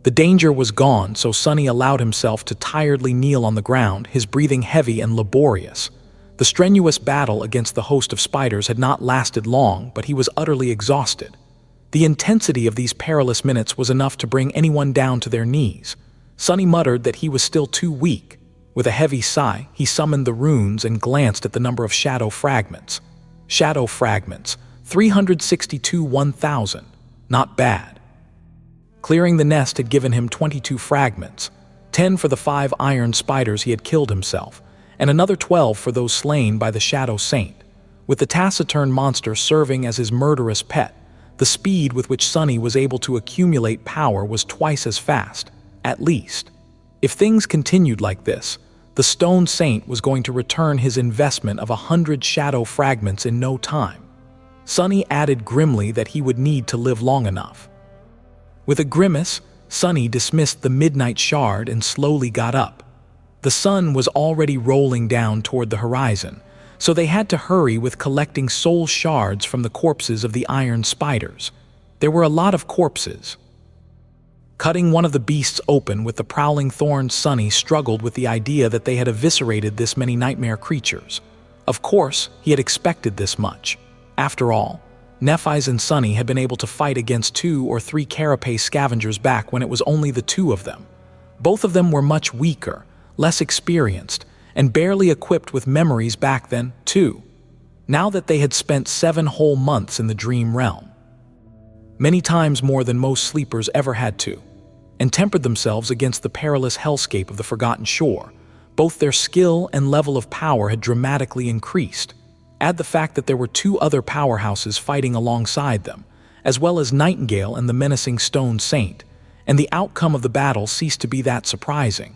The danger was gone, so Sunny allowed himself to tiredly kneel on the ground, his breathing heavy and laborious. The strenuous battle against the host of spiders had not lasted long, but he was utterly exhausted. The intensity of these perilous minutes was enough to bring anyone down to their knees. Sunny muttered that he was still too weak. With a heavy sigh, he summoned the runes and glanced at the number of shadow fragments. Shadow fragments, 362 1,000. Not bad. Clearing the nest had given him 22 fragments, 10 for the 5 iron spiders he had killed himself, and another 12 for those slain by the Shadow Saint. With the taciturn monster serving as his murderous pet, the speed with which Sunny was able to accumulate power was twice as fast, at least. If things continued like this, the Stone Saint was going to return his investment of 100 shadow fragments in no time. Sunny added grimly that he would need to live long enough. With a grimace, Sunny dismissed the midnight shard and slowly got up. The sun was already rolling down toward the horizon, so they had to hurry with collecting soul shards from the corpses of the iron spiders. There were a lot of corpses. Cutting one of the beasts open with the prowling thorns, Sunny struggled with the idea that they had eviscerated this many nightmare creatures. Of course, he had expected this much. After all, Nephis and Sunny had been able to fight against 2 or 3 carapace scavengers back when it was only the 2 of them. Both of them were much weaker, less experienced, and barely equipped with memories back then, too. Now that they had spent 7 whole months in the dream realm, many times more than most sleepers ever had to, and tempered themselves against the perilous hellscape of the Forgotten Shore, both their skill and level of power had dramatically increased. Add the fact that there were 2 other powerhouses fighting alongside them, as well as Nightingale and the menacing Stone Saint, and the outcome of the battle ceased to be that surprising.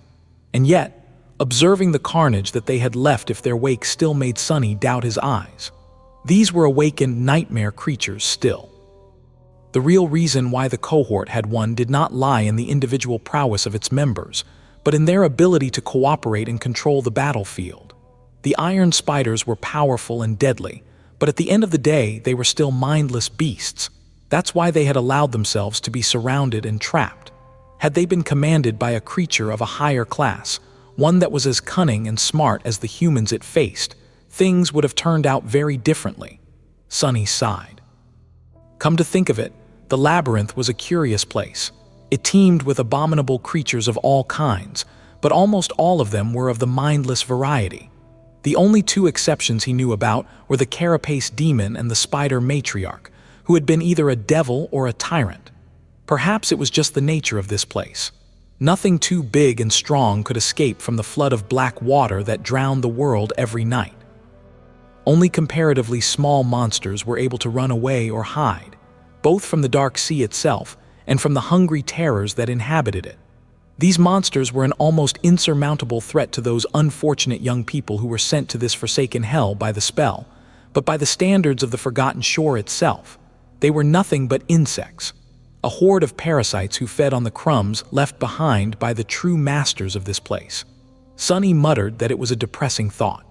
And yet, observing the carnage that they had left if their wake still made Sunny doubt his eyes. These were awakened nightmare creatures still. The real reason why the cohort had won did not lie in the individual prowess of its members, but in their ability to cooperate and control the battlefield. The iron spiders were powerful and deadly, but at the end of the day they were still mindless beasts. That's why they had allowed themselves to be surrounded and trapped. Had they been commanded by a creature of a higher class, one that was as cunning and smart as the humans it faced, things would have turned out very differently. Sunny sighed. Come to think of it, the labyrinth was a curious place. It teemed with abominable creatures of all kinds, but almost all of them were of the mindless variety. The only 2 exceptions he knew about were the carapace demon and the spider matriarch, who had been either a devil or a tyrant. Perhaps it was just the nature of this place. Nothing too big and strong could escape from the flood of black water that drowned the world every night. Only comparatively small monsters were able to run away or hide, both from the dark sea itself and from the hungry terrors that inhabited it. These monsters were an almost insurmountable threat to those unfortunate young people who were sent to this forsaken hell by the spell, but by the standards of the Forgotten Shore itself, they were nothing but insects, a horde of parasites who fed on the crumbs left behind by the true masters of this place. Sunny muttered that it was a depressing thought.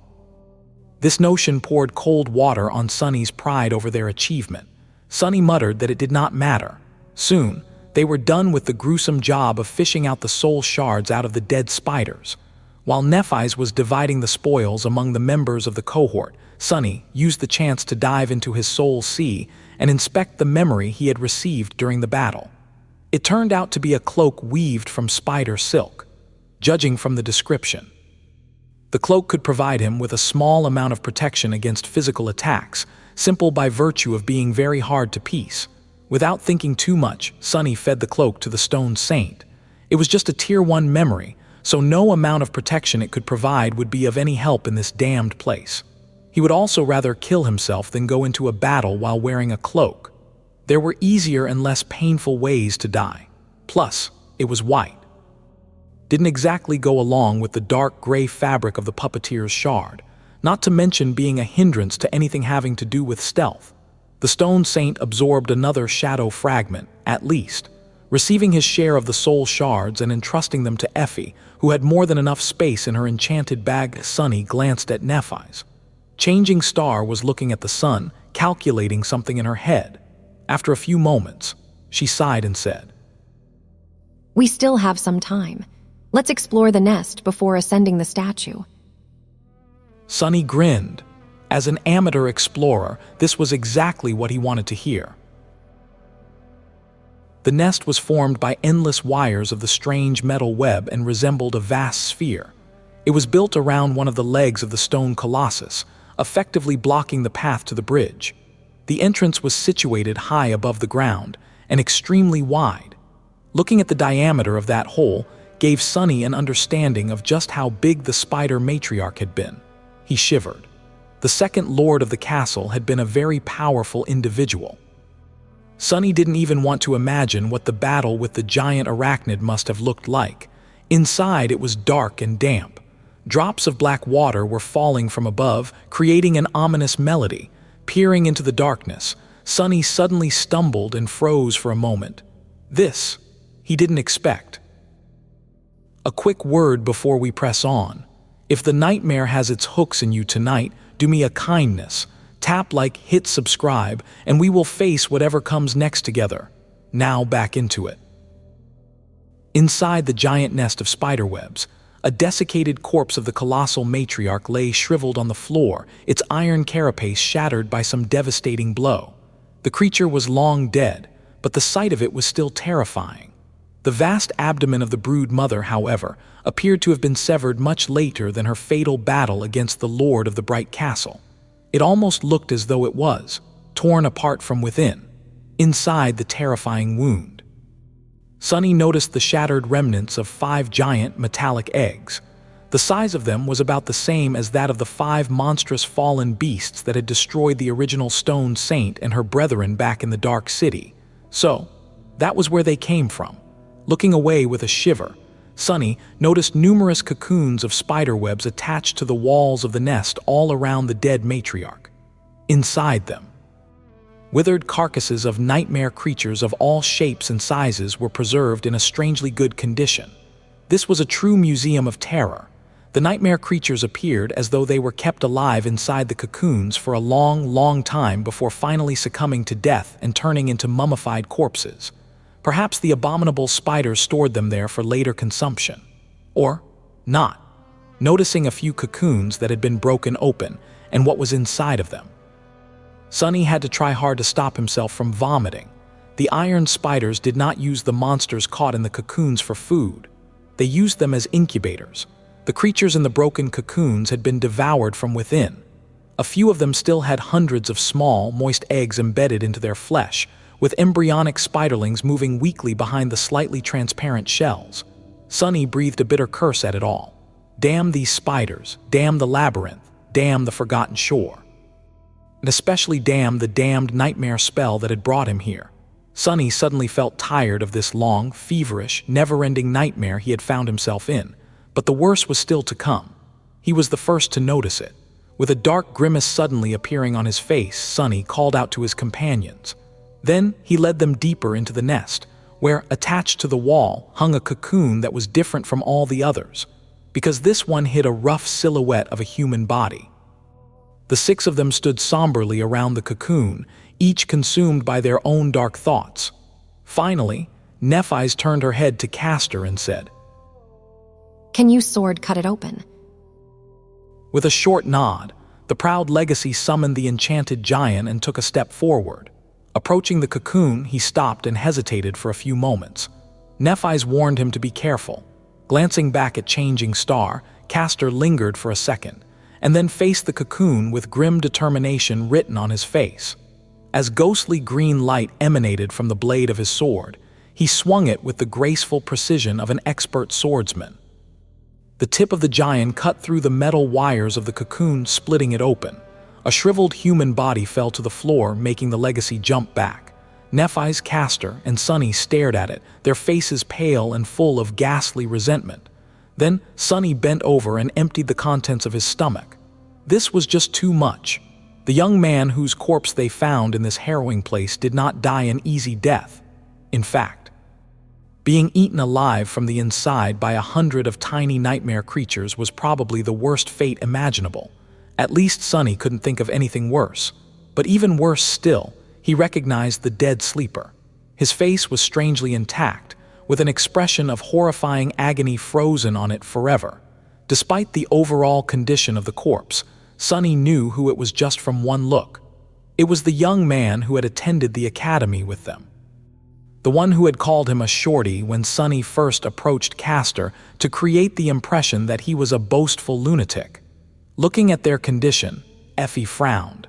This notion poured cold water on Sunny's pride over their achievement. Sunny muttered that it did not matter. Soon, they were done with the gruesome job of fishing out the soul shards out of the dead spiders. While Nephis was dividing the spoils among the members of the cohort, Sunny used the chance to dive into his soul sea and inspect the memory he had received during the battle. It turned out to be a cloak weaved from spider silk, judging from the description. The cloak could provide him with a small amount of protection against physical attacks, simple by virtue of being very hard to piece. Without thinking too much, Sunny fed the cloak to the Stone Saint. It was just a Tier 1 memory, so no amount of protection it could provide would be of any help in this damned place. He would also rather kill himself than go into a battle while wearing a cloak. There were easier and less painful ways to die. Plus, it was white. Didn't exactly go along with the dark gray fabric of the puppeteer's shard, not to mention being a hindrance to anything having to do with stealth. The Stone Saint absorbed another shadow fragment, at least, receiving his share of the soul shards and entrusting them to Effie, who had more than enough space in her enchanted bag. Sunny glanced at Nephis. Changing Star was looking at the sun, calculating something in her head. After a few moments, she sighed and said, We still have some time. Let's explore the nest before ascending the statue. Sunny grinned. As an amateur explorer, this was exactly what he wanted to hear. The nest was formed by endless wires of the strange metal web and resembled a vast sphere. It was built around one of the legs of the stone colossus, effectively blocking the path to the bridge. The entrance was situated high above the ground and extremely wide. Looking at the diameter of that hole gave Sunny an understanding of just how big the spider matriarch had been. He shivered. The second lord of the castle had been a very powerful individual. Sunny didn't even want to imagine what the battle with the giant arachnid must have looked like. Inside, it was dark and damp. Drops of black water were falling from above, creating an ominous melody. Peering into the darkness, Sunny suddenly stumbled and froze for a moment. This, he didn't expect. A quick word before we press on. If the nightmare has its hooks in you tonight, do me a kindness. Tap like, hit subscribe, and we will face whatever comes next together. Now back into it. Inside the giant nest of spiderwebs, a desiccated corpse of the colossal matriarch lay shriveled on the floor, its iron carapace shattered by some devastating blow. The creature was long dead, but the sight of it was still terrifying. The vast abdomen of the brood mother, however, appeared to have been severed much later than her fatal battle against the lord of the bright castle. It almost looked as though it was, torn apart from within, inside the terrifying wound. Sunny noticed the shattered remnants of 5 giant metallic eggs. The size of them was about the same as that of the 5 monstrous fallen beasts that had destroyed the original stone saint and her brethren back in the Dark City. So, that was where they came from. Looking away with a shiver, Sunny noticed numerous cocoons of spiderwebs attached to the walls of the nest all around the dead matriarch. Inside them, withered carcasses of nightmare creatures of all shapes and sizes were preserved in a strangely good condition. This was a true museum of terror. The nightmare creatures appeared as though they were kept alive inside the cocoons for a long, long time before finally succumbing to death and turning into mummified corpses. Perhaps the abominable spiders stored them there for later consumption. Or not. Noticing a few cocoons that had been broken open and what was inside of them, Sunny had to try hard to stop himself from vomiting. The iron spiders did not use the monsters caught in the cocoons for food. They used them as incubators. The creatures in the broken cocoons had been devoured from within. A few of them still had hundreds of small, moist eggs embedded into their flesh, with embryonic spiderlings moving weakly behind the slightly transparent shells. Sunny breathed a bitter curse at it all. Damn these spiders, damn the labyrinth, damn the forgotten shore. And especially damn the damned nightmare spell that had brought him here. Sunny suddenly felt tired of this long, feverish, never-ending nightmare he had found himself in, but the worst was still to come. He was the first to notice it. With a dark grimace suddenly appearing on his face, Sunny called out to his companions. Then he led them deeper into the nest, where, attached to the wall, hung a cocoon that was different from all the others, because this one hid a rough silhouette of a human body. The 6 of them stood somberly around the cocoon, each consumed by their own dark thoughts. Finally, Nephis turned her head to Castor and said, "Can you sword cut it open?" With a short nod, the proud legacy summoned the enchanted giant and took a step forward. Approaching the cocoon, he stopped and hesitated for a few moments. Nephis warned him to be careful. Glancing back at Changing Star, Castor lingered for a second, and then faced the cocoon with grim determination written on his face. As ghostly green light emanated from the blade of his sword, he swung it with the graceful precision of an expert swordsman. The tip of the giant cut through the metal wires of the cocoon, splitting it open. A shriveled human body fell to the floor, making the legacy jump back. Nephis, Castor, and Sunny stared at it, their faces pale and full of ghastly resentment. Then Sunny bent over and emptied the contents of his stomach. This was just too much. The young man whose corpse they found in this harrowing place did not die an easy death. In fact, being eaten alive from the inside by 100 of tiny nightmare creatures was probably the worst fate imaginable. At least Sunny couldn't think of anything worse. But even worse still, he recognized the dead sleeper. His face was strangely intact, with an expression of horrifying agony frozen on it forever. Despite the overall condition of the corpse, Sonny knew who it was just from one look. It was the young man who had attended the academy with them. The one who had called him a shorty when Sonny first approached Castor to create the impression that he was a boastful lunatic. Looking at their condition, Effie frowned.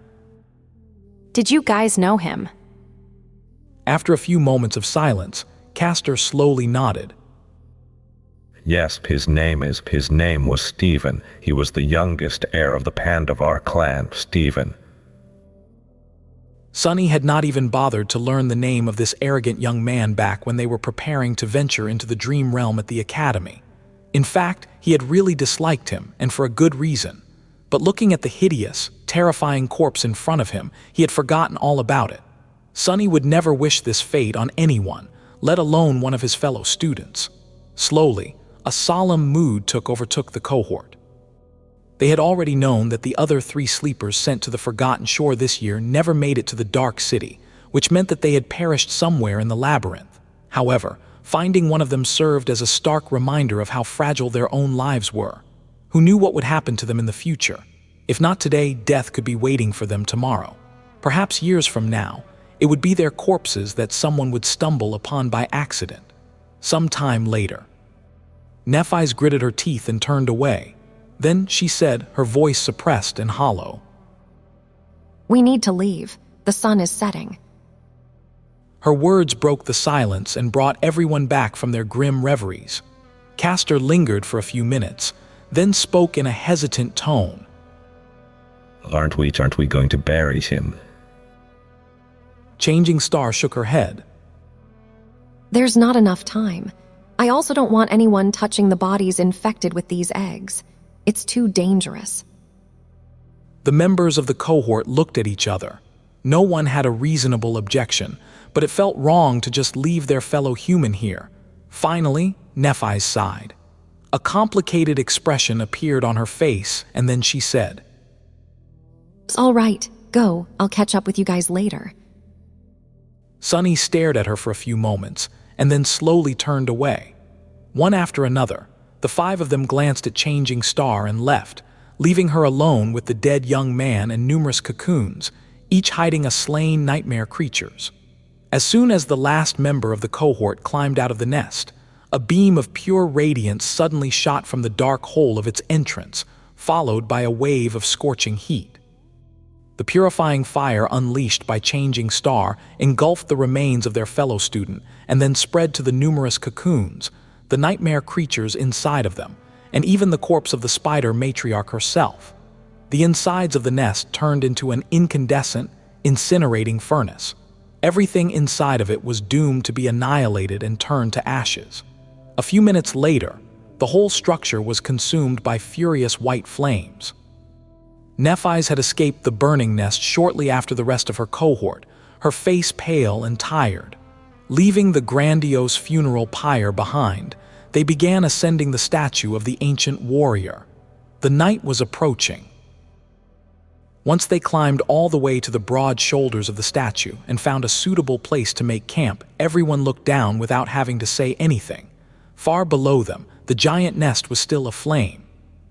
Did you guys know him? After a few moments of silence, Castor slowly nodded. Yes, his name was Stephen. He was the youngest heir of the Pandavar clan, Stephen. Sonny had not even bothered to learn the name of this arrogant young man back when they were preparing to venture into the dream realm at the academy. In fact, he had really disliked him, and for a good reason. But looking at the hideous, terrifying corpse in front of him, he had forgotten all about it. Sonny would never wish this fate on anyone, let alone one of his fellow students. Slowly, a solemn mood overtook the cohort. They had already known that the other 3 sleepers sent to the Forgotten Shore this year never made it to the Dark City, which meant that they had perished somewhere in the labyrinth. However, finding one of them served as a stark reminder of how fragile their own lives were. Who knew what would happen to them in the future? If not today, death could be waiting for them tomorrow. Perhaps years from now, it would be their corpses that someone would stumble upon by accident. Some time later. Nephis gritted her teeth and turned away. Then she said, her voice suppressed and hollow. We need to leave. The sun is setting. Her words broke the silence and brought everyone back from their grim reveries. Castor lingered for a few minutes, then spoke in a hesitant tone. Aren't we going to bury him? Changing Star shook her head. There's not enough time. I also don't want anyone touching the bodies infected with these eggs. It's too dangerous. The members of the cohort looked at each other. No one had a reasonable objection, but it felt wrong to just leave their fellow human here. Finally, Nephis sighed. A complicated expression appeared on her face, and then she said, It's all right. Go. I'll catch up with you guys later. Sonny stared at her for a few moments, and then slowly turned away. One after another, the 5 of them glanced at Changing Star and left, leaving her alone with the dead young man and numerous cocoons, each hiding a slain nightmare creatures. As soon as the last member of the cohort climbed out of the nest, a beam of pure radiance suddenly shot from the dark hole of its entrance, followed by a wave of scorching heat. The purifying fire unleashed by Changing Star engulfed the remains of their fellow student and then spread to the numerous cocoons, the nightmare creatures inside of them, and even the corpse of the spider matriarch herself. The insides of the nest turned into an incandescent, incinerating furnace. Everything inside of it was doomed to be annihilated and turned to ashes. A few minutes later, the whole structure was consumed by furious white flames. Nephis had escaped the burning nest shortly after the rest of her cohort, her face pale and tired. Leaving the grandiose funeral pyre behind, they began ascending the statue of the ancient warrior. The night was approaching. Once they climbed all the way to the broad shoulders of the statue and found a suitable place to make camp, everyone looked down without having to say anything. Far below them, the giant nest was still aflame.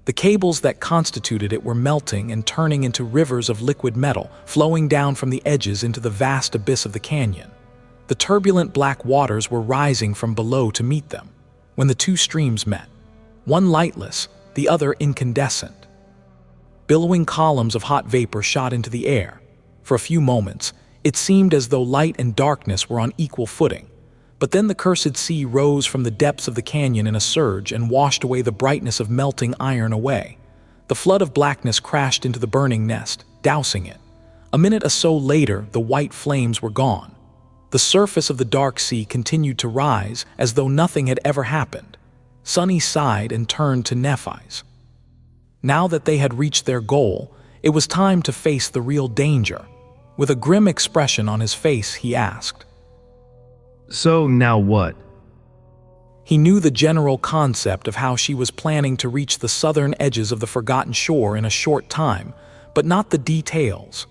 The cables that constituted it were melting and turning into rivers of liquid metal, flowing down from the edges into the vast abyss of the canyon. The turbulent black waters were rising from below to meet them, when the 2 streams met, one lightless, the other incandescent. Billowing columns of hot vapor shot into the air. For a few moments, it seemed as though light and darkness were on equal footing. But then the cursed sea rose from the depths of the canyon in a surge and washed away the brightness of melting iron away. The flood of blackness crashed into the burning nest, dousing it. A minute or so later, the white flames were gone. The surface of the dark sea continued to rise as though nothing had ever happened. Sonny sighed and turned to Nephis. Now that they had reached their goal, it was time to face the real danger. With a grim expression on his face, he asked, So now what? He knew the general concept of how she was planning to reach the southern edges of the Forgotten Shore in a short time, but not the details.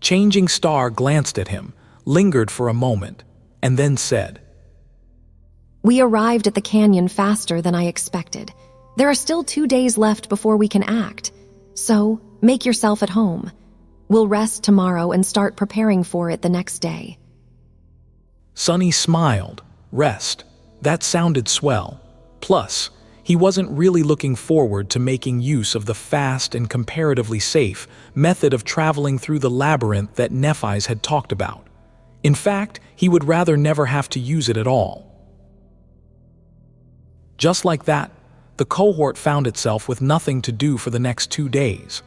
Changing Star glanced at him, lingered for a moment, and then said, We arrived at the canyon faster than I expected. There are still 2 days left before we can act. So, make yourself at home. We'll rest tomorrow and start preparing for it the next day. Sunny smiled. Rest. That sounded swell. Plus, he wasn't really looking forward to making use of the fast and comparatively safe method of traveling through the labyrinth that Nephis had talked about. In fact, he would rather never have to use it at all. Just like that, the cohort found itself with nothing to do for the next 2 days.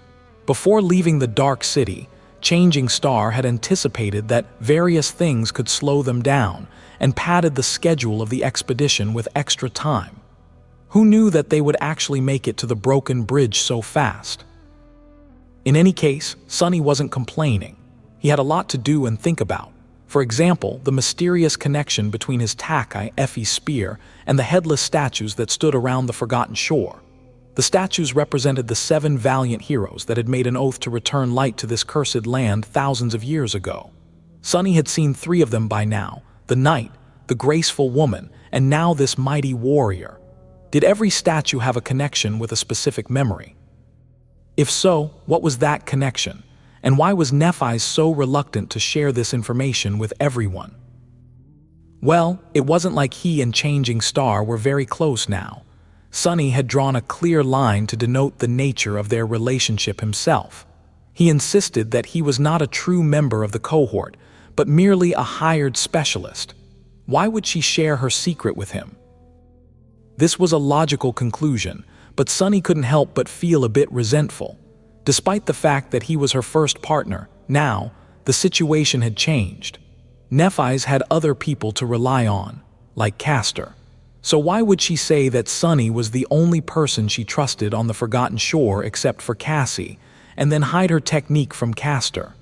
Before leaving the Dark City, Changing Star had anticipated that various things could slow them down and padded the schedule of the expedition with extra time. Who knew that they would actually make it to the broken bridge so fast? In any case, Sunny wasn't complaining. He had a lot to do and think about. For example, the mysterious connection between his Takai Effie spear and the headless statues that stood around the forgotten shore. The statues represented the 7 valiant heroes that had made an oath to return light to this cursed land thousands of years ago. Sunny had seen 3 of them by now: the knight, the graceful woman, and now this mighty warrior. Did every statue have a connection with a specific memory? If so, what was that connection? And why was Nephis so reluctant to share this information with everyone? Well, it wasn't like he and Changing Star were very close now. Sunny had drawn a clear line to denote the nature of their relationship himself. He insisted that he was not a true member of the cohort, but merely a hired specialist. Why would she share her secret with him? This was a logical conclusion, but Sunny couldn't help but feel a bit resentful. Despite the fact that he was her first partner, now, the situation had changed. Nephis had other people to rely on, like Castor. So why would she say that Sunny was the only person she trusted on the Forgotten Shore except for Cassie, and then hide her technique from Castor?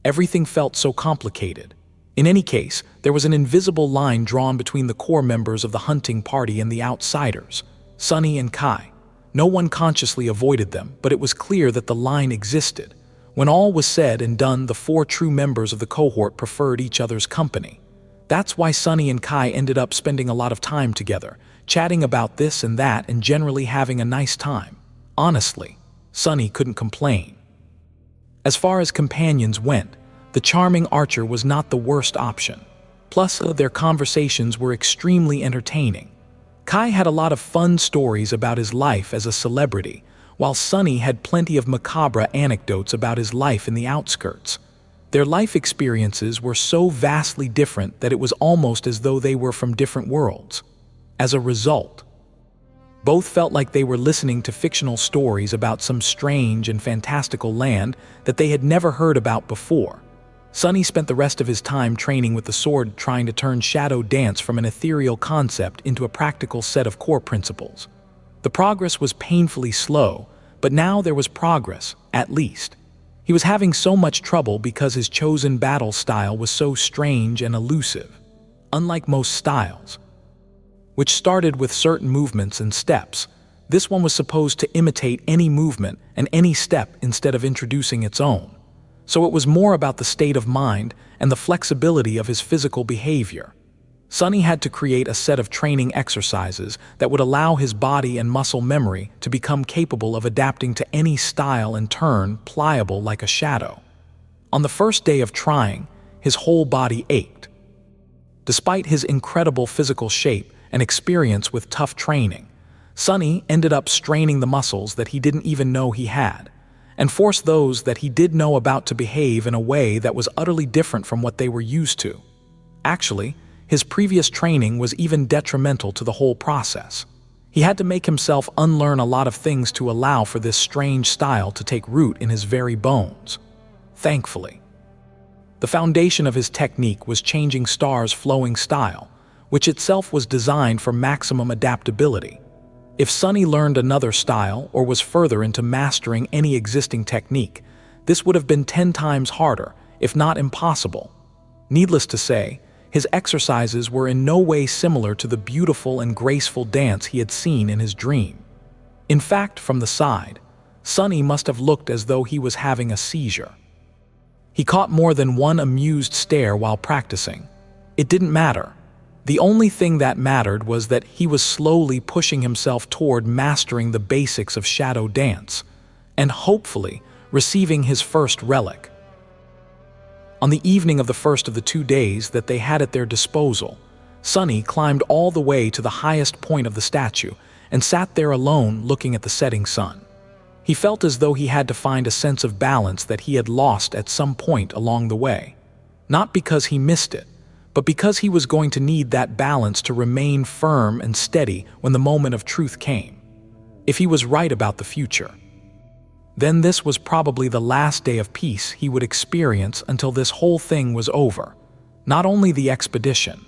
Everything felt so complicated. In any case, there was an invisible line drawn between the core members of the hunting party and the outsiders, Sunny and Kai. No one consciously avoided them, but it was clear that the line existed. When all was said and done, the 4 true members of the cohort preferred each other's company. That's why Sunny and Kai ended up spending a lot of time together, chatting about this and that and generally having a nice time. Honestly, Sunny couldn't complain. As far as companions went, the charming archer was not the worst option. Plus, their conversations were extremely entertaining. Kai had a lot of fun stories about his life as a celebrity, while Sunny had plenty of macabre anecdotes about his life in the outskirts. Their life experiences were so vastly different that it was almost as though they were from different worlds. As a result, both felt like they were listening to fictional stories about some strange and fantastical land that they had never heard about before. Sunny spent the rest of his time training with the sword, trying to turn shadow dance from an ethereal concept into a practical set of core principles. The progress was painfully slow, but now there was progress, at least. He was having so much trouble because his chosen battle style was so strange and elusive, unlike most styles, which started with certain movements and steps. This one was supposed to imitate any movement and any step instead of introducing its own. So it was more about the state of mind and the flexibility of his physical behavior. Sunny had to create a set of training exercises that would allow his body and muscle memory to become capable of adapting to any style and turn pliable like a shadow. On the first day of trying, his whole body ached. Despite his incredible physical shape and experience with tough training, Sunny ended up straining the muscles that he didn't even know he had, and forced those that he did know about to behave in a way that was utterly different from what they were used to. Actually, his previous training was even detrimental to the whole process. He had to make himself unlearn a lot of things to allow for this strange style to take root in his very bones. Thankfully, the foundation of his technique was Changing Star's flowing style, which itself was designed for maximum adaptability. If Sunny learned another style or was further into mastering any existing technique, this would have been 10 times harder, if not impossible. Needless to say, his exercises were in no way similar to the beautiful and graceful dance he had seen in his dream. In fact, from the side, Sunny must have looked as though he was having a seizure. He caught more than one amused stare while practicing. It didn't matter. The only thing that mattered was that he was slowly pushing himself toward mastering the basics of shadow dance, and hopefully receiving his first relic. On the evening of the first of the 2 days that they had at their disposal, Sunny climbed all the way to the highest point of the statue and sat there alone looking at the setting sun. He felt as though he had to find a sense of balance that he had lost at some point along the way. Not because he missed it, but because he was going to need that balance to remain firm and steady when the moment of truth came. If he was right about the future, then this was probably the last day of peace he would experience until this whole thing was over. Not only the expedition,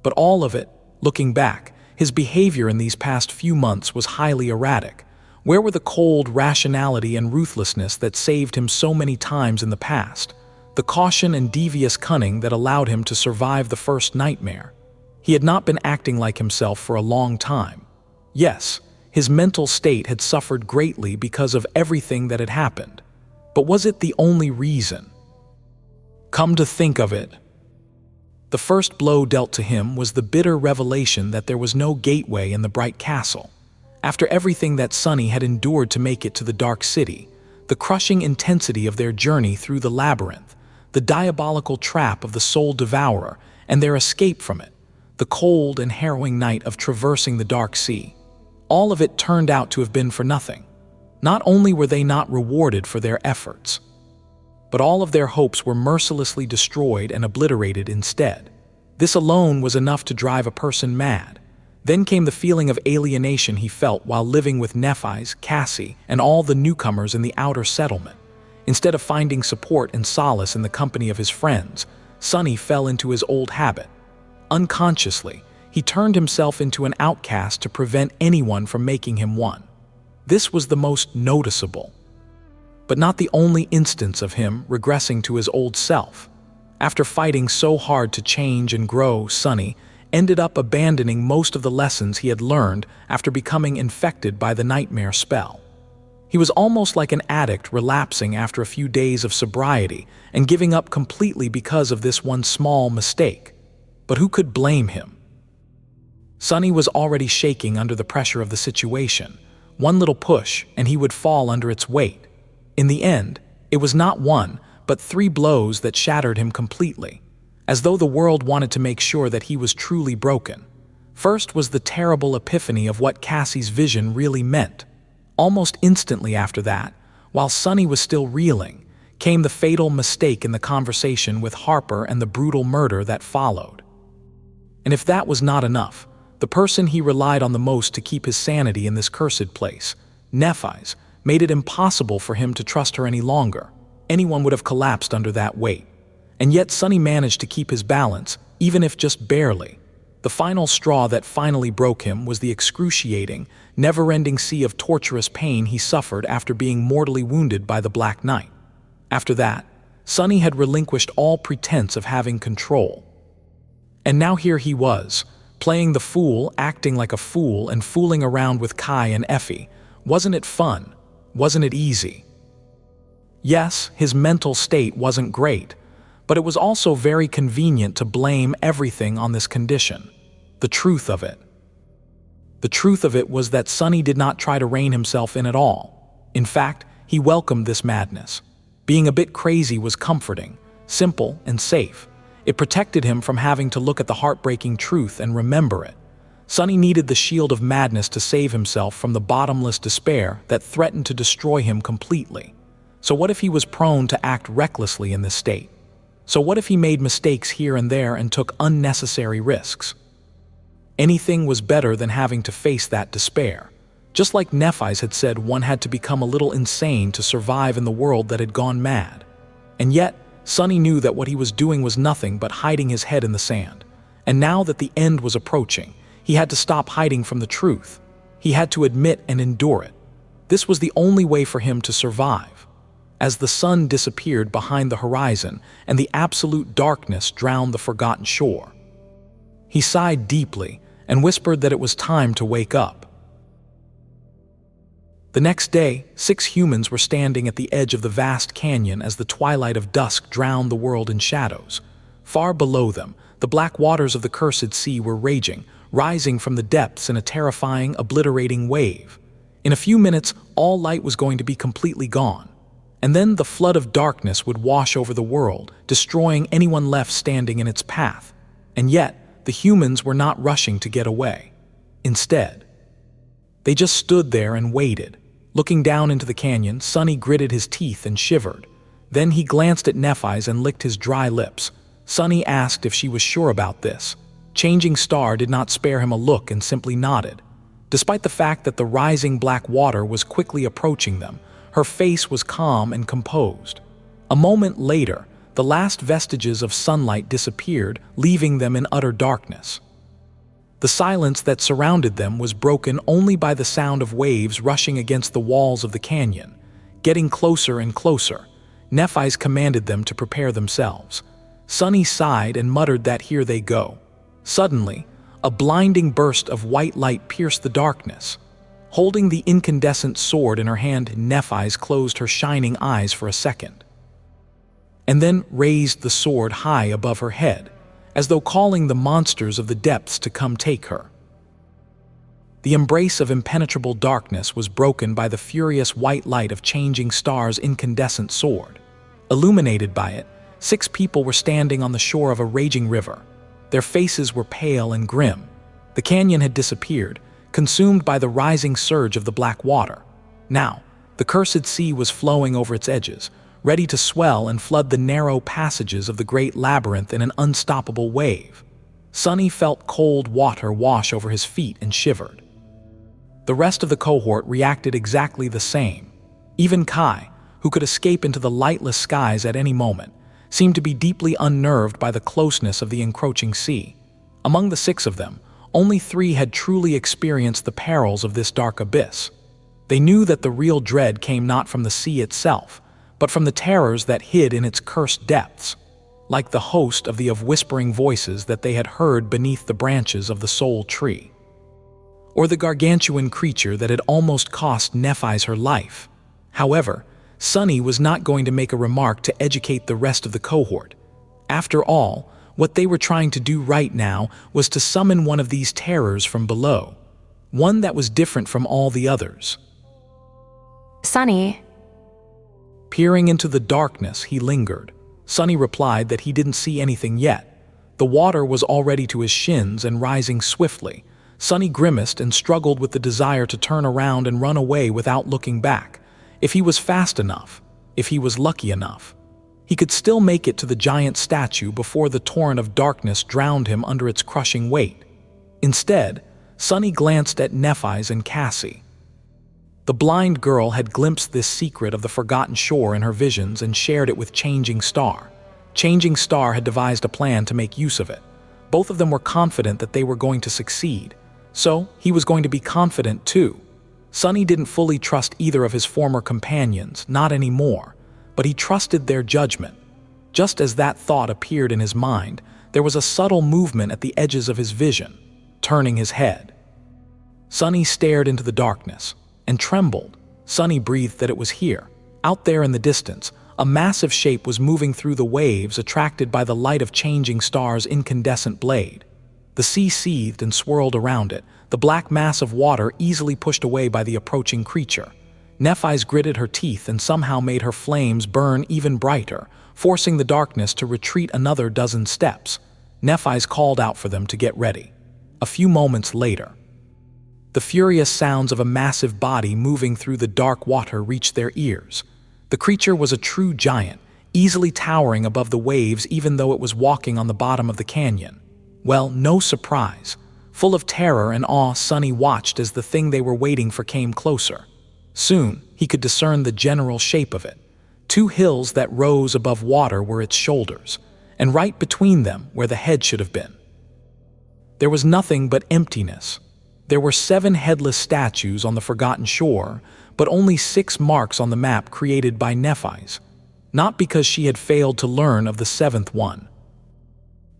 but all of it. Looking back, his behavior in these past few months was highly erratic. Where were the cold rationality and ruthlessness that saved him so many times in the past? The caution and devious cunning that allowed him to survive the first nightmare? He had not been acting like himself for a long time. Yes, his mental state had suffered greatly because of everything that had happened. But was it the only reason? Come to think of it, the first blow dealt to him was the bitter revelation that there was no gateway in the bright castle. After everything that Sunny had endured to make it to the dark city, the crushing intensity of their journey through the labyrinth, the diabolical trap of the soul devourer, and their escape from it, the cold and harrowing night of traversing the dark sea, all of it turned out to have been for nothing. Not only were they not rewarded for their efforts, but all of their hopes were mercilessly destroyed and obliterated instead. This alone was enough to drive a person mad. Then came the feeling of alienation he felt while living with Nephis, Cassie, and all the newcomers in the outer settlement. Instead of finding support and solace in the company of his friends, Sunny fell into his old habit. Unconsciously, he turned himself into an outcast to prevent anyone from making him one. This was the most noticeable, but not the only instance of him regressing to his old self. After fighting so hard to change and grow, Sunny ended up abandoning most of the lessons he had learned after becoming infected by the nightmare spell. He was almost like an addict relapsing after a few days of sobriety and giving up completely because of this one small mistake. But who could blame him? Sunny was already shaking under the pressure of the situation. One little push and he would fall under its weight. In the end, it was not one, but 3 blows that shattered him completely, as though the world wanted to make sure that he was truly broken. First was the terrible epiphany of what Cassie's vision really meant. Almost instantly after that, while Sunny was still reeling, came the fatal mistake in the conversation with Harper and the brutal murder that followed. And if that was not enough, the person he relied on the most to keep his sanity in this cursed place, Nephis, made it impossible for him to trust her any longer. Anyone would have collapsed under that weight. And yet Sunny managed to keep his balance, even if just barely. The final straw that finally broke him was the excruciating, never-ending sea of torturous pain he suffered after being mortally wounded by the Black Knight. After that, Sunny had relinquished all pretense of having control. And now here he was, playing the fool, acting like a fool, and fooling around with Kai and Effie. Wasn't it fun? Wasn't it easy? Yes, his mental state wasn't great, but it was also very convenient to blame everything on this condition. The truth of it was that Sunny did not try to rein himself in at all. In fact, he welcomed this madness. Being a bit crazy was comforting, simple, and safe. It protected him from having to look at the heartbreaking truth and remember it. Sunny needed the shield of madness to save himself from the bottomless despair that threatened to destroy him completely. So what if he was prone to act recklessly in this state? So what if he made mistakes here and there and took unnecessary risks? Anything was better than having to face that despair. Just like Nephis had said, one had to become a little insane to survive in the world that had gone mad. And yet, Sunny knew that what he was doing was nothing but hiding his head in the sand. And now that the end was approaching, he had to stop hiding from the truth. He had to admit and endure it. This was the only way for him to survive. As the sun disappeared behind the horizon and the absolute darkness drowned the forgotten shore, he sighed deeply and whispered that it was time to wake up. The next day, 6 humans were standing at the edge of the vast canyon as the twilight of dusk drowned the world in shadows. Far below them, The black waters of the cursed sea were raging, rising from the depths in a terrifying, obliterating wave. In a few minutes, all light was going to be completely gone. And then the flood of darkness would wash over the world, destroying anyone left standing in its path. And yet, the humans were not rushing to get away. Instead, they just stood there and waited. Looking down into the canyon, Sonny gritted his teeth and shivered. Then he glanced at Nephis and licked his dry lips. Sonny asked if she was sure about this. Changing Star did not spare him a look and simply nodded. Despite the fact that the rising black water was quickly approaching them, her face was calm and composed. A moment later, the last vestiges of sunlight disappeared, leaving them in utter darkness. The silence that surrounded them was broken only by the sound of waves rushing against the walls of the canyon. Getting closer and closer, Nephis commanded them to prepare themselves. Sonny sighed and muttered that here they go. Suddenly, a blinding burst of white light pierced the darkness. Holding the incandescent sword in her hand, Nephis closed her shining eyes for a second, and then raised the sword high above her head, as though calling the monsters of the depths to come take her. The embrace of impenetrable darkness was broken by the furious white light of Changing Star's incandescent sword. Illuminated by it, 6 people were standing on the shore of a raging river. Their faces were pale and grim. The canyon had disappeared, consumed by the rising surge of the black water. Now, the cursed sea was flowing over its edges, ready to swell and flood the narrow passages of the great labyrinth in an unstoppable wave. Sonny felt cold water wash over his feet and shivered. The rest of the cohort reacted exactly the same. Even Kai, who could escape into the lightless skies at any moment, seemed to be deeply unnerved by the closeness of the encroaching sea. Among the 6 of them, only 3 had truly experienced the perils of this dark abyss. They knew that the real dread came not from the sea itself, but from the terrors that hid in its cursed depths, like the host of whispering voices that they had heard beneath the branches of the soul tree, or the gargantuan creature that had almost cost Nephis her life. However, Sonny was not going to make a remark to educate the rest of the cohort. After all, what they were trying to do right now was to summon one of these terrors from below, one that was different from all the others. Sonny. Peering into the darkness, he lingered. Sonny replied that he didn't see anything yet. The water was already to his shins and rising swiftly. Sonny grimaced and struggled with the desire to turn around and run away without looking back. If he was fast enough, if he was lucky enough, he could still make it to the giant statue before the torrent of darkness drowned him under its crushing weight. Instead, Sonny glanced at Nephis and Cassie. The blind girl had glimpsed this secret of the forgotten shore in her visions and shared it with Changing Star. Changing Star had devised a plan to make use of it. Both of them were confident that they were going to succeed, so he was going to be confident too. Sonny didn't fully trust either of his former companions, not anymore, but he trusted their judgment. Just as that thought appeared in his mind, there was a subtle movement at the edges of his vision, turning his head. Sonny stared into the darkness and trembled. Sonny breathed that it was here. Out there in the distance, a massive shape was moving through the waves, attracted by the light of Changing Star's incandescent blade. The sea seethed and swirled around it, the black mass of water easily pushed away by the approaching creature. Nephis gritted her teeth and somehow made her flames burn even brighter, forcing the darkness to retreat another dozen steps. Nephis called out for them to get ready. A few moments later, the furious sounds of a massive body moving through the dark water reached their ears. The creature was a true giant, easily towering above the waves even though it was walking on the bottom of the canyon. Well, no surprise. Full of terror and awe, Sonny watched as the thing they were waiting for came closer. Soon, he could discern the general shape of it. 2 hills that rose above water were its shoulders, and right between them, where the head should have been, there was nothing but emptiness. There were 7 headless statues on the forgotten shore, but only 6 marks on the map created by Nephis, not because she had failed to learn of the 7th one,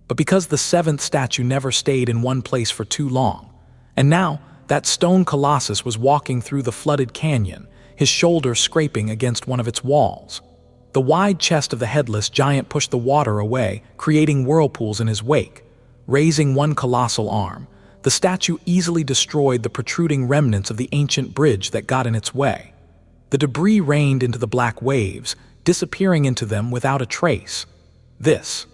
but because the 7th statue never stayed in one place for too long. And now, that stone colossus was walking through the flooded canyon, his shoulder scraping against one of its walls. The wide chest of the headless giant pushed the water away, creating whirlpools in his wake. Raising one colossal arm, the statue easily destroyed the protruding remnants of the ancient bridge that got in its way. The debris rained into the black waves, disappearing into them without a trace. This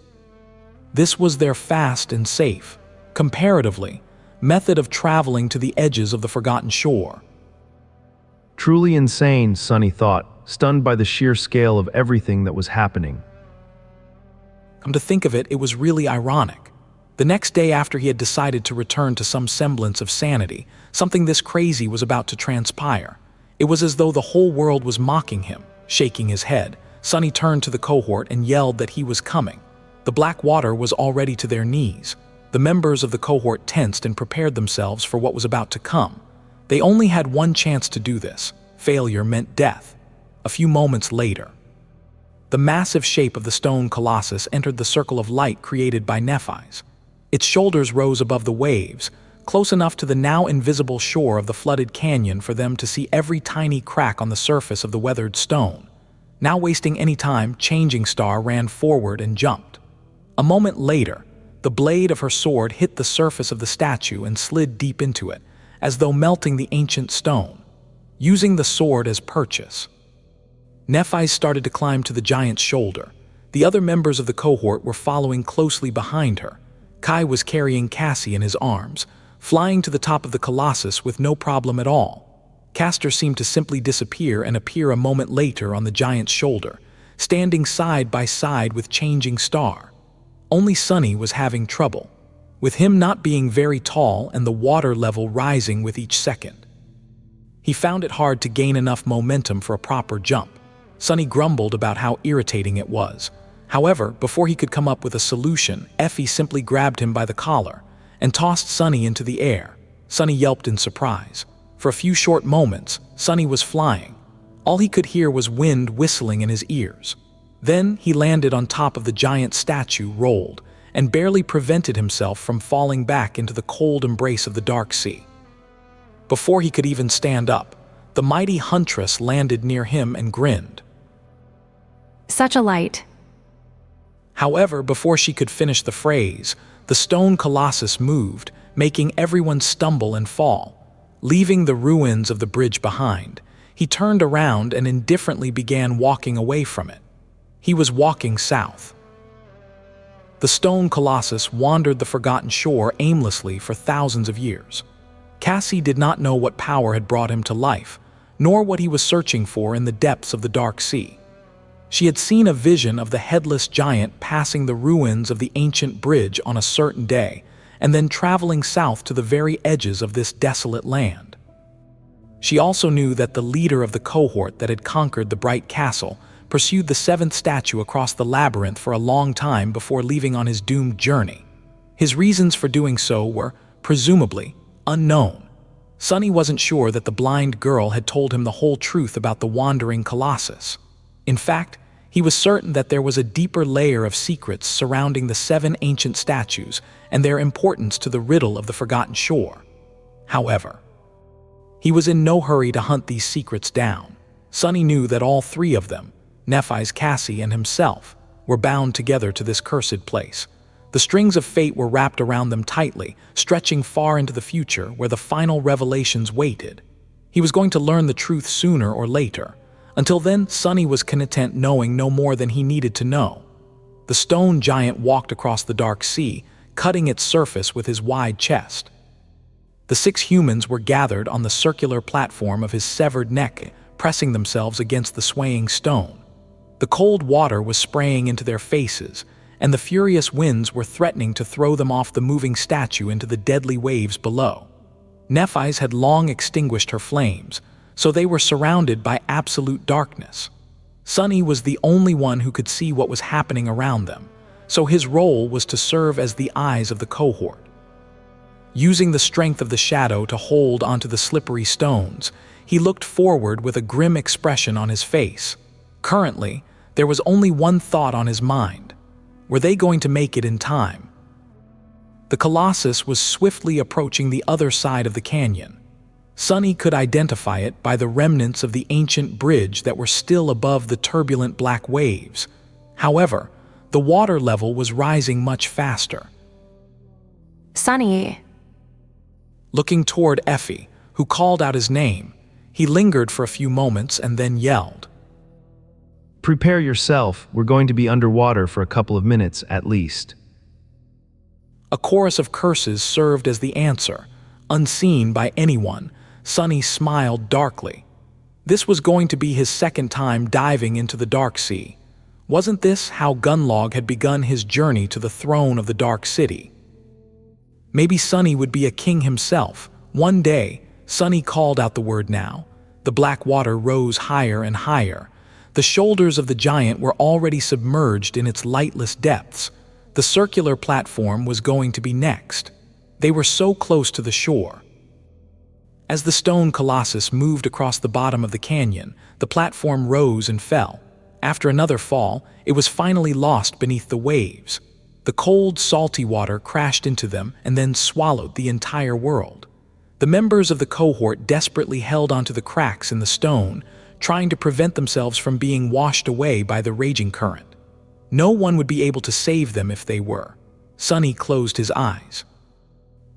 was their fast and safe, comparatively, method of traveling to the edges of the forgotten shore. Truly insane, Sonny thought, stunned by the sheer scale of everything that was happening. Come to think of it, it was really ironic. The next day after he had decided to return to some semblance of sanity, something this crazy was about to transpire. It was as though the whole world was mocking him. Shaking his head, Sonny turned to the cohort and yelled that he was coming. The black water was already to their knees. The members of the cohort tensed and prepared themselves for what was about to come. They only had one chance to do this. Failure meant death. A few moments later, the massive shape of the stone colossus entered the circle of light created by Nephis. Its shoulders rose above the waves, close enough to the now invisible shore of the flooded canyon for them to see every tiny crack on the surface of the weathered stone. Now wasting any time, Changing Star ran forward and jumped. A moment later, the blade of her sword hit the surface of the statue and slid deep into it, as though melting the ancient stone. Using the sword as purchase, Nephis started to climb to the giant's shoulder. The other members of the cohort were following closely behind her. Kai was carrying Cassie in his arms, flying to the top of the colossus with no problem at all. Castor seemed to simply disappear and appear a moment later on the giant's shoulder, standing side by side with Changing Star. Only Sonny was having trouble, with him not being very tall and the water level rising with each second. He found it hard to gain enough momentum for a proper jump. Sonny grumbled about how irritating it was. However, before he could come up with a solution, Effie simply grabbed him by the collar and tossed Sonny into the air. Sonny yelped in surprise. For a few short moments, Sonny was flying. All he could hear was wind whistling in his ears. Then he landed on top of the giant statue, rolled, and barely prevented himself from falling back into the cold embrace of the dark sea. Before he could even stand up, the mighty huntress landed near him and grinned. Such a light. However, before she could finish the phrase, the stone colossus moved, making everyone stumble and fall. Leaving the ruins of the bridge behind, he turned around and indifferently began walking away from it. He was walking south. The stone colossus wandered the forgotten shore aimlessly for thousands of years. Cassie did not know what power had brought him to life, nor what he was searching for in the depths of the dark sea. She had seen a vision of the headless giant passing the ruins of the ancient bridge on a certain day, and then traveling south to the very edges of this desolate land. She also knew that the leader of the cohort that had conquered the bright castle pursued the seventh statue across the labyrinth for a long time before leaving on his doomed journey. His reasons for doing so were, presumably, unknown. Sonny wasn't sure that the blind girl had told him the whole truth about the wandering colossus. In fact, he was certain that there was a deeper layer of secrets surrounding the 7 ancient statues and their importance to the riddle of the forgotten shore. However, he was in no hurry to hunt these secrets down. Sonny knew that all 3 of them, Nephis, Cassie, and himself, were bound together to this cursed place. The strings of fate were wrapped around them tightly, stretching far into the future where the final revelations waited. He was going to learn the truth sooner or later. Until then, Sonny was content knowing no more than he needed to know. The stone giant walked across the dark sea, cutting its surface with his wide chest. The 6 humans were gathered on the circular platform of his severed neck, pressing themselves against the swaying stone. The cold water was spraying into their faces, and the furious winds were threatening to throw them off the moving statue into the deadly waves below. Nephis had long extinguished her flames, so they were surrounded by absolute darkness. Sonny was the only one who could see what was happening around them, so his role was to serve as the eyes of the cohort. Using the strength of the shadow to hold onto the slippery stones, he looked forward with a grim expression on his face. Currently, there was only one thought on his mind. Were they going to make it in time? The colossus was swiftly approaching the other side of the canyon. Sonny could identify it by the remnants of the ancient bridge that were still above the turbulent black waves. However, the water level was rising much faster. Sunny. Looking toward Effie, who called out his name, he lingered for a few moments and then yelled. Prepare yourself, we're going to be underwater for a couple of minutes at least. A chorus of curses served as the answer. Unseen by anyone, Sunny smiled darkly. This was going to be his second time diving into the dark sea. Wasn't this how Gunlog had begun his journey to the throne of the Dark City? Maybe Sunny would be a king himself. One day, Sunny called out the word now. The black water rose higher and higher. The shoulders of the giant were already submerged in its lightless depths. The circular platform was going to be next. They were so close to the shore. As the stone colossus moved across the bottom of the canyon, the platform rose and fell. After another fall, it was finally lost beneath the waves. The cold, salty water crashed into them and then swallowed the entire world. The members of the cohort desperately held onto the cracks in the stone, trying to prevent themselves from being washed away by the raging current. No one would be able to save them if they were. Sunny closed his eyes,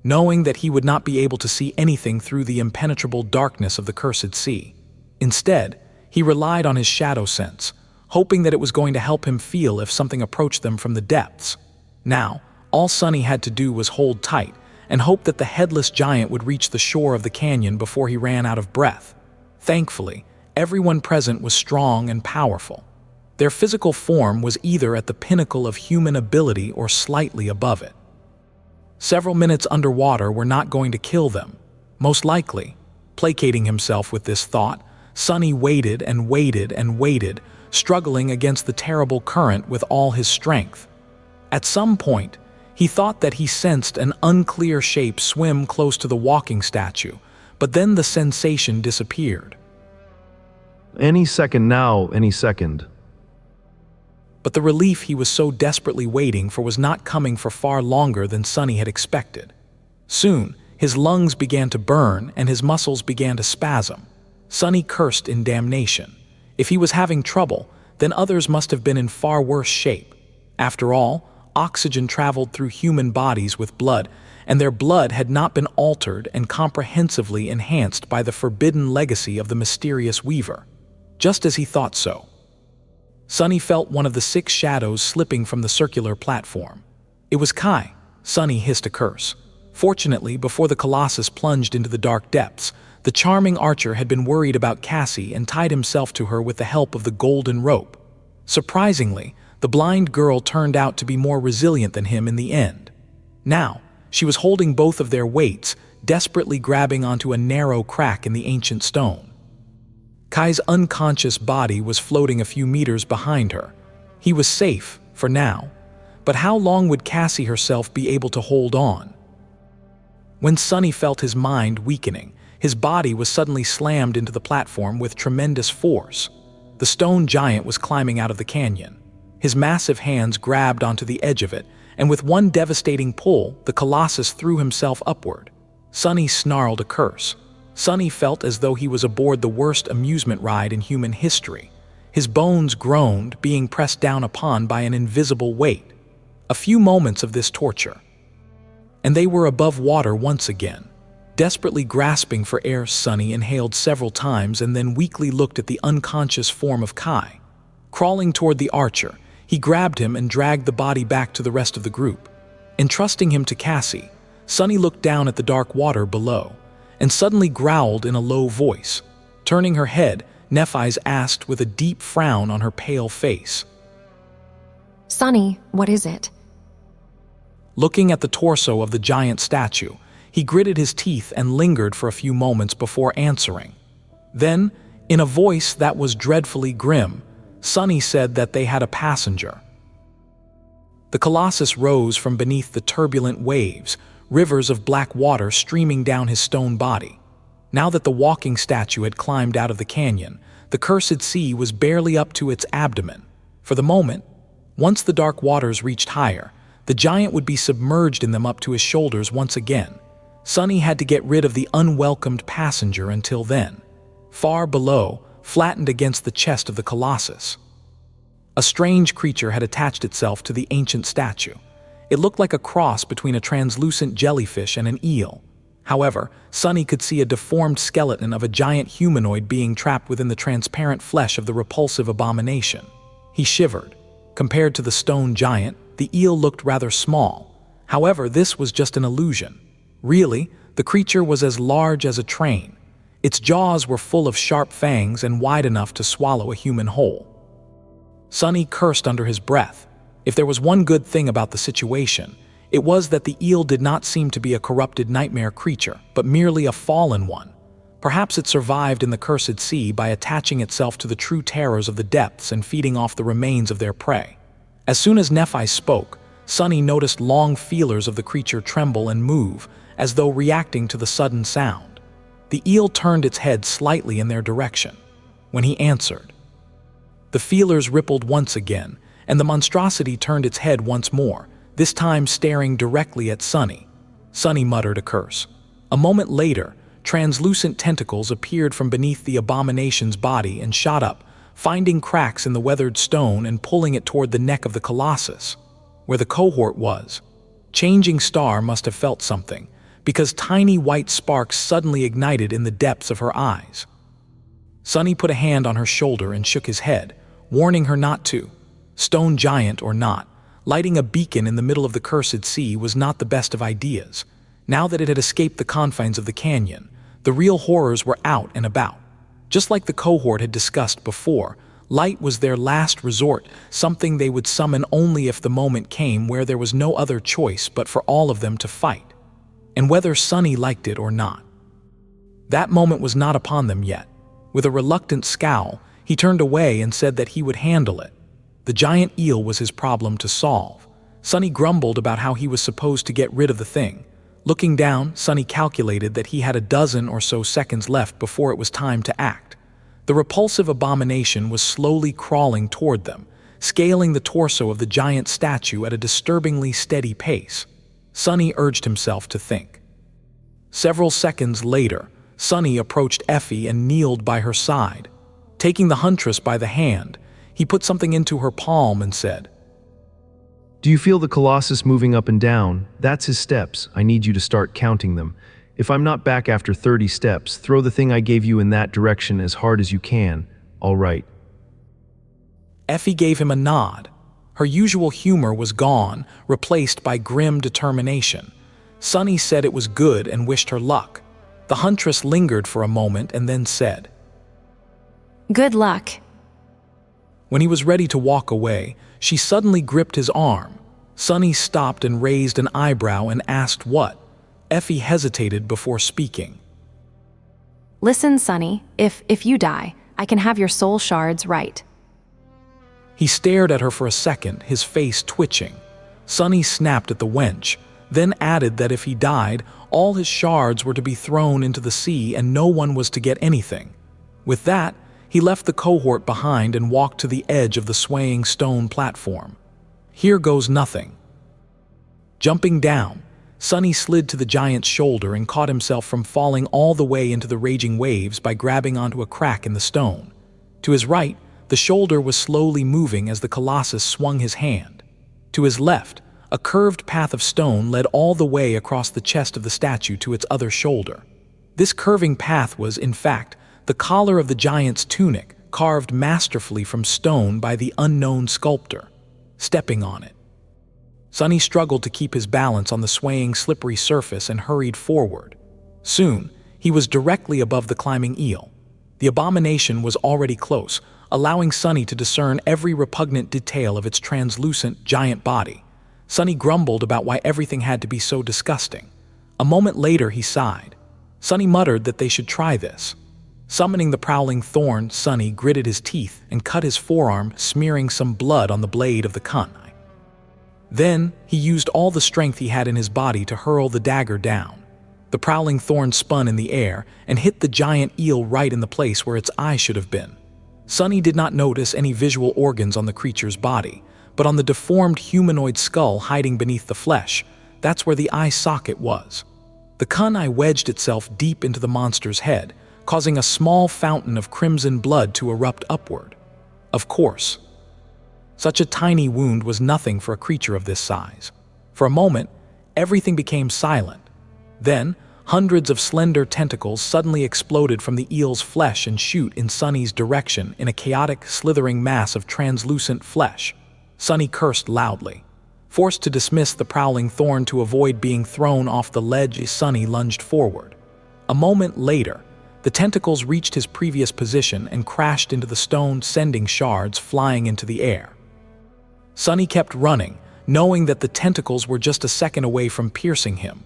knowing that he would not be able to see anything through the impenetrable darkness of the cursed sea. Instead, he relied on his shadow sense, hoping that it was going to help him feel if something approached them from the depths. Now, all Sunny had to do was hold tight and hope that the headless giant would reach the shore of the canyon before he ran out of breath. Thankfully, everyone present was strong and powerful. Their physical form was either at the pinnacle of human ability or slightly above it. Several minutes underwater were not going to kill them, most likely. Placating himself with this thought, Sunny waited and waited and waited, struggling against the terrible current with all his strength. At some point, he thought that he sensed an unclear shape swim close to the walking statue, but then the sensation disappeared. Any second now, any second. But the relief he was so desperately waiting for was not coming for far longer than Sunny had expected. Soon, his lungs began to burn and his muscles began to spasm. Sunny cursed in damnation. If he was having trouble, then others must have been in far worse shape. After all, oxygen traveled through human bodies with blood, and their blood had not been altered and comprehensively enhanced by the forbidden legacy of the mysterious weaver. Just as he thought so, Sunny felt one of the 6 shadows slipping from the circular platform. It was Kai. Sunny hissed a curse. Fortunately, before the colossus plunged into the dark depths, the charming archer had been worried about Cassie and tied himself to her with the help of the golden rope. Surprisingly, the blind girl turned out to be more resilient than him in the end. Now, she was holding both of their weights, desperately grabbing onto a narrow crack in the ancient stone. Kai's unconscious body was floating a few meters behind her. He was safe, for now. But how long would Cassie herself be able to hold on? When Sunny felt his mind weakening, his body was suddenly slammed into the platform with tremendous force. The stone giant was climbing out of the canyon. His massive hands grabbed onto the edge of it, and with one devastating pull, the colossus threw himself upward. Sunny snarled a curse. Sunny felt as though he was aboard the worst amusement ride in human history. His bones groaned, being pressed down upon by an invisible weight. A few moments of this torture, and they were above water once again. Desperately grasping for air, Sunny inhaled several times and then weakly looked at the unconscious form of Kai. Crawling toward the archer, he grabbed him and dragged the body back to the rest of the group. Entrusting him to Cassie, Sunny looked down at the dark water below, and suddenly growled in a low voice. Turning her head, Nephis asked with a deep frown on her pale face. Sunny, what is it? Looking at the torso of the giant statue, he gritted his teeth and lingered for a few moments before answering. Then, in a voice that was dreadfully grim, Sunny said that they had a passenger. The colossus rose from beneath the turbulent waves, rivers of black water streaming down his stone body. Now that the walking statue had climbed out of the canyon, the cursed sea was barely up to its abdomen. For the moment, once the dark waters reached higher, the giant would be submerged in them up to his shoulders once again. Sunny had to get rid of the unwelcomed passenger until then. Far below, flattened against the chest of the colossus, a strange creature had attached itself to the ancient statue. It looked like a cross between a translucent jellyfish and an eel. However, Sunny could see a deformed skeleton of a giant humanoid being trapped within the transparent flesh of the repulsive abomination. He shivered. Compared to the stone giant, the eel looked rather small. However, this was just an illusion. Really, the creature was as large as a train. Its jaws were full of sharp fangs and wide enough to swallow a human whole. Sunny cursed under his breath. If there was one good thing about the situation, it was that the eel did not seem to be a corrupted nightmare creature, but merely a fallen one. Perhaps it survived in the cursed sea by attaching itself to the true terrors of the depths and feeding off the remains of their prey. As soon as Nephis spoke, Sunny noticed long feelers of the creature tremble and move, as though reacting to the sudden sound. The eel turned its head slightly in their direction. When he answered, the feelers rippled once again, and the monstrosity turned its head once more, this time staring directly at Sunny. Sunny muttered a curse. A moment later, translucent tentacles appeared from beneath the abomination's body and shot up, finding cracks in the weathered stone and pulling it toward the neck of the colossus, where the cohort was. Changing Star must have felt something, because tiny white sparks suddenly ignited in the depths of her eyes. Sunny put a hand on her shoulder and shook his head, warning her not to. Stone giant or not, lighting a beacon in the middle of the cursed sea was not the best of ideas. Now that it had escaped the confines of the canyon, the real horrors were out and about. Just like the cohort had discussed before, light was their last resort, something they would summon only if the moment came where there was no other choice but for all of them to fight. And whether Sunny liked it or not. That moment was not upon them yet. With a reluctant scowl, he turned away and said that he would handle it. The giant eel was his problem to solve. Sunny grumbled about how he was supposed to get rid of the thing. Looking down, Sunny calculated that he had a dozen or so seconds left before it was time to act. The repulsive abomination was slowly crawling toward them, scaling the torso of the giant statue at a disturbingly steady pace. Sunny urged himself to think. Several seconds later, Sunny approached Effie and kneeled by her side. Taking the huntress by the hand, he put something into her palm and said, Do you feel the colossus moving up and down? That's his steps. I need you to start counting them. If I'm not back after 30 steps, throw the thing I gave you in that direction as hard as you can. All right. Effie gave him a nod. Her usual humor was gone, replaced by grim determination. Sunny said it was good and wished her luck. The huntress lingered for a moment and then said, Good luck. When he was ready to walk away, she suddenly gripped his arm. Sunny stopped and raised an eyebrow and asked what. Effie hesitated before speaking. Listen, Sunny, if you die, I can have your soul shards right. He stared at her for a second, his face twitching. Sunny snapped at the wench, then added that if he died, all his shards were to be thrown into the sea and no one was to get anything. With that, he left the cohort behind and walked to the edge of the swaying stone platform. Here goes nothing. Jumping down, Sunny slid to the giant's shoulder and caught himself from falling all the way into the raging waves by grabbing onto a crack in the stone. To his right, the shoulder was slowly moving as the colossus swung his hand. To his left, a curved path of stone led all the way across the chest of the statue to its other shoulder. This curving path was, in fact, the collar of the giant's tunic, carved masterfully from stone by the unknown sculptor. Stepping on it, Sunny struggled to keep his balance on the swaying, slippery surface and hurried forward. Soon, he was directly above the climbing eel. The abomination was already close, allowing Sunny to discern every repugnant detail of its translucent, giant body. Sunny grumbled about why everything had to be so disgusting. A moment later, he sighed. Sunny muttered that they should try this. Summoning the prowling thorn, Sunny gritted his teeth and cut his forearm, smearing some blood on the blade of the kunai. Then, he used all the strength he had in his body to hurl the dagger down. The prowling thorn spun in the air and hit the giant eel right in the place where its eye should have been. Sunny did not notice any visual organs on the creature's body, but on the deformed humanoid skull hiding beneath the flesh, that's where the eye socket was. The kunai wedged itself deep into the monster's head, causing a small fountain of crimson blood to erupt upward. Of course, such a tiny wound was nothing for a creature of this size. For a moment, everything became silent. Then, hundreds of slender tentacles suddenly exploded from the eel's flesh and shoot in Sunny's direction in a chaotic, slithering mass of translucent flesh. Sunny cursed loudly. Forced to dismiss the prowling thorn to avoid being thrown off the ledge, Sunny lunged forward. A moment later, the tentacles reached his previous position and crashed into the stone, sending shards flying into the air. Sunny kept running, knowing that the tentacles were just a second away from piercing him.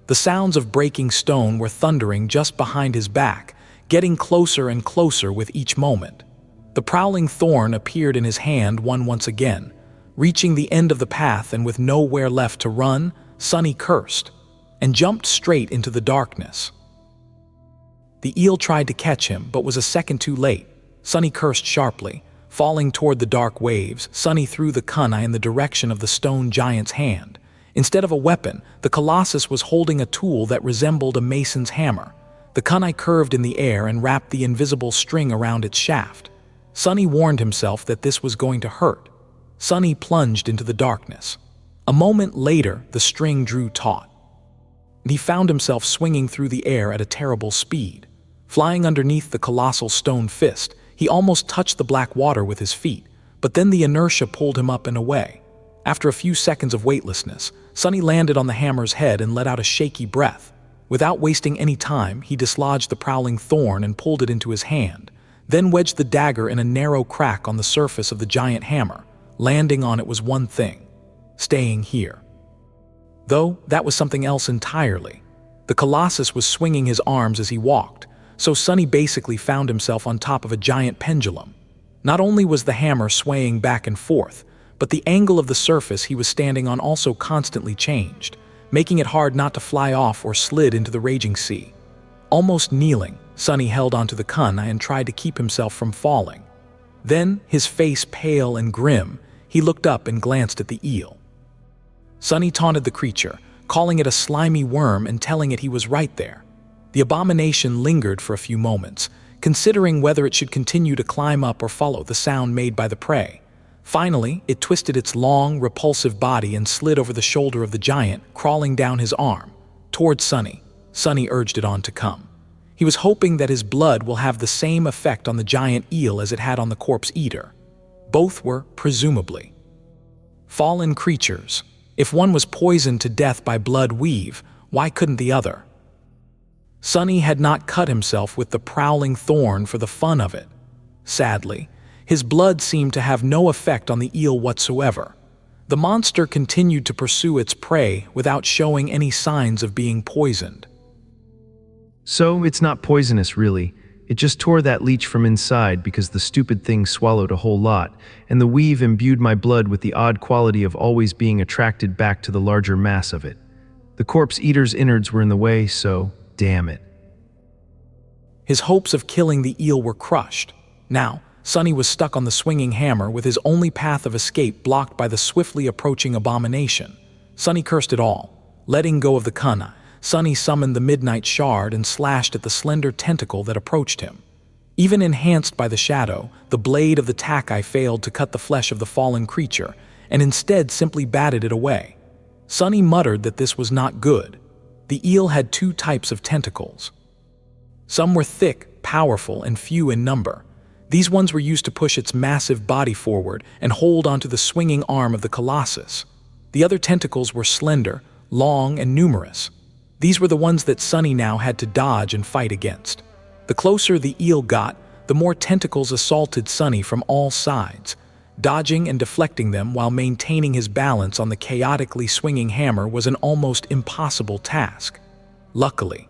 The sounds of breaking stone were thundering just behind his back, getting closer and closer with each moment. The prowling thorn appeared in his hand once again. Reaching the end of the path and with nowhere left to run, Sunny cursed and jumped straight into the darkness. The eel tried to catch him, but was a second too late. Sunny cursed sharply. Falling toward the dark waves, Sunny threw the kunai in the direction of the stone giant's hand. Instead of a weapon, the colossus was holding a tool that resembled a mason's hammer. The kunai curved in the air and wrapped the invisible string around its shaft. Sunny warned himself that this was going to hurt. Sunny plunged into the darkness. A moment later, the string drew taut. He found himself swinging through the air at a terrible speed. Flying underneath the colossal stone fist, he almost touched the black water with his feet, but then the inertia pulled him up and away. After a few seconds of weightlessness, Sunny landed on the hammer's head and let out a shaky breath. Without wasting any time, he dislodged the prowling thorn and pulled it into his hand, then wedged the dagger in a narrow crack on the surface of the giant hammer. Landing on it was one thing: staying here. Though that was something else entirely. The colossus was swinging his arms as he walked, so Sunny basically found himself on top of a giant pendulum. Not only was the hammer swaying back and forth, but the angle of the surface he was standing on also constantly changed, making it hard not to fly off or slid into the raging sea. Almost kneeling, Sunny held onto the kunai and tried to keep himself from falling. Then, his face pale and grim, he looked up and glanced at the eel. Sunny taunted the creature, calling it a slimy worm and telling it he was right there. The abomination lingered for a few moments, considering whether it should continue to climb up or follow the sound made by the prey. Finally, it twisted its long, repulsive body and slid over the shoulder of the giant, crawling down his arm. Towards Sunny. Sunny urged it on to come. He was hoping that his blood will have the same effect on the giant eel as it had on the corpse eater. Both were, presumably, fallen creatures. If one was poisoned to death by blood weave, why couldn't the other? Sunny had not cut himself with the prowling thorn for the fun of it. Sadly, his blood seemed to have no effect on the eel whatsoever. The monster continued to pursue its prey without showing any signs of being poisoned. So, it's not poisonous, really. It just tore that leech from inside because the stupid thing swallowed a whole lot, and the weave imbued my blood with the odd quality of always being attracted back to the larger mass of it. The corpse eater's innards were in the way, so damn it. His hopes of killing the eel were crushed. Now, Sunny was stuck on the swinging hammer with his only path of escape blocked by the swiftly approaching abomination. Sunny cursed it all. Letting go of the kunai, Sunny summoned the midnight shard and slashed at the slender tentacle that approached him. Even enhanced by the shadow, the blade of the takai failed to cut the flesh of the fallen creature, and instead simply batted it away. Sunny muttered that this was not good. The eel had two types of tentacles. Some were thick, powerful, and few in number. These ones were used to push its massive body forward and hold onto the swinging arm of the colossus. The other tentacles were slender, long, and numerous. These were the ones that Sunny now had to dodge and fight against. The closer the eel got, the more tentacles assaulted Sunny from all sides. Dodging and deflecting them while maintaining his balance on the chaotically swinging hammer was an almost impossible task. Luckily,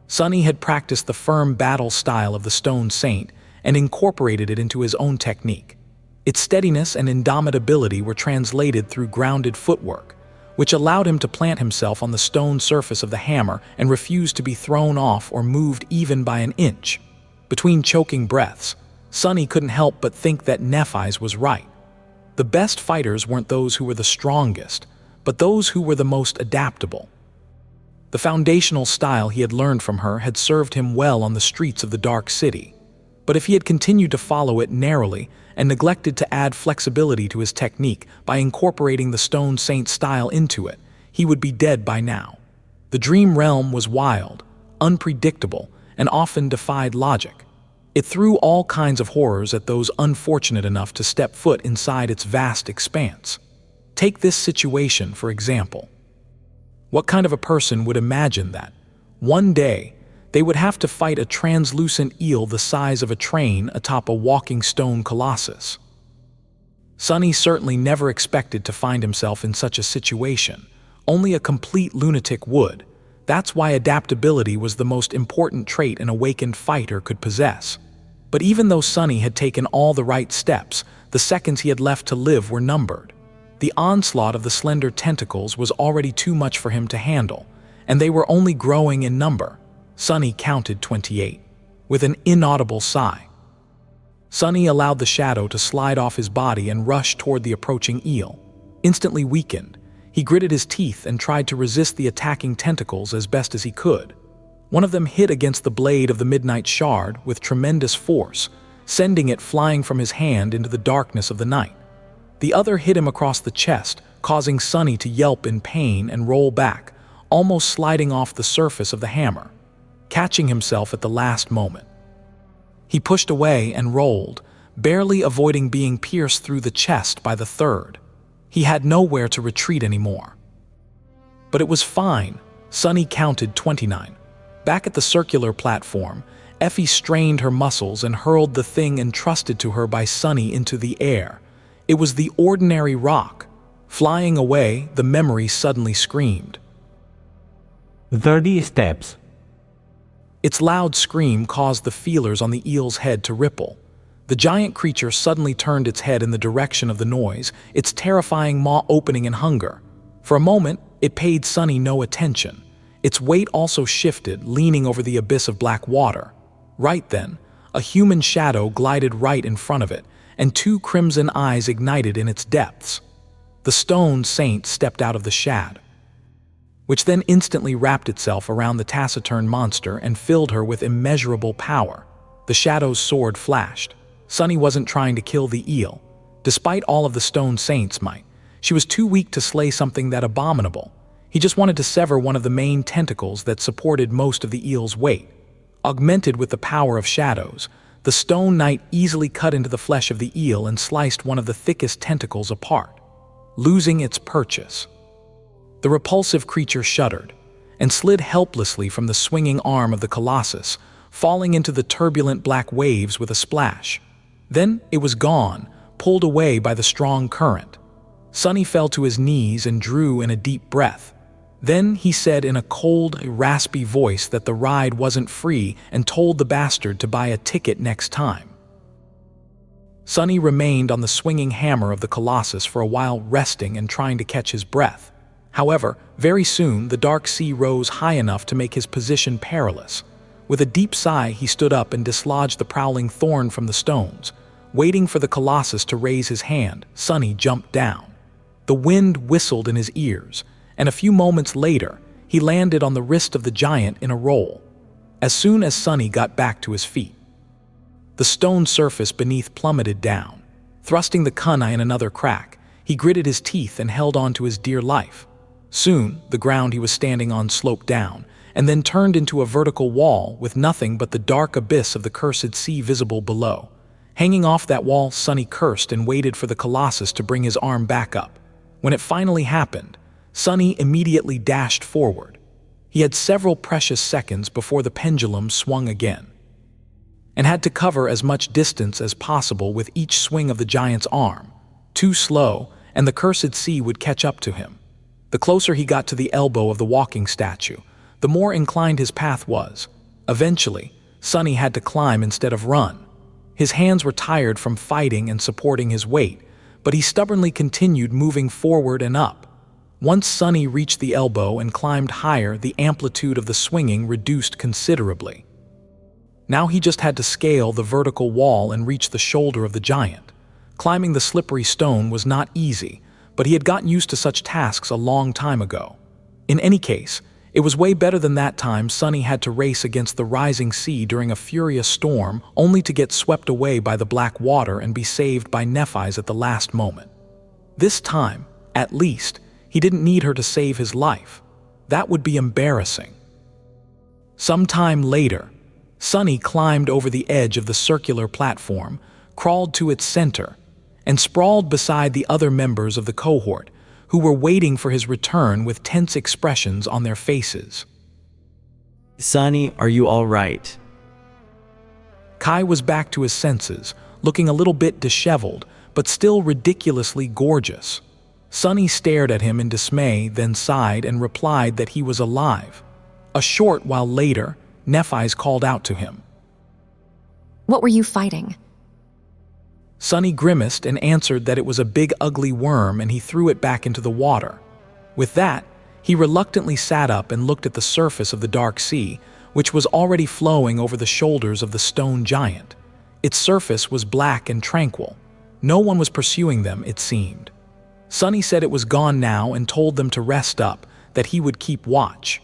Sunny had practiced the firm battle style of the Stone Saint and incorporated it into his own technique. Its steadiness and indomitability were translated through grounded footwork, which allowed him to plant himself on the stone surface of the hammer and refuse to be thrown off or moved even by an inch. Between choking breaths, Sunny couldn't help but think that Nephis was right. The best fighters weren't those who were the strongest, but those who were the most adaptable. The foundational style he had learned from her had served him well on the streets of the Dark City. But if he had continued to follow it narrowly and neglected to add flexibility to his technique by incorporating the stone saint style into it, he would be dead by now. The dream realm was wild, unpredictable, and often defied logic. It threw all kinds of horrors at those unfortunate enough to step foot inside its vast expanse. Take this situation, for example. What kind of a person would imagine that, one day, they would have to fight a translucent eel the size of a train atop a walking stone colossus? Sonny certainly never expected to find himself in such a situation. Only a complete lunatic would. That's why adaptability was the most important trait an awakened fighter could possess. But even though Sonny had taken all the right steps, the seconds he had left to live were numbered. The onslaught of the slender tentacles was already too much for him to handle, and they were only growing in number. Sonny counted 28, with an inaudible sigh. Sonny allowed the shadow to slide off his body and rush toward the approaching eel. Instantly weakened, he gritted his teeth and tried to resist the attacking tentacles as best as he could. One of them hit against the blade of the midnight shard with tremendous force, sending it flying from his hand into the darkness of the night. The other hit him across the chest, causing Sonny to yelp in pain and roll back, almost sliding off the surface of the hammer, catching himself at the last moment. He pushed away and rolled, barely avoiding being pierced through the chest by the third. He had nowhere to retreat anymore. But it was fine. Sonny counted 29. Back at the circular platform, Effie strained her muscles and hurled the thing entrusted to her by Sonny into the air. It was the ordinary rock. Flying away, the memory suddenly screamed. 30 steps. Its loud scream caused the feelers on the eel's head to ripple. The giant creature suddenly turned its head in the direction of the noise, its terrifying maw opening in hunger. For a moment, it paid Sonny no attention. Its weight also shifted, leaning over the abyss of black water. Right then, a human shadow glided right in front of it, and two crimson eyes ignited in its depths. The stone saint stepped out of the shad, which then instantly wrapped itself around the taciturn monster and filled her with immeasurable power. The shadow's sword flashed. Sonny wasn't trying to kill the eel. Despite all of the stone saint's might, she was too weak to slay something that abominable. He just wanted to sever one of the main tentacles that supported most of the eel's weight. Augmented with the power of shadows, the stone knight easily cut into the flesh of the eel and sliced one of the thickest tentacles apart, losing its purchase. The repulsive creature shuddered and slid helplessly from the swinging arm of the colossus, falling into the turbulent black waves with a splash. Then it was gone, pulled away by the strong current. Sonny fell to his knees and drew in a deep breath. Then he said in a cold, raspy voice that the ride wasn't free and told the bastard to buy a ticket next time. Sonny remained on the swinging hammer of the colossus for a while, resting and trying to catch his breath. However, very soon the dark sea rose high enough to make his position perilous. With a deep sigh, he stood up and dislodged the prowling thorn from the stones. Waiting for the colossus to raise his hand, Sonny jumped down. The wind whistled in his ears, and a few moments later, he landed on the wrist of the giant in a roll. As soon as Sonny got back to his feet, the stone surface beneath plummeted down. Thrusting the kunai in another crack, he gritted his teeth and held on to his dear life. Soon, the ground he was standing on sloped down, and then turned into a vertical wall with nothing but the dark abyss of the cursed sea visible below. Hanging off that wall, Sonny cursed and waited for the colossus to bring his arm back up. When it finally happened, Sonny immediately dashed forward. He had several precious seconds before the pendulum swung again, and had to cover as much distance as possible with each swing of the giant's arm. Too slow, and the cursed sea would catch up to him. The closer he got to the elbow of the walking statue, the more inclined his path was. Eventually, Sonny had to climb instead of run. His hands were tired from fighting and supporting his weight, but he stubbornly continued moving forward and up. Once Sonny reached the elbow and climbed higher, the amplitude of the swinging reduced considerably. Now he just had to scale the vertical wall and reach the shoulder of the giant. Climbing the slippery stone was not easy, but he had gotten used to such tasks a long time ago. In any case, It was way better than that time Sunny had to race against the rising sea during a furious storm, only to get swept away by the black water and be saved by Nephis at the last moment. This time, at least, he didn't need her to save his life. That would be embarrassing. Some time later, Sunny climbed over the edge of the circular platform, crawled to its center, and sprawled beside the other members of the cohort, who were waiting for his return with tense expressions on their faces. Sunny, are you all right? Kai was back to his senses, looking a little bit disheveled, but still ridiculously gorgeous. Sunny stared at him in dismay, then sighed and replied that he was alive. A short while later, Nephis called out to him. What were you fighting? Sunny grimaced and answered that it was a big ugly worm and he threw it back into the water. With that, he reluctantly sat up and looked at the surface of the dark sea, which was already flowing over the shoulders of the stone giant. Its surface was black and tranquil. No one was pursuing them, it seemed. Sunny said it was gone now and told them to rest up, that he would keep watch.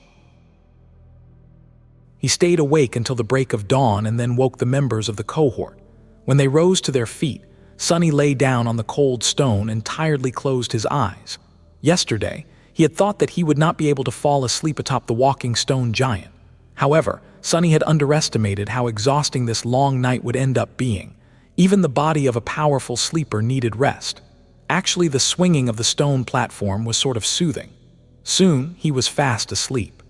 He stayed awake until the break of dawn and then woke the members of the cohort. When they rose to their feet, Sunny lay down on the cold stone and tiredly closed his eyes. Yesterday, he had thought that he would not be able to fall asleep atop the walking stone giant. However, Sunny had underestimated how exhausting this long night would end up being. Even the body of a powerful sleeper needed rest. Actually, the swinging of the stone platform was sort of soothing. Soon, he was fast asleep.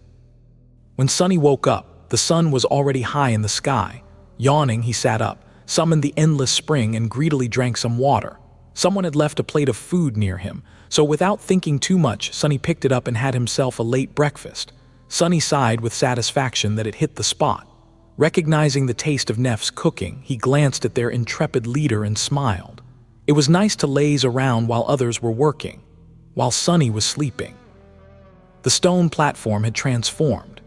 When Sunny woke up, the sun was already high in the sky. Yawning, he sat up, summoned the endless spring and greedily drank some water. Someone had left a plate of food near him, so without thinking too much, Sunny picked it up and had himself a late breakfast. Sunny sighed with satisfaction that it hit the spot. Recognizing the taste of Neph's cooking, he glanced at their intrepid leader and smiled. It was nice to laze around while others were working, while Sunny was sleeping. The stone platform had transformed.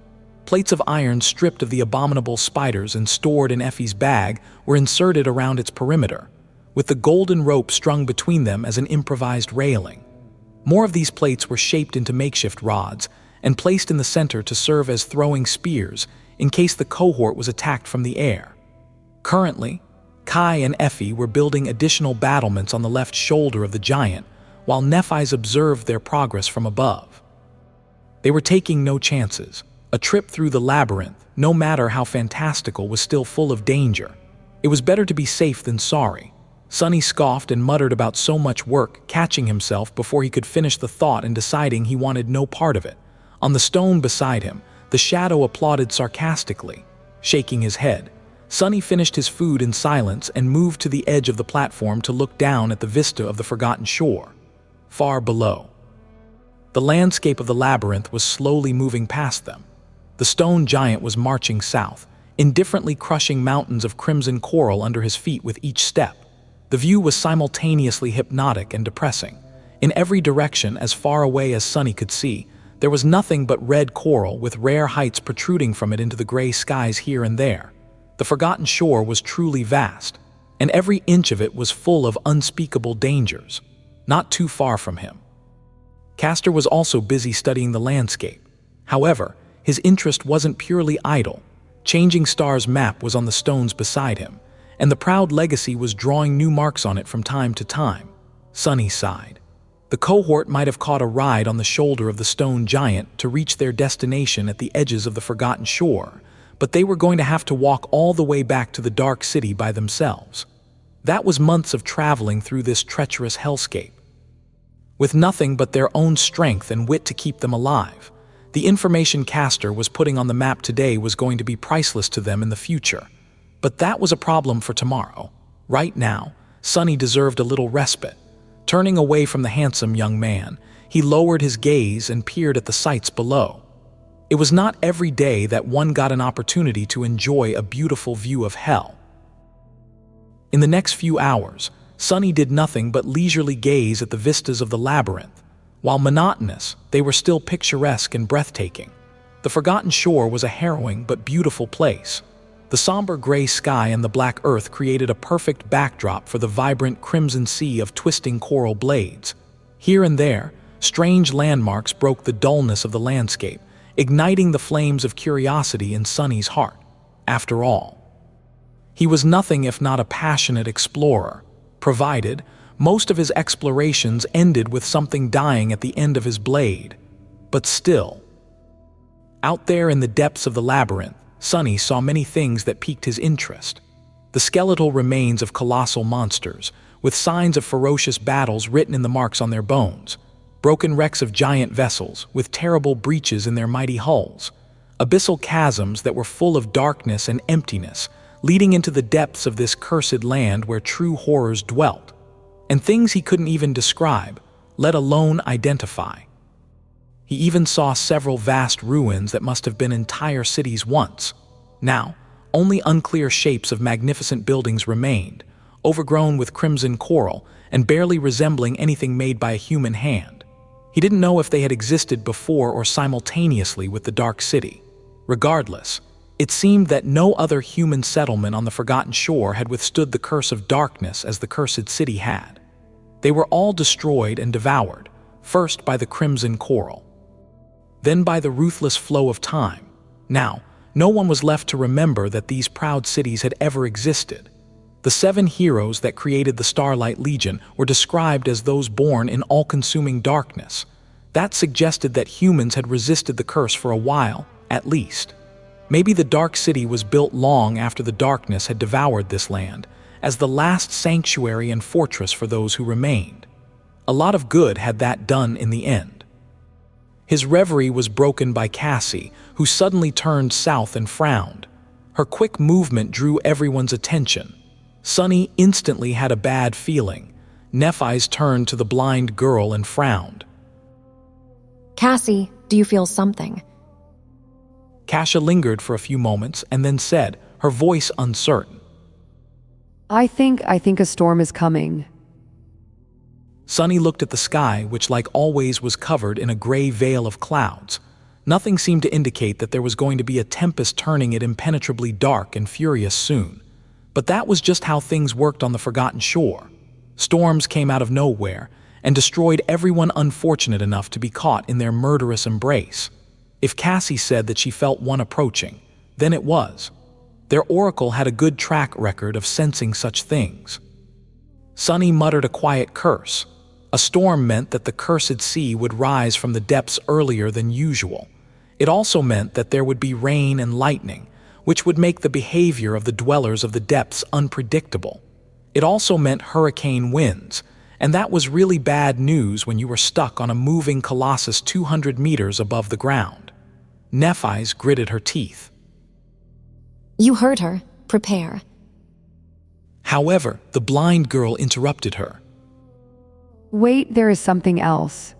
Plates of iron stripped of the abominable spiders and stored in Effie's bag were inserted around its perimeter, with the golden rope strung between them as an improvised railing. More of these plates were shaped into makeshift rods and placed in the center to serve as throwing spears in case the cohort was attacked from the air. Currently, Kai and Effie were building additional battlements on the left shoulder of the giant, while Nephis observed their progress from above. They were taking no chances. A trip through the labyrinth, no matter how fantastical, was still full of danger. It was better to be safe than sorry. Sunny scoffed and muttered about so much work, catching himself before he could finish the thought and deciding he wanted no part of it. On the stone beside him, the shadow applauded sarcastically. Shaking his head, Sunny finished his food in silence and moved to the edge of the platform to look down at the vista of the forgotten shore. Far below, the landscape of the labyrinth was slowly moving past them. The stone giant was marching south, indifferently crushing mountains of crimson coral under his feet with each step. The view was simultaneously hypnotic and depressing. In every direction, as far away as Sunny could see, there was nothing but red coral with rare heights protruding from it into the gray skies here and there. The forgotten shore was truly vast, and every inch of it was full of unspeakable dangers. Not too far from him, Castor was also busy studying the landscape. However, his interest wasn't purely idle. Changing Star's map was on the stones beside him, and the proud legacy was drawing new marks on it from time to time. Sunny sighed. The cohort might have caught a ride on the shoulder of the stone giant to reach their destination at the edges of the forgotten shore, but they were going to have to walk all the way back to the dark city by themselves. That was months of traveling through this treacherous hellscape. With nothing but their own strength and wit to keep them alive, the information Castor was putting on the map today was going to be priceless to them in the future. But that was a problem for tomorrow. Right now, Sunny deserved a little respite. Turning away from the handsome young man, he lowered his gaze and peered at the sights below. It was not every day that one got an opportunity to enjoy a beautiful view of hell. In the next few hours, Sunny did nothing but leisurely gaze at the vistas of the labyrinth. While monotonous, they were still picturesque and breathtaking. The forgotten shore was a harrowing but beautiful place. The somber gray sky and the black earth created a perfect backdrop for the vibrant crimson sea of twisting coral blades. Here and there, strange landmarks broke the dullness of the landscape, igniting the flames of curiosity in Sonny's heart. After all, he was nothing if not a passionate explorer, provided most of his explorations ended with something dying at the end of his blade. But still, out there in the depths of the labyrinth, Sonny saw many things that piqued his interest. The skeletal remains of colossal monsters, with signs of ferocious battles written in the marks on their bones, broken wrecks of giant vessels with terrible breaches in their mighty hulls, abyssal chasms that were full of darkness and emptiness, leading into the depths of this cursed land where true horrors dwelt, and things he couldn't even describe, let alone identify. He even saw several vast ruins that must have been entire cities once. Now, only unclear shapes of magnificent buildings remained, overgrown with crimson coral and barely resembling anything made by a human hand. He didn't know if they had existed before or simultaneously with the Dark City. Regardless, it seemed that no other human settlement on the Forgotten Shore had withstood the curse of darkness as the cursed city had. They were all destroyed and devoured, first by the crimson coral, then by the ruthless flow of time. Now, no one was left to remember that these proud cities had ever existed. The 7 heroes that created the Starlight Legion were described as those born in all-consuming darkness. That suggested that humans had resisted the curse for a while, at least. Maybe the Dark City was built long after the darkness had devoured this land, as the last sanctuary and fortress for those who remained. A lot of good had that done in the end. His reverie was broken by Cassie, who suddenly turned south and frowned. Her quick movement drew everyone's attention. Sonny instantly had a bad feeling. Nephis turned to the blind girl and frowned. Cassie, do you feel something? Cassia lingered for a few moments and then said, her voice uncertain. I think a storm is coming. Sonny looked at the sky, which like always was covered in a gray veil of clouds. Nothing seemed to indicate that there was going to be a tempest turning it impenetrably dark and furious soon. But that was just how things worked on the Forgotten Shore. Storms came out of nowhere and destroyed everyone unfortunate enough to be caught in their murderous embrace. If Cassie said that she felt one approaching, then it was. Their oracle had a good track record of sensing such things. Sonny muttered a quiet curse. A storm meant that the cursed sea would rise from the depths earlier than usual. It also meant that there would be rain and lightning, which would make the behavior of the dwellers of the depths unpredictable. It also meant hurricane winds, and that was really bad news when you were stuck on a moving colossus 200 meters above the ground. Nephis gritted her teeth. You heard her. Prepare. However, the blind girl interrupted her. Wait, there is something else.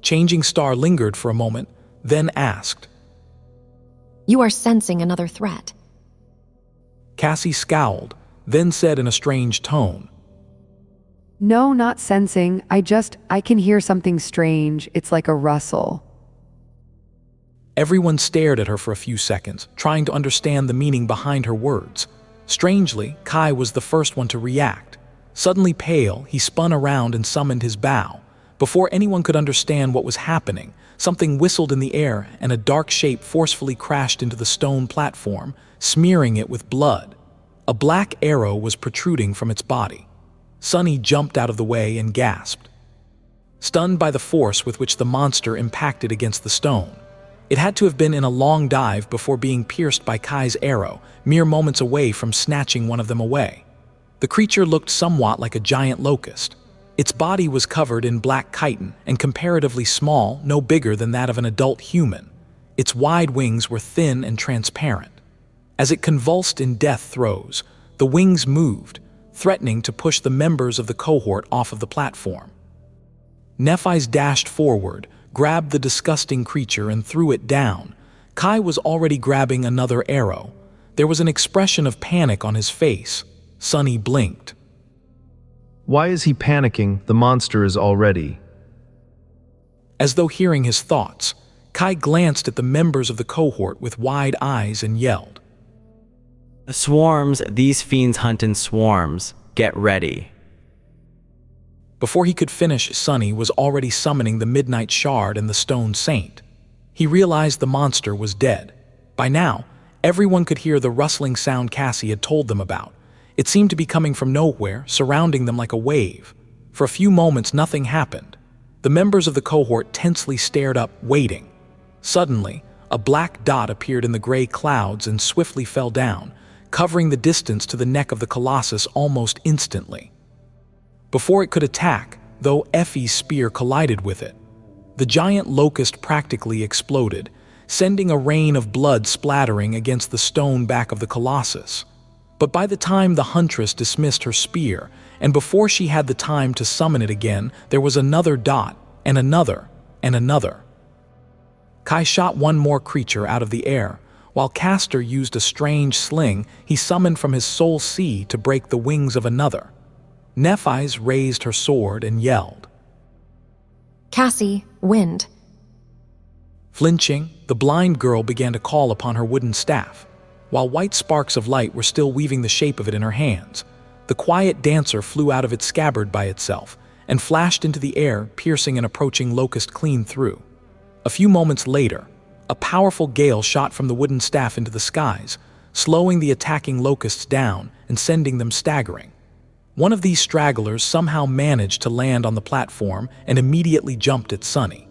Changing Star lingered for a moment, then asked. You are sensing another threat. Cassie scowled, then said in a strange tone. No, not sensing. I can hear something strange. It's like a rustle. Everyone stared at her for a few seconds, trying to understand the meaning behind her words. Strangely, Kai was the first one to react. Suddenly pale, he spun around and summoned his bow. Before anyone could understand what was happening, something whistled in the air and a dark shape forcefully crashed into the stone platform, smearing it with blood. A black arrow was protruding from its body. Sonny jumped out of the way and gasped. Stunned by the force with which the monster impacted against the stone, it had to have been in a long dive before being pierced by Kai's arrow, mere moments away from snatching one of them away. The creature looked somewhat like a giant locust. Its body was covered in black chitin and comparatively small, no bigger than that of an adult human. Its wide wings were thin and transparent. As it convulsed in death throes, the wings moved, threatening to push the members of the cohort off of the platform. Nephis dashed forward, grabbed the disgusting creature and threw it down. Kai was already grabbing another arrow. There was an expression of panic on his face. Sonny blinked. Why is he panicking? The monster is already. As though hearing his thoughts, Kai glanced at the members of the cohort with wide eyes and yelled. Swarms, these fiends hunt in swarms. Get ready. Before he could finish, Sonny was already summoning the Midnight Shard and the Stone Saint. He realized the monster was dead. By now, everyone could hear the rustling sound Cassie had told them about. It seemed to be coming from nowhere, surrounding them like a wave. For a few moments, nothing happened. The members of the cohort tensely stared up, waiting. Suddenly, a black dot appeared in the gray clouds and swiftly fell down, covering the distance to the neck of the colossus almost instantly. Before it could attack, though, Effie's spear collided with it. The giant locust practically exploded, sending a rain of blood splattering against the stone back of the colossus. But by the time the huntress dismissed her spear, and before she had the time to summon it again, there was another dot, and another, and another. Kai shot one more creature out of the air. While Castor used a strange sling he summoned from his soul sea to break the wings of another. Nephis raised her sword and yelled. Cassie, wind. Flinching, the blind girl began to call upon her wooden staff. While white sparks of light were still weaving the shape of it in her hands, the quiet dancer flew out of its scabbard by itself and flashed into the air, piercing an approaching locust clean through. A few moments later, a powerful gale shot from the wooden staff into the skies, slowing the attacking locusts down and sending them staggering. One of these stragglers somehow managed to land on the platform and immediately jumped at Sunny.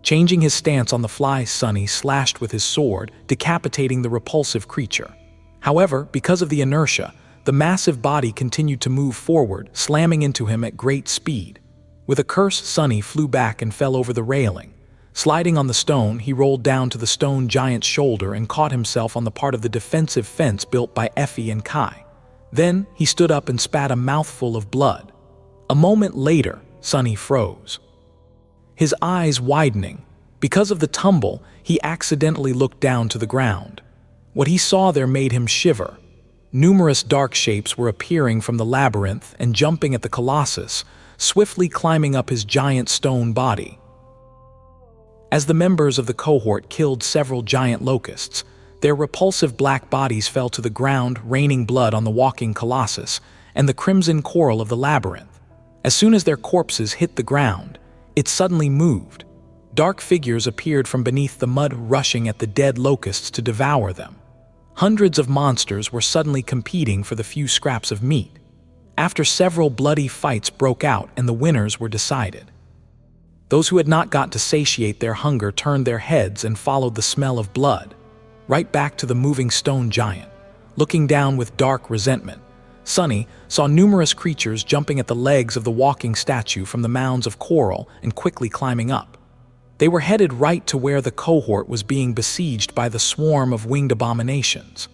Changing his stance on the fly, Sunny slashed with his sword, decapitating the repulsive creature. However, because of the inertia, the massive body continued to move forward, slamming into him at great speed. With a curse, Sunny flew back and fell over the railing. Sliding on the stone, he rolled down to the stone giant's shoulder and caught himself on the part of the defensive fence built by Effie and Kai. Then he stood up and spat a mouthful of blood. A moment later, Sunny froze. His eyes widening. Because of the tumble, he accidentally looked down to the ground. What he saw there made him shiver. Numerous dark shapes were appearing from the labyrinth and jumping at the colossus, swiftly climbing up his giant stone body. As the members of the cohort killed several giant locusts, their repulsive black bodies fell to the ground, raining blood on the walking colossus and the crimson coral of the labyrinth. As soon as their corpses hit the ground, it suddenly moved. Dark figures appeared from beneath the mud, rushing at the dead locusts to devour them. Hundreds of monsters were suddenly competing for the few scraps of meat. After several bloody fights broke out and the winners were decided. Those who had not got to satiate their hunger turned their heads and followed the smell of blood, right back to the moving stone giant. Looking down with dark resentment, Sunny saw numerous creatures jumping at the legs of the walking statue from the mounds of coral and quickly climbing up. They were headed right to where the cohort was being besieged by the swarm of winged abominations.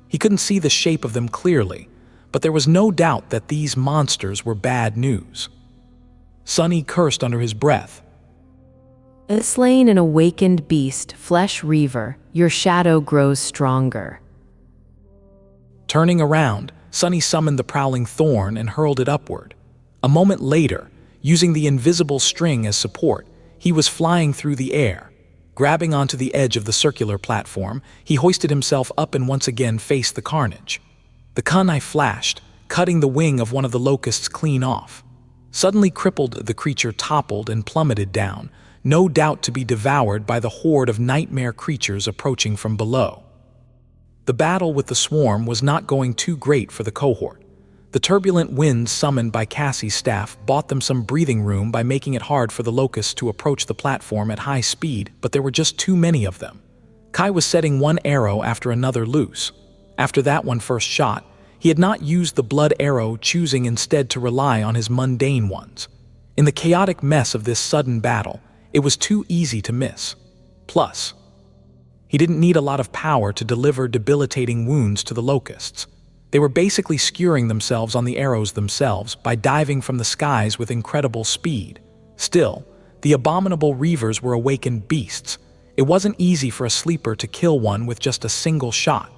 He couldn't see the shape of them clearly, but there was no doubt that these monsters were bad news. Sunny cursed under his breath. Slain an awakened beast, flesh reaver, your shadow grows stronger. Turning around, Sunny summoned the prowling thorn and hurled it upward. A moment later, using the invisible string as support, he was flying through the air. Grabbing onto the edge of the circular platform, he hoisted himself up and once again faced the carnage. The kunai flashed, cutting the wing of one of the locusts clean off. Suddenly crippled, the creature toppled and plummeted down, no doubt to be devoured by the horde of nightmare creatures approaching from below. The battle with the swarm was not going too great for the cohort. The turbulent winds summoned by Cassie's staff bought them some breathing room by making it hard for the locusts to approach the platform at high speed, but there were just too many of them. Kai was setting one arrow after another loose. After that one first shot, he had not used the blood arrow, choosing instead to rely on his mundane ones. In the chaotic mess of this sudden battle, it was too easy to miss. Plus, he didn't need a lot of power to deliver debilitating wounds to the locusts. They were basically skewering themselves on the arrows themselves by diving from the skies with incredible speed. Still, the abominable reavers were awakened beasts. It wasn't easy for a sleeper to kill one with just a single shot.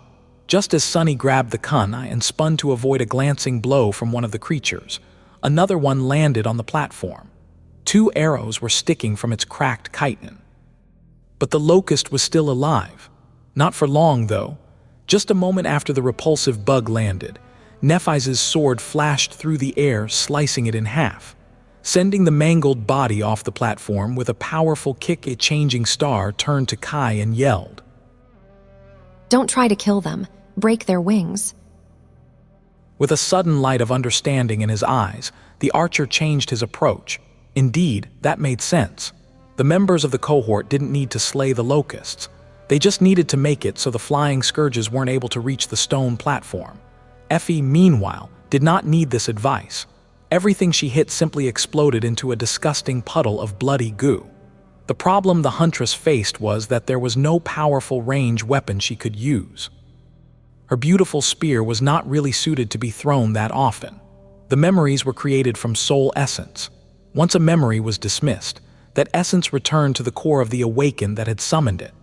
Just as Sunny grabbed the kunai and spun to avoid a glancing blow from one of the creatures, another one landed on the platform. 2 arrows were sticking from its cracked chitin. But the locust was still alive. Not for long, though. Just a moment after the repulsive bug landed, Nephis's sword flashed through the air, slicing it in half. Sending the mangled body off the platform with a powerful kick, a changing star turned to Kai and yelled, Don't try to kill them. Break their wings. With a sudden light of understanding in his eyes, the archer changed his approach. Indeed, that made sense. The members of the cohort didn't need to slay the locusts. They just needed to make it so the flying scourges weren't able to reach the stone platform. Effie, meanwhile, did not need this advice. Everything she hit simply exploded into a disgusting puddle of bloody goo. The problem the huntress faced was that there was no powerful range weapon she could use. Her beautiful spear was not really suited to be thrown that often. The memories were created from soul essence. Once a memory was dismissed, that essence returned to the core of the awakened that had summoned it.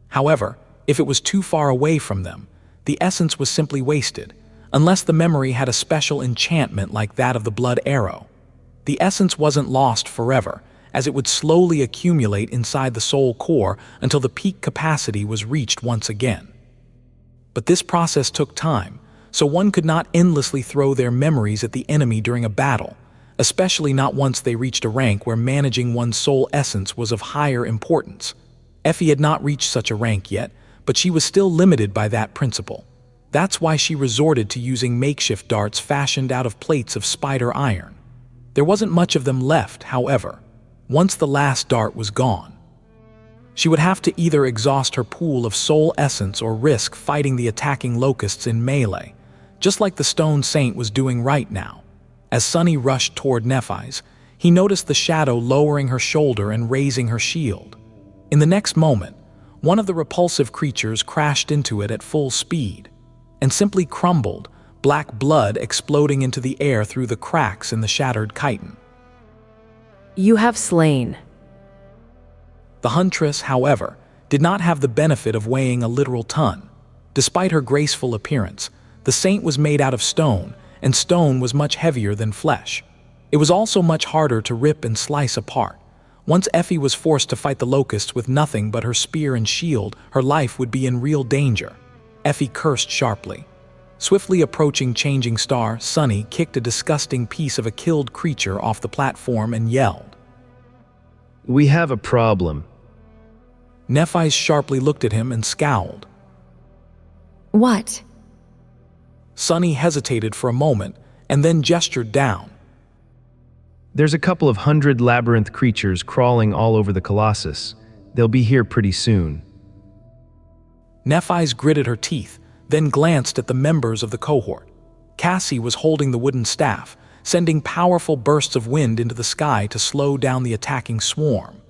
However, if it was too far away from them, the essence was simply wasted, unless the memory had a special enchantment like that of the blood arrow. The essence wasn't lost forever, as it would slowly accumulate inside the soul core until the peak capacity was reached once again. But this process took time, so one could not endlessly throw their memories at the enemy during a battle, especially not once they reached a rank where managing one's soul essence was of higher importance. Effie had not reached such a rank yet, but she was still limited by that principle. That's why she resorted to using makeshift darts fashioned out of plates of spider iron. There wasn't much of them left, however, once the last dart was gone. She would have to either exhaust her pool of soul essence or risk fighting the attacking locusts in melee, just like the Stone Saint was doing right now. As Sunny rushed toward Nephis, he noticed the shadow lowering her shoulder and raising her shield. In the next moment, one of the repulsive creatures crashed into it at full speed and simply crumbled, black blood exploding into the air through the cracks in the shattered chitin. You have slain. The huntress, however, did not have the benefit of weighing a literal ton. Despite her graceful appearance, the saint was made out of stone, and stone was much heavier than flesh. It was also much harder to rip and slice apart. Once Effie was forced to fight the locusts with nothing but her spear and shield, her life would be in real danger. Effie cursed sharply. Swiftly approaching Changing Star, Sunny kicked a disgusting piece of a killed creature off the platform and yelled, We have a problem. Nephis sharply looked at him and scowled. What? Sunny hesitated for a moment and then gestured down. There's a couple of 100 labyrinth creatures crawling all over the colossus. They'll be here pretty soon. Nephis gritted her teeth, then glanced at the members of the cohort. Cassie was holding the wooden staff, sending powerful bursts of wind into the sky to slow down the attacking swarm.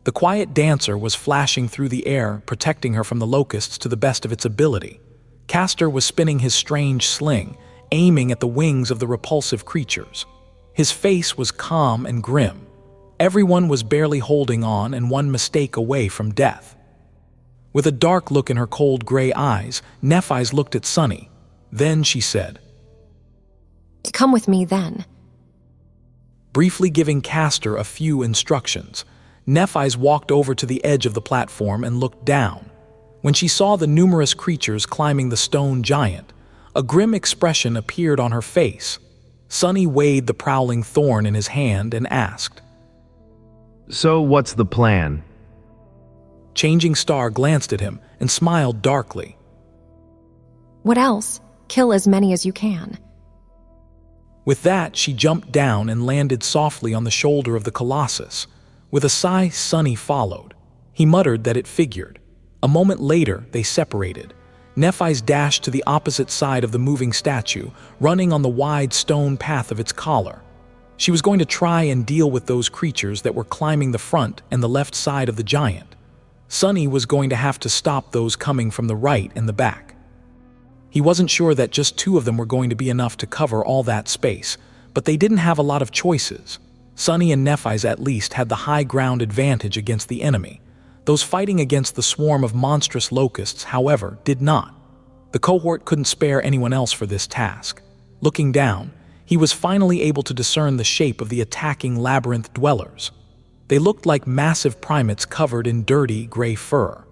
The quiet dancer was flashing through the air, protecting her from the locusts to the best of its ability. Castor was spinning his strange sling, aiming at the wings of the repulsive creatures. His face was calm and grim. Everyone was barely holding on and one mistake away from death. With a dark look in her cold gray eyes, Nephis looked at Sunny. Then she said, Come with me then. Briefly giving Castor a few instructions, Nephis walked over to the edge of the platform and looked down. When she saw the numerous creatures climbing the stone giant, a grim expression appeared on her face. Sunny weighed the prowling thorn in his hand and asked, So what's the plan? Changing Star glanced at him and smiled darkly. What else? Kill as many as you can. With that, she jumped down and landed softly on the shoulder of the colossus. With a sigh, Sunny followed. He muttered that it figured. A moment later, they separated. Nephis dashed to the opposite side of the moving statue, running on the wide stone path of its collar. She was going to try and deal with those creatures that were climbing the front and the left side of the giant. Sunny was going to have to stop those coming from the right and the back. He wasn't sure that just two of them were going to be enough to cover all that space, but they didn't have a lot of choices. Sunny and Nephis at least had the high ground advantage against the enemy. Those fighting against the swarm of monstrous locusts, however, did not. The cohort couldn't spare anyone else for this task. Looking down, he was finally able to discern the shape of the attacking labyrinth dwellers. They looked like massive primates covered in dirty gray fur.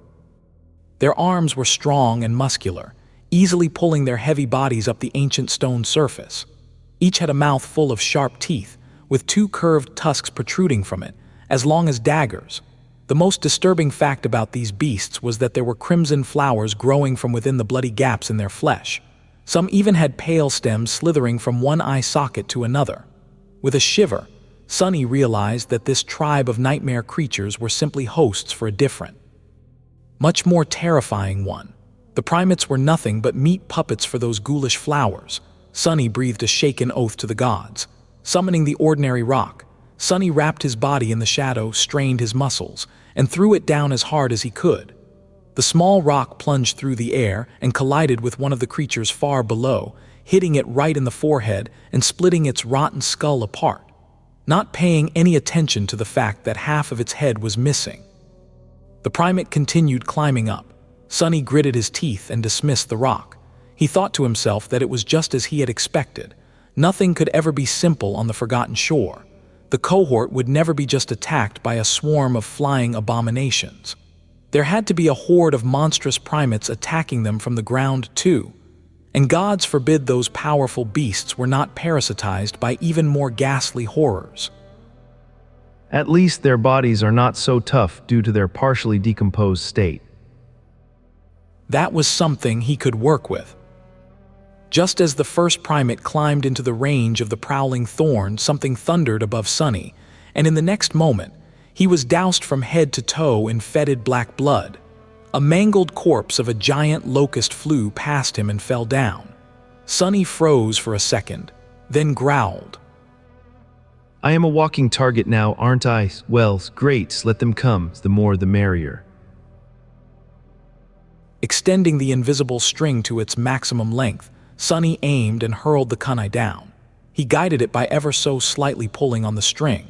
Their arms were strong and muscular, easily pulling their heavy bodies up the ancient stone surface. Each had a mouth full of sharp teeth, with two curved tusks protruding from it, as long as daggers. The most disturbing fact about these beasts was that there were crimson flowers growing from within the bloody gaps in their flesh. Some even had pale stems slithering from one eye socket to another. With a shiver, Sunny realized that this tribe of nightmare creatures were simply hosts for a different, much more terrifying one. The primates were nothing but meat puppets for those ghoulish flowers. Sunny breathed a shaken oath to the gods. Summoning the ordinary rock, Sunny wrapped his body in the shadow, strained his muscles, and threw it down as hard as he could. The small rock plunged through the air and collided with one of the creatures far below, hitting it right in the forehead and splitting its rotten skull apart, not paying any attention to the fact that half of its head was missing. The primate continued climbing up. Sunny gritted his teeth and dismissed the rock. He thought to himself that it was just as he had expected. Nothing could ever be simple on the forgotten shore. The cohort would never be just attacked by a swarm of flying abominations. There had to be a horde of monstrous primates attacking them from the ground too. And gods forbid those powerful beasts were not parasitized by even more ghastly horrors. At least their bodies are not so tough due to their partially decomposed state. That was something he could work with. Just as the first primate climbed into the range of the prowling thorn, something thundered above Sunny, and in the next moment, he was doused from head to toe in fetid black blood. A mangled corpse of a giant locust flew past him and fell down. Sunny froze for a second, then growled. I am a walking target now, aren't I? Well, great, let them come, the more the merrier. Extending the invisible string to its maximum length, Sunny aimed and hurled the kunai down. He guided it by ever so slightly pulling on the string.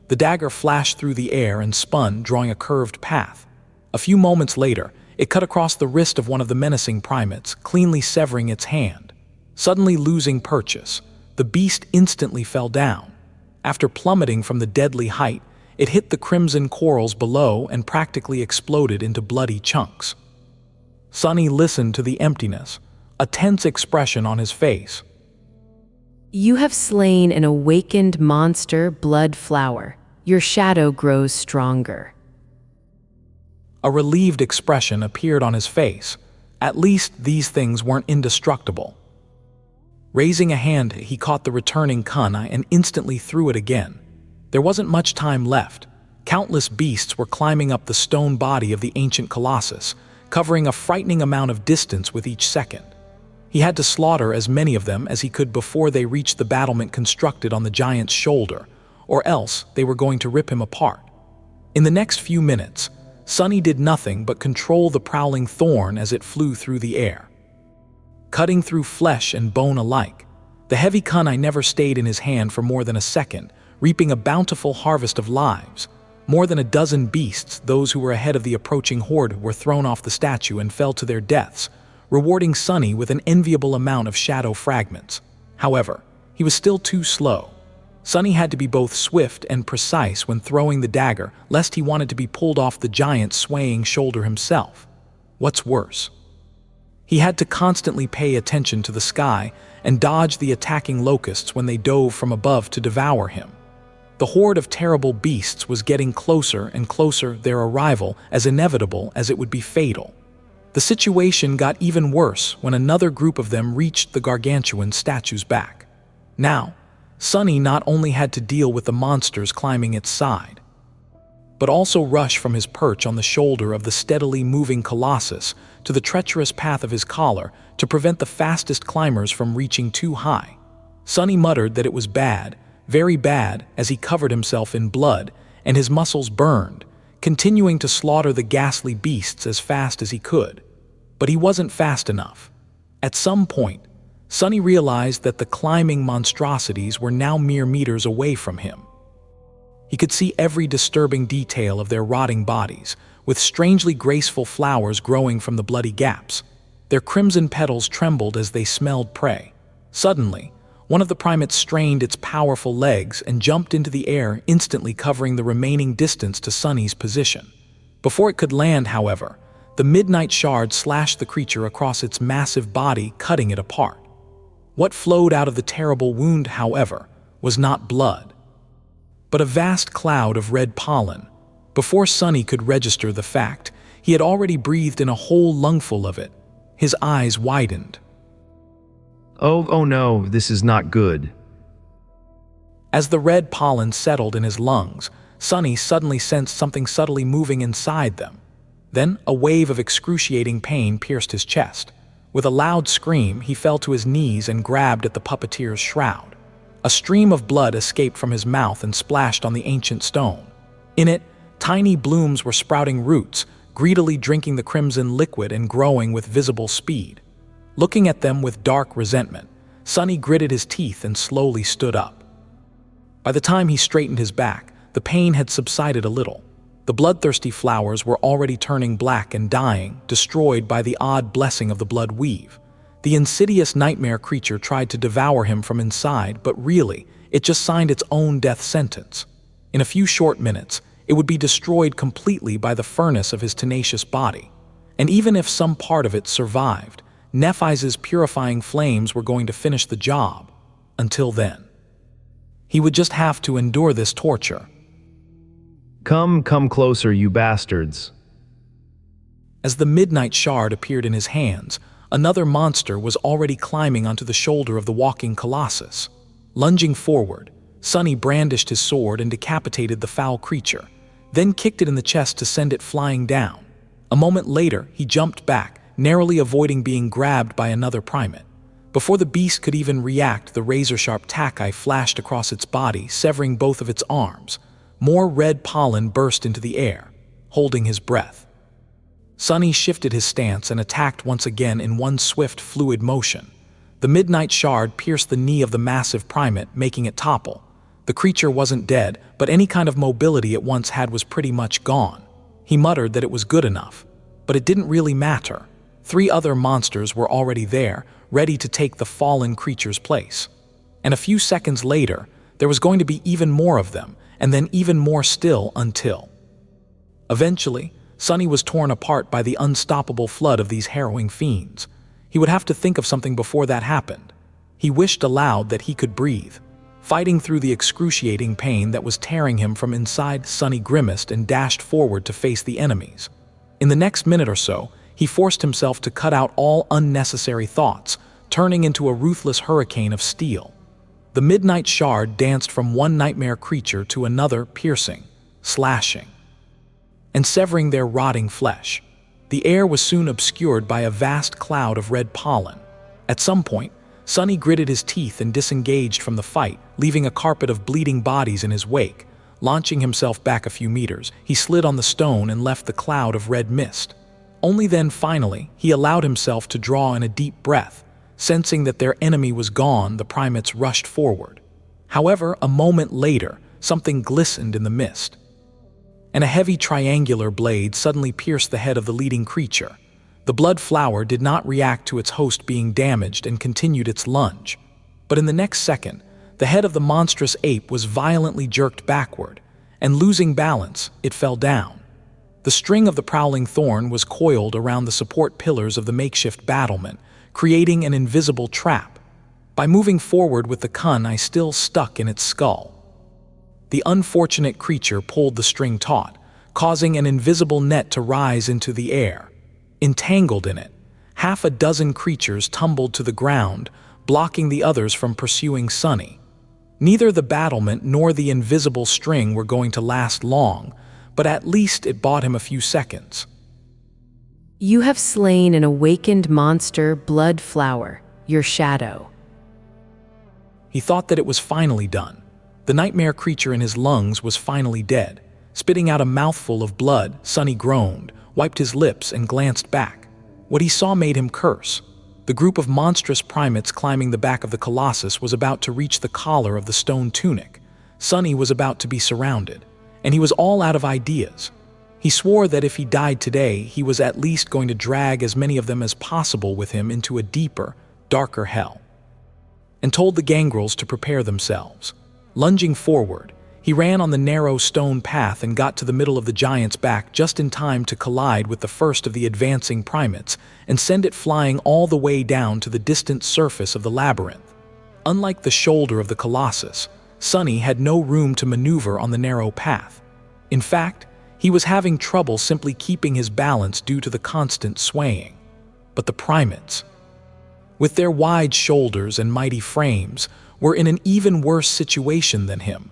The dagger flashed through the air and spun, drawing a curved path. A few moments later, it cut across the wrist of one of the menacing primates, cleanly severing its hand. Suddenly losing purchase, the beast instantly fell down. After plummeting from the deadly height, it hit the crimson corals below and practically exploded into bloody chunks. Sunny listened to the emptiness, a tense expression on his face. You have slain an awakened monster blood flower. Your shadow grows stronger. A relieved expression appeared on his face. At least these things weren't indestructible. Raising a hand, he caught the returning kunai and instantly threw it again. There wasn't much time left. Countless beasts were climbing up the stone body of the ancient colossus, covering a frightening amount of distance with each second. He had to slaughter as many of them as he could before they reached the battlement constructed on the giant's shoulder, or else they were going to rip him apart. In the next few minutes, Sunny did nothing but control the prowling thorn as it flew through the air, cutting through flesh and bone alike. The heavy kunai never stayed in his hand for more than a second, reaping a bountiful harvest of lives. More than a dozen beasts, those who were ahead of the approaching horde, were thrown off the statue and fell to their deaths, rewarding Sunny with an enviable amount of shadow fragments. However, he was still too slow. Sunny had to be both swift and precise when throwing the dagger, lest he wanted to be pulled off the giant's swaying shoulder himself. What's worse, he had to constantly pay attention to the sky and dodge the attacking locusts when they dove from above to devour him. The horde of terrible beasts was getting closer and closer, their arrival as inevitable as it would be fatal. The situation got even worse when another group of them reached the gargantuan statue's back. Now, Sunny not only had to deal with the monsters climbing its side, but also rush from his perch on the shoulder of the steadily moving colossus to the treacherous path of his collar to prevent the fastest climbers from reaching too high. Sunny muttered that it was bad, very bad, as he covered himself in blood and his muscles burned, continuing to slaughter the ghastly beasts as fast as he could. But he wasn't fast enough. At some point, Sunny realized that the climbing monstrosities were now mere meters away from him. He could see every disturbing detail of their rotting bodies, with strangely graceful flowers growing from the bloody gaps. Their crimson petals trembled as they smelled prey. Suddenly, one of the primates strained its powerful legs and jumped into the air, instantly covering the remaining distance to Sunny's position. Before it could land, however, the midnight shard slashed the creature across its massive body, cutting it apart. What flowed out of the terrible wound, however, was not blood. but a vast cloud of red pollen. Before Sonny could register the fact, he had already breathed in a whole lungful of it. His eyes widened. Oh no, this is not good. As the red pollen settled in his lungs, Sonny suddenly sensed something subtly moving inside them. Then a wave of excruciating pain pierced his chest. With a loud scream, he fell to his knees and grabbed at the puppeteer's shroud. A stream of blood escaped from his mouth and splashed on the ancient stone. In it, tiny blooms were sprouting roots, greedily drinking the crimson liquid and growing with visible speed. Looking at them with dark resentment, Sonny gritted his teeth and slowly stood up. By the time he straightened his back, the pain had subsided a little. The bloodthirsty flowers were already turning black and dying, destroyed by the odd blessing of the blood weave. The insidious nightmare creature tried to devour him from inside, but really, it just signed its own death sentence. In a few short minutes, it would be destroyed completely by the furnace of his tenacious body. And even if some part of it survived, Nephis's purifying flames were going to finish the job. Until then, he would just have to endure this torture. Come closer, you bastards. As the midnight shard appeared in his hands, another monster was already climbing onto the shoulder of the walking colossus. Lunging forward, Sonny brandished his sword and decapitated the foul creature, then kicked it in the chest to send it flying down. A moment later, he jumped back, narrowly avoiding being grabbed by another primate. Before the beast could even react, the razor-sharp takai flashed across its body, severing both of its arms. More red pollen burst into the air, holding his breath. Sonny shifted his stance and attacked once again in one swift, fluid motion. The midnight shard pierced the knee of the massive primate, making it topple. The creature wasn't dead, but any kind of mobility it once had was pretty much gone. He muttered that it was good enough, but it didn't really matter. 3 other monsters were already there, ready to take the fallen creature's place. And a few seconds later, there was going to be even more of them, and then even more still until... Eventually, Sonny was torn apart by the unstoppable flood of these harrowing fiends. He would have to think of something before that happened. He wished aloud that he could breathe. Fighting through the excruciating pain that was tearing him from inside, Sonny grimaced and dashed forward to face the enemies. In the next minute or so, he forced himself to cut out all unnecessary thoughts, turning into a ruthless hurricane of steel. The midnight shard danced from one nightmare creature to another, piercing, slashing, and severing their rotting flesh. The air was soon obscured by a vast cloud of red pollen. At some point, Sonny gritted his teeth and disengaged from the fight, leaving a carpet of bleeding bodies in his wake. Launching himself back a few meters, he slid on the stone and left the cloud of red mist. Only then, finally, he allowed himself to draw in a deep breath. Sensing that their enemy was gone, the primates rushed forward. However, a moment later, something glistened in the mist, and a heavy triangular blade suddenly pierced the head of the leading creature. The blood flower did not react to its host being damaged and continued its lunge. But in the next second, the head of the monstrous ape was violently jerked backward, and losing balance, it fell down. The string of the prowling thorn was coiled around the support pillars of the makeshift battlement, creating an invisible trap. By moving forward with the kunai still stuck in its skull, the unfortunate creature pulled the string taut, causing an invisible net to rise into the air. Entangled in it, 6 creatures tumbled to the ground, blocking the others from pursuing Sonny. Neither the battlement nor the invisible string were going to last long, but at least it bought him a few seconds. You have slain an awakened monster, blood flower, your shadow. He thought that it was finally done. The nightmare creature in his lungs was finally dead. Spitting out a mouthful of blood, Sonny groaned, wiped his lips, and glanced back. What he saw made him curse. The group of monstrous primates climbing the back of the colossus was about to reach the collar of the stone tunic. Sonny was about to be surrounded, and he was all out of ideas. He swore that if he died today, he was at least going to drag as many of them as possible with him into a deeper, darker hell, and told the gangrels to prepare themselves. Lunging forward, he ran on the narrow stone path and got to the middle of the giant's back just in time to collide with the first of the advancing primates and send it flying all the way down to the distant surface of the labyrinth. Unlike the shoulder of the colossus, Sunny had no room to maneuver on the narrow path. In fact, he was having trouble simply keeping his balance due to the constant swaying. But the primates, with their wide shoulders and mighty frames, were in an even worse situation than him.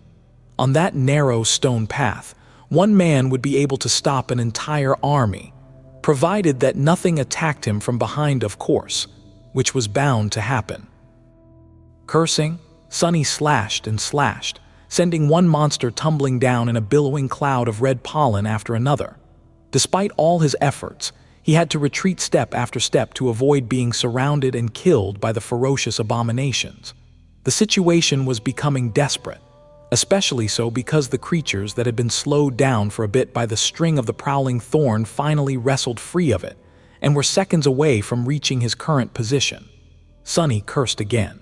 On that narrow stone path, one man would be able to stop an entire army, provided that nothing attacked him from behind, of course, which was bound to happen. Cursing, Sunny slashed and slashed, sending one monster tumbling down in a billowing cloud of red pollen after another. Despite all his efforts, he had to retreat step after step to avoid being surrounded and killed by the ferocious abominations. The situation was becoming desperate, especially so because the creatures that had been slowed down for a bit by the string of the prowling thorn finally wrestled free of it and were seconds away from reaching his current position. Sunny cursed again,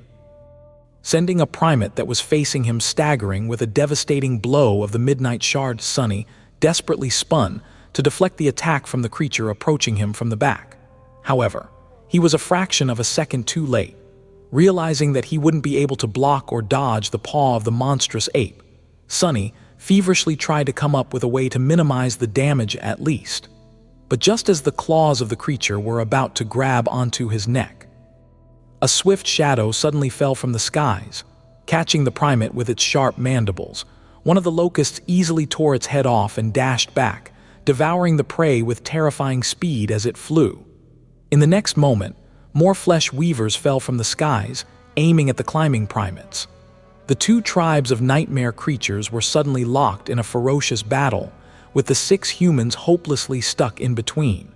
sending a primate that was facing him staggering with a devastating blow of the midnight shard. Sunny desperately spun to deflect the attack from the creature approaching him from the back. However, he was a fraction of a second too late. Realizing that he wouldn't be able to block or dodge the paw of the monstrous ape, Sunny feverishly tried to come up with a way to minimize the damage at least. But just as the claws of the creature were about to grab onto his neck, a swift shadow suddenly fell from the skies, catching the primate with its sharp mandibles. One of the locusts easily tore its head off and dashed back, devouring the prey with terrifying speed as it flew. In the next moment, more flesh weavers fell from the skies, aiming at the climbing primates. The two tribes of nightmare creatures were suddenly locked in a ferocious battle, with the 6 humans hopelessly stuck in between.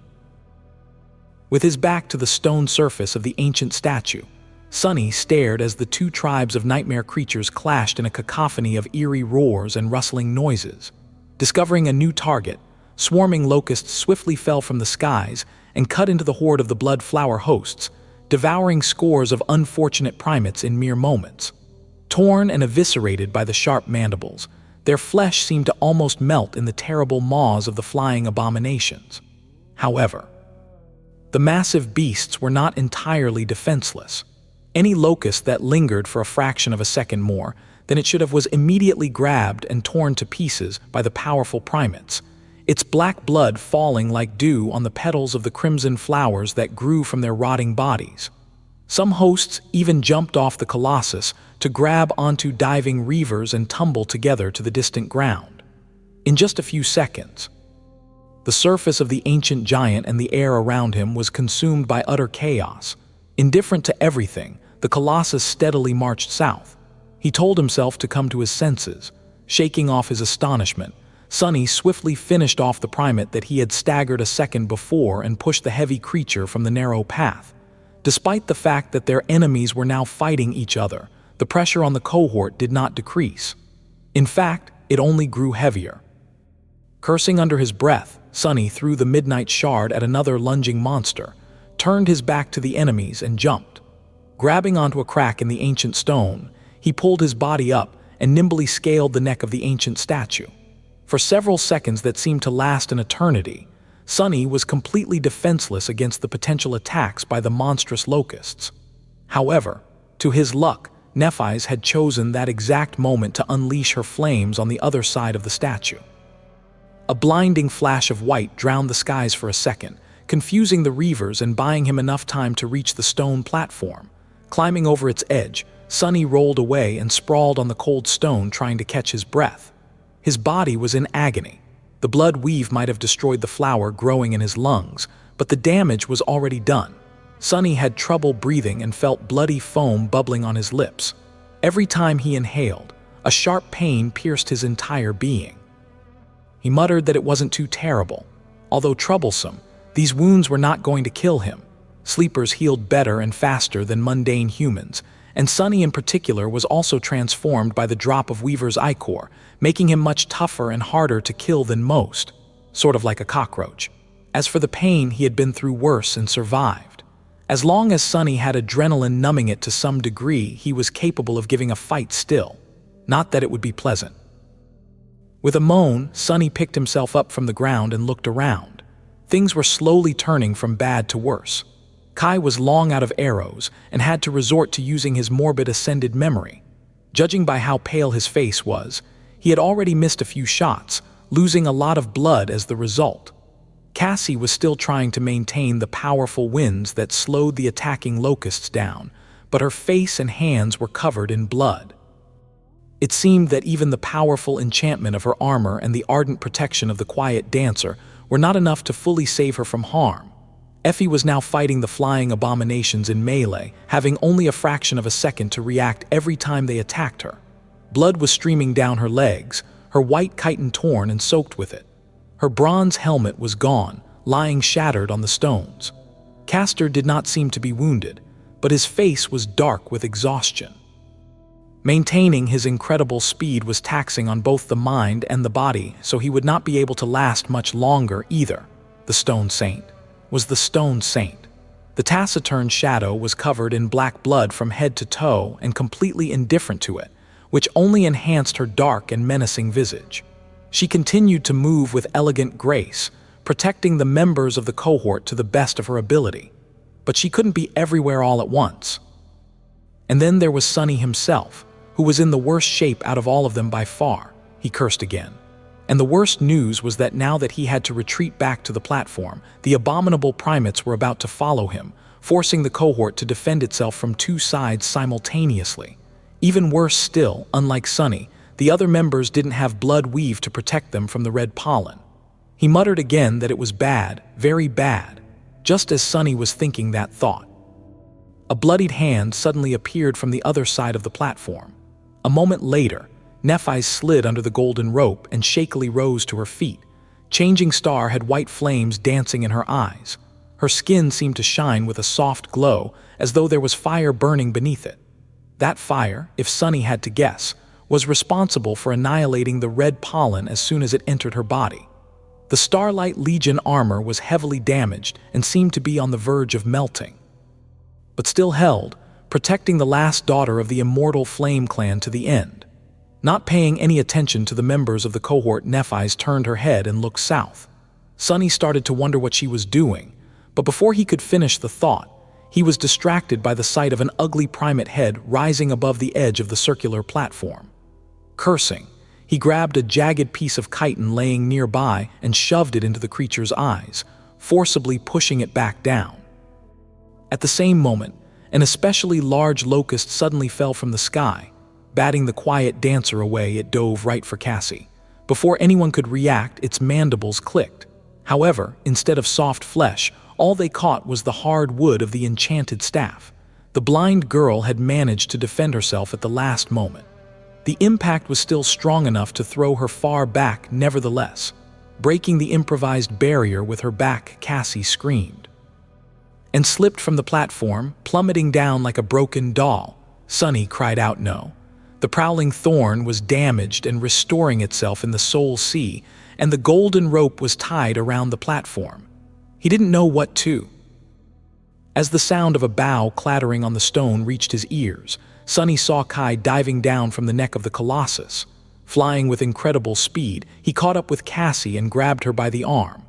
With his back to the stone surface of the ancient statue, Sunny stared as the two tribes of nightmare creatures clashed in a cacophony of eerie roars and rustling noises. Discovering a new target, swarming locusts swiftly fell from the skies and cut into the horde of the blood flower hosts, devouring scores of unfortunate primates in mere moments. Torn and eviscerated by the sharp mandibles, their flesh seemed to almost melt in the terrible maws of the flying abominations. However, the massive beasts were not entirely defenseless. Any locust that lingered for a fraction of a second more than it should have was immediately grabbed and torn to pieces by the powerful primates, its black blood falling like dew on the petals of the crimson flowers that grew from their rotting bodies. Some hosts even jumped off the colossus to grab onto diving reavers and tumble together to the distant ground. In just a few seconds, the surface of the ancient giant and the air around him was consumed by utter chaos. Indifferent to everything, the colossus steadily marched south. He told himself to come to his senses. Shaking off his astonishment, Sunny swiftly finished off the primate that he had staggered a second before and pushed the heavy creature from the narrow path. Despite the fact that their enemies were now fighting each other, the pressure on the cohort did not decrease. In fact, it only grew heavier. Cursing under his breath, Sunny threw the midnight shard at another lunging monster, turned his back to the enemies and jumped. Grabbing onto a crack in the ancient stone, he pulled his body up and nimbly scaled the neck of the ancient statue. For several seconds that seemed to last an eternity, Sunny was completely defenseless against the potential attacks by the monstrous locusts. However, to his luck, Nephis had chosen that exact moment to unleash her flames on the other side of the statue. A blinding flash of white drowned the skies for a second, confusing the reavers and buying him enough time to reach the stone platform. Climbing over its edge, Sunny rolled away and sprawled on the cold stone trying to catch his breath. His body was in agony. The blood weave might have destroyed the flower growing in his lungs, but the damage was already done. Sunny had trouble breathing and felt bloody foam bubbling on his lips. Every time he inhaled, a sharp pain pierced his entire being. He muttered that it wasn't too terrible. Although troublesome, these wounds were not going to kill him. Sleepers healed better and faster than mundane humans, and Sunny in particular was also transformed by the drop of Weaver's ichor, making him much tougher and harder to kill than most, sort of like a cockroach. As for the pain, he had been through worse and survived. As long as Sunny had adrenaline numbing it to some degree, he was capable of giving a fight still. Not that it would be pleasant. With a moan, Sunny picked himself up from the ground and looked around. Things were slowly turning from bad to worse. Kai was long out of arrows and had to resort to using his morbid ascended memory. Judging by how pale his face was, he had already missed a few shots, losing a lot of blood as the result. Cassie was still trying to maintain the powerful winds that slowed the attacking locusts down, but her face and hands were covered in blood. It seemed that even the powerful enchantment of her armor and the ardent protection of the quiet dancer were not enough to fully save her from harm. Effie was now fighting the flying abominations in melee, having only a fraction of a second to react every time they attacked her. Blood was streaming down her legs, her white chiton torn and soaked with it. Her bronze helmet was gone, lying shattered on the stones. Castor did not seem to be wounded, but his face was dark with exhaustion. Maintaining his incredible speed was taxing on both the mind and the body, so he would not be able to last much longer either. The Stone Saint was the Stone Saint. The taciturn shadow was covered in black blood from head to toe and completely indifferent to it, which only enhanced her dark and menacing visage. She continued to move with elegant grace, protecting the members of the cohort to the best of her ability. But she couldn't be everywhere all at once. And then there was Sonny himself, who was in the worst shape out of all of them by far. He cursed again. And the worst news was that now that he had to retreat back to the platform, the abominable primates were about to follow him, forcing the cohort to defend itself from two sides simultaneously. Even worse still, unlike Sonny, the other members didn't have blood weave to protect them from the red pollen. He muttered again that it was bad, very bad, just as Sonny was thinking that thought. A bloodied hand suddenly appeared from the other side of the platform. A moment later, Nephis slid under the golden rope and shakily rose to her feet. Changing Star had white flames dancing in her eyes. Her skin seemed to shine with a soft glow, as though there was fire burning beneath it. That fire, if Sonny had to guess, was responsible for annihilating the red pollen as soon as it entered her body. The Starlight Legion armor was heavily damaged and seemed to be on the verge of melting, but still held, protecting the last daughter of the immortal Flame Clan to the end. Not paying any attention to the members of the cohort, Nephis turned her head and looked south. Sonny started to wonder what she was doing, but before he could finish the thought, he was distracted by the sight of an ugly primate head rising above the edge of the circular platform. Cursing, he grabbed a jagged piece of chitin laying nearby and shoved it into the creature's eyes, forcibly pushing it back down. At the same moment, an especially large locust suddenly fell from the sky. Batting the quiet dancer away, it dove right for Cassie. Before anyone could react, its mandibles clicked. However, instead of soft flesh, all they caught was the hard wood of the enchanted staff. The blind girl had managed to defend herself at the last moment. The impact was still strong enough to throw her far back nevertheless. Breaking the improvised barrier with her back, Cassie screamed and slipped from the platform, plummeting down like a broken doll. Sonny cried out no. The prowling thorn was damaged and restoring itself in the soul sea, and the golden rope was tied around the platform. He didn't know what to. As the sound of a bough clattering on the stone reached his ears, Sonny saw Kai diving down from the neck of the colossus. Flying with incredible speed, he caught up with Cassie and grabbed her by the arm.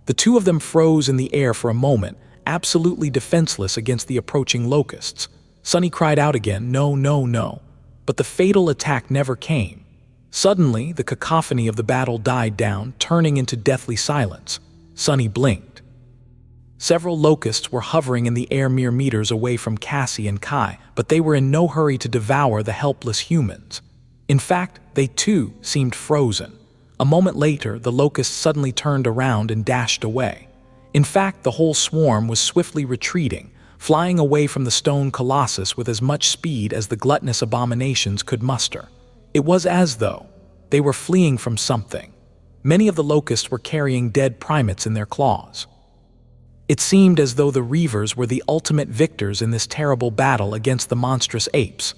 The two of them froze in the air for a moment, absolutely defenseless against the approaching locusts. Sonny cried out again, no, no, no. But the fatal attack never came. Suddenly, the cacophony of the battle died down, turning into deathly silence. Sonny blinked. Several locusts were hovering in the air mere meters away from Cassie and Kai, but they were in no hurry to devour the helpless humans. In fact, they too seemed frozen. A moment later, the locusts suddenly turned around and dashed away. In fact, the whole swarm was swiftly retreating, flying away from the stone colossus with as much speed as the gluttonous abominations could muster. It was as though they were fleeing from something. Many of the locusts were carrying dead primates in their claws. It seemed as though the Reavers were the ultimate victors in this terrible battle against the monstrous apes.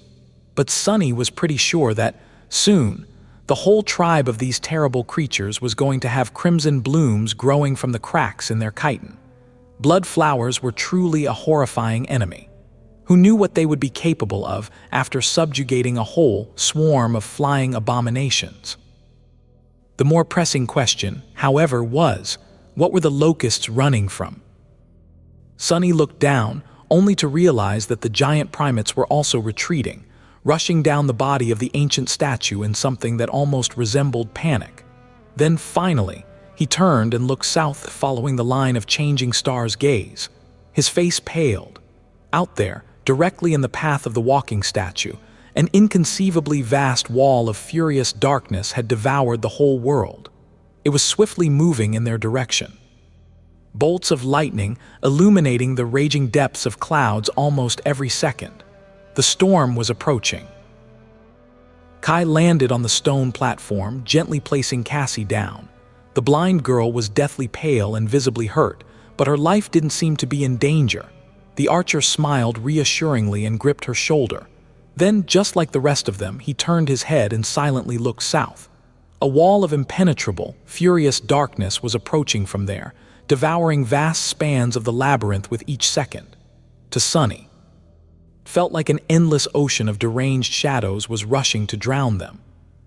But Sonny was pretty sure that, soon, the whole tribe of these terrible creatures was going to have crimson blooms growing from the cracks in their chitin. Blood flowers were truly a horrifying enemy. Who knew what they would be capable of after subjugating a whole swarm of flying abominations? The more pressing question, however, was, what were the locusts running from? Sonny looked down, only to realize that the giant primates were also retreating, rushing down the body of the ancient statue in something that almost resembled panic. Then finally, he turned and looked south, following the line of changing stars' gaze. His face paled. Out there, directly in the path of the walking statue, an inconceivably vast wall of furious darkness had devoured the whole world. It was swiftly moving in their direction. Bolts of lightning illuminating the raging depths of clouds almost every second. The storm was approaching. Kai landed on the stone platform, gently placing Cassie down. The blind girl was deathly pale and visibly hurt, but her life didn't seem to be in danger. The archer smiled reassuringly and gripped her shoulder. Then, just like the rest of them, he turned his head and silently looked south. A wall of impenetrable, furious darkness was approaching from there, devouring vast spans of the labyrinth with each second. To Sunny, it felt like an endless ocean of deranged shadows was rushing to drown them.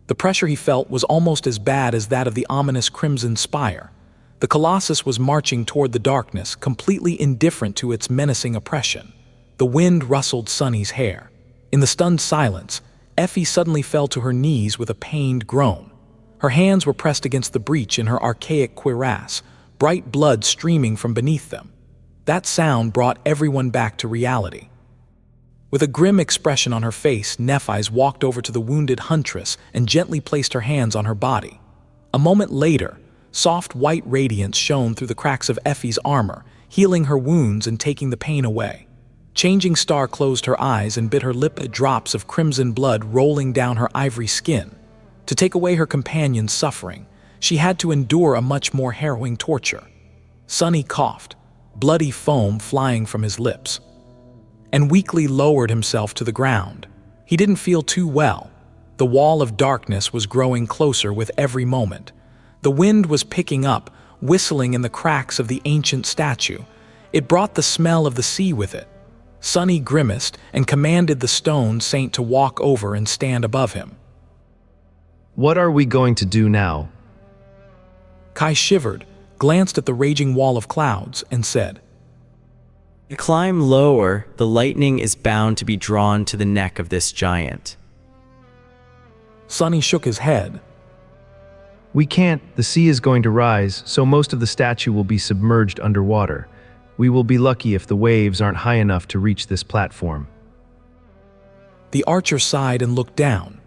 The pressure he felt was almost as bad as that of the ominous crimson spire. The colossus was marching toward the darkness, completely indifferent to its menacing oppression. The wind rustled Sunny's hair. In the stunned silence, Effie suddenly fell to her knees with a pained groan. Her hands were pressed against the breach in her archaic cuirass, bright blood streaming from beneath them. That sound brought everyone back to reality. With a grim expression on her face, Nephis walked over to the wounded huntress and gently placed her hands on her body. A moment later, soft white radiance shone through the cracks of Effie's armor, healing her wounds and taking the pain away. Changing Star closed her eyes and bit her lip at drops of crimson blood rolling down her ivory skin. To take away her companion's suffering, she had to endure a much more harrowing torture. Sunny coughed, bloody foam flying from his lips, and weakly lowered himself to the ground. He didn't feel too well. The wall of darkness was growing closer with every moment. The wind was picking up, whistling in the cracks of the ancient statue. It brought the smell of the sea with it. Sunny grimaced and commanded the stone saint to walk over and stand above him. What are we going to do now? Kai shivered, glanced at the raging wall of clouds, and said, Climb lower, the lightning is bound to be drawn to the neck of this giant. Sunny shook his head. We can't. The sea is going to rise, so most of the statue will be submerged underwater. We will be lucky if the waves aren't high enough to reach this platform. The archer sighed and looked down.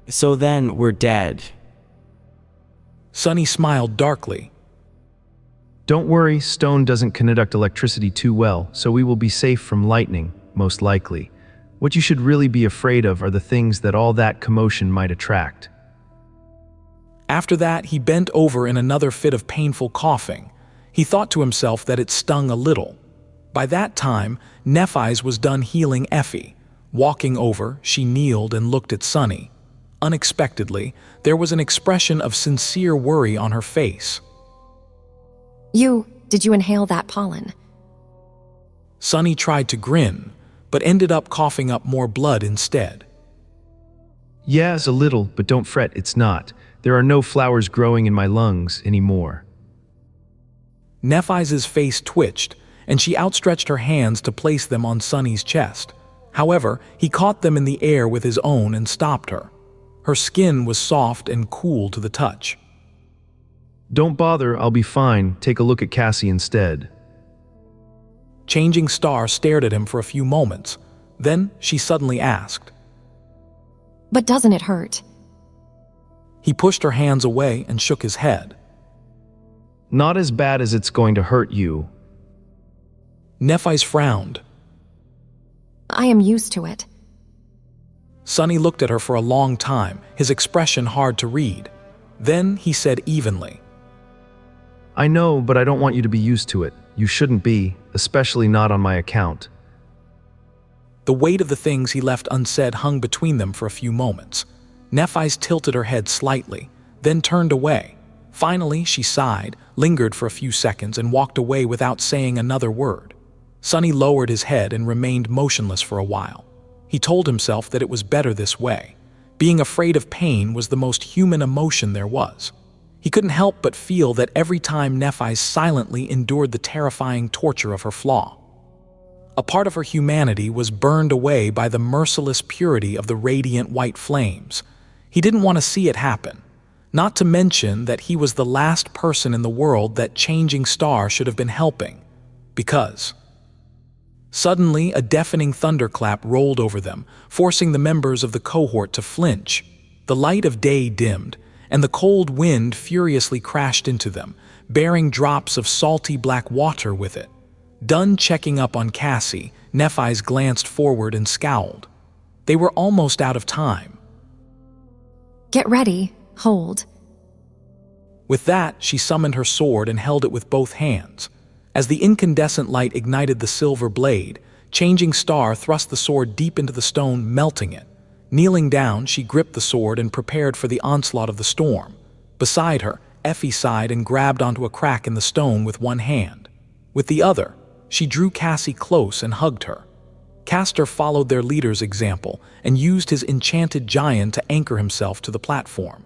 So then we're dead. Sunny smiled darkly. Don't worry, stone doesn't conduct electricity too well, so we will be safe from lightning, most likely. What you should really be afraid of are the things that all that commotion might attract. After that, he bent over in another fit of painful coughing. He thought to himself that it stung a little. By that time, Nephis was done healing Effie. Walking over, she kneeled and looked at Sunny. Unexpectedly, there was an expression of sincere worry on her face. Did you inhale that pollen? Sunny tried to grin, but ended up coughing up more blood instead. Yes, a little, but don't fret, it's not. There are no flowers growing in my lungs anymore. Nephis's face twitched, and she outstretched her hands to place them on Sunny's chest. However, he caught them in the air with his own and stopped her. Her skin was soft and cool to the touch. Don't bother, I'll be fine. Take a look at Cassie instead. Changing Star stared at him for a few moments. Then she suddenly asked, But doesn't it hurt? He pushed her hands away and shook his head. Not as bad as it's going to hurt you. Nephis frowned. I am used to it. Sunny looked at her for a long time, his expression hard to read. Then he said evenly, I know, but I don't want you to be used to it. You shouldn't be, especially not on my account. The weight of the things he left unsaid hung between them for a few moments. Nephis tilted her head slightly, then turned away. Finally, she sighed, lingered for a few seconds, and walked away without saying another word. Sunny lowered his head and remained motionless for a while. He told himself that it was better this way. Being afraid of pain was the most human emotion there was. He couldn't help but feel that every time Nephis silently endured the terrifying torture of her flaw. A part of her humanity was burned away by the merciless purity of the radiant white flames. He didn't want to see it happen, not to mention that he was the last person in the world that changing star should have been helping, because suddenly a deafening thunderclap rolled over them, forcing the members of the cohort to flinch. The light of day dimmed, and the cold wind furiously crashed into them, bearing drops of salty black water with it. Done checking up on Cassie, Nephis glanced forward and scowled. They were almost out of time. Get ready. Hold. With that, she summoned her sword and held it with both hands. As the incandescent light ignited the silver blade, Changing Star thrust the sword deep into the stone, melting it. Kneeling down, she gripped the sword and prepared for the onslaught of the storm. Beside her, Effie sighed and grabbed onto a crack in the stone with one hand. With the other, she drew Cassie close and hugged her. Castor followed their leader's example and used his enchanted giant to anchor himself to the platform.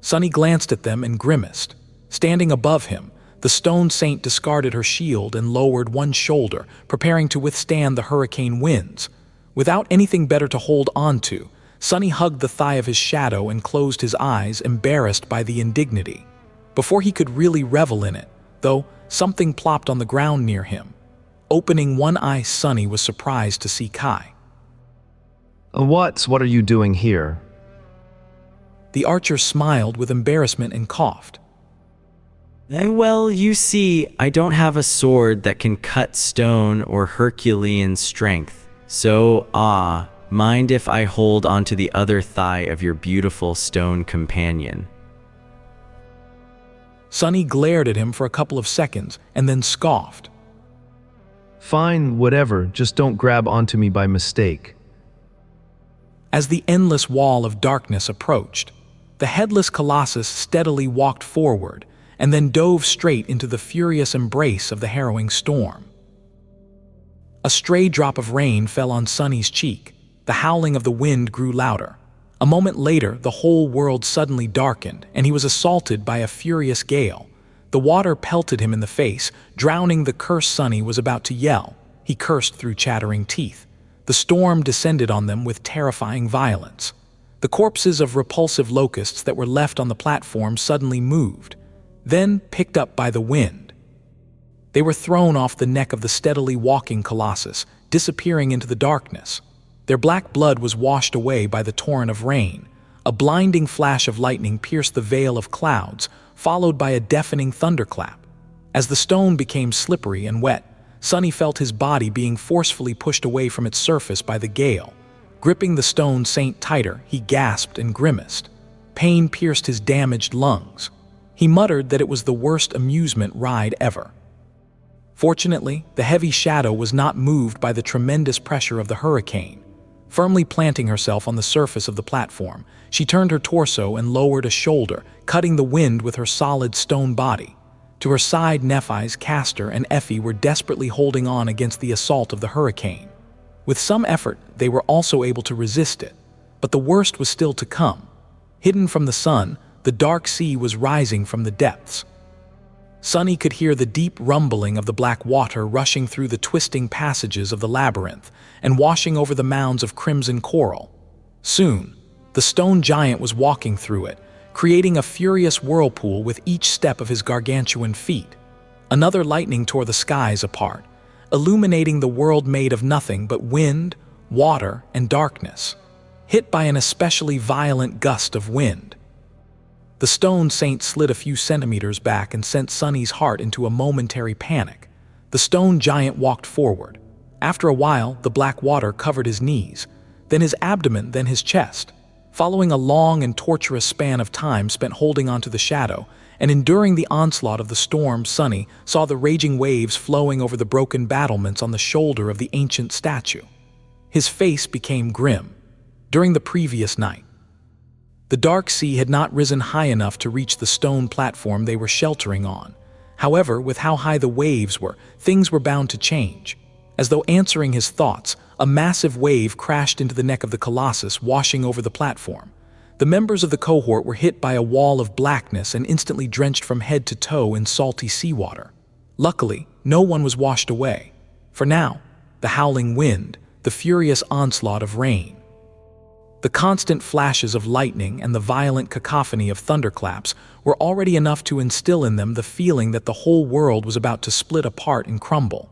Sunny glanced at them and grimaced. Standing above him, the stone saint discarded her shield and lowered one shoulder, preparing to withstand the hurricane winds. Without anything better to hold on to, Sunny hugged the thigh of his shadow and closed his eyes, embarrassed by the indignity. Before he could really revel in it, though, something plopped on the ground near him. Opening one eye, Sunny was surprised to see Kai. What are you doing here? The archer smiled with embarrassment and coughed. Well, you see, I don't have a sword that can cut stone or Herculean strength. So, mind if I hold onto the other thigh of your beautiful stone companion? Sunny glared at him for a couple of seconds and then scoffed. Fine, whatever, just don't grab onto me by mistake. As the endless wall of darkness approached, the headless colossus steadily walked forward and then dove straight into the furious embrace of the harrowing storm. A stray drop of rain fell on Sunny's cheek. The howling of the wind grew louder. A moment later, the whole world suddenly darkened, and he was assaulted by a furious gale. The water pelted him in the face, drowning the cursed Sunny was about to yell. He cursed through chattering teeth. The storm descended on them with terrifying violence. The corpses of repulsive locusts that were left on the platform suddenly moved, then picked up by the wind. They were thrown off the neck of the steadily walking colossus, disappearing into the darkness. Their black blood was washed away by the torrent of rain. A blinding flash of lightning pierced the veil of clouds, followed by a deafening thunderclap. As the stone became slippery and wet, Sunny felt his body being forcefully pushed away from its surface by the gale. Gripping the stone saint tighter, he gasped and grimaced. Pain pierced his damaged lungs. He muttered that it was the worst amusement ride ever. Fortunately, the heavy shadow was not moved by the tremendous pressure of the hurricane. Firmly planting herself on the surface of the platform, she turned her torso and lowered a shoulder, cutting the wind with her solid stone body. To her side, Nephis, Castor, and Effie were desperately holding on against the assault of the hurricane. With some effort, they were also able to resist it. But the worst was still to come. Hidden from the sun, the dark sea was rising from the depths. Sunny could hear the deep rumbling of the black water rushing through the twisting passages of the labyrinth and washing over the mounds of crimson coral. Soon, the stone giant was walking through it, creating a furious whirlpool with each step of his gargantuan feet. Another lightning tore the skies apart, illuminating the world made of nothing but wind, water, and darkness, hit by an especially violent gust of wind. The stone saint slid a few centimeters back and sent Sunny's heart into a momentary panic. The stone giant walked forward. After a while, the black water covered his knees, then his abdomen, then his chest. Following a long and torturous span of time spent holding onto the shadow and enduring the onslaught of the storm, Sunny saw the raging waves flowing over the broken battlements on the shoulder of the ancient statue. His face became grim. During the previous night, the dark sea had not risen high enough to reach the stone platform they were sheltering on. However, with how high the waves were, things were bound to change. As though answering his thoughts, a massive wave crashed into the neck of the colossus, washing over the platform. The members of the cohort were hit by a wall of blackness and instantly drenched from head to toe in salty seawater. Luckily, no one was washed away. For now, the howling wind, the furious onslaught of rain. The constant flashes of lightning and the violent cacophony of thunderclaps were already enough to instill in them the feeling that the whole world was about to split apart and crumble.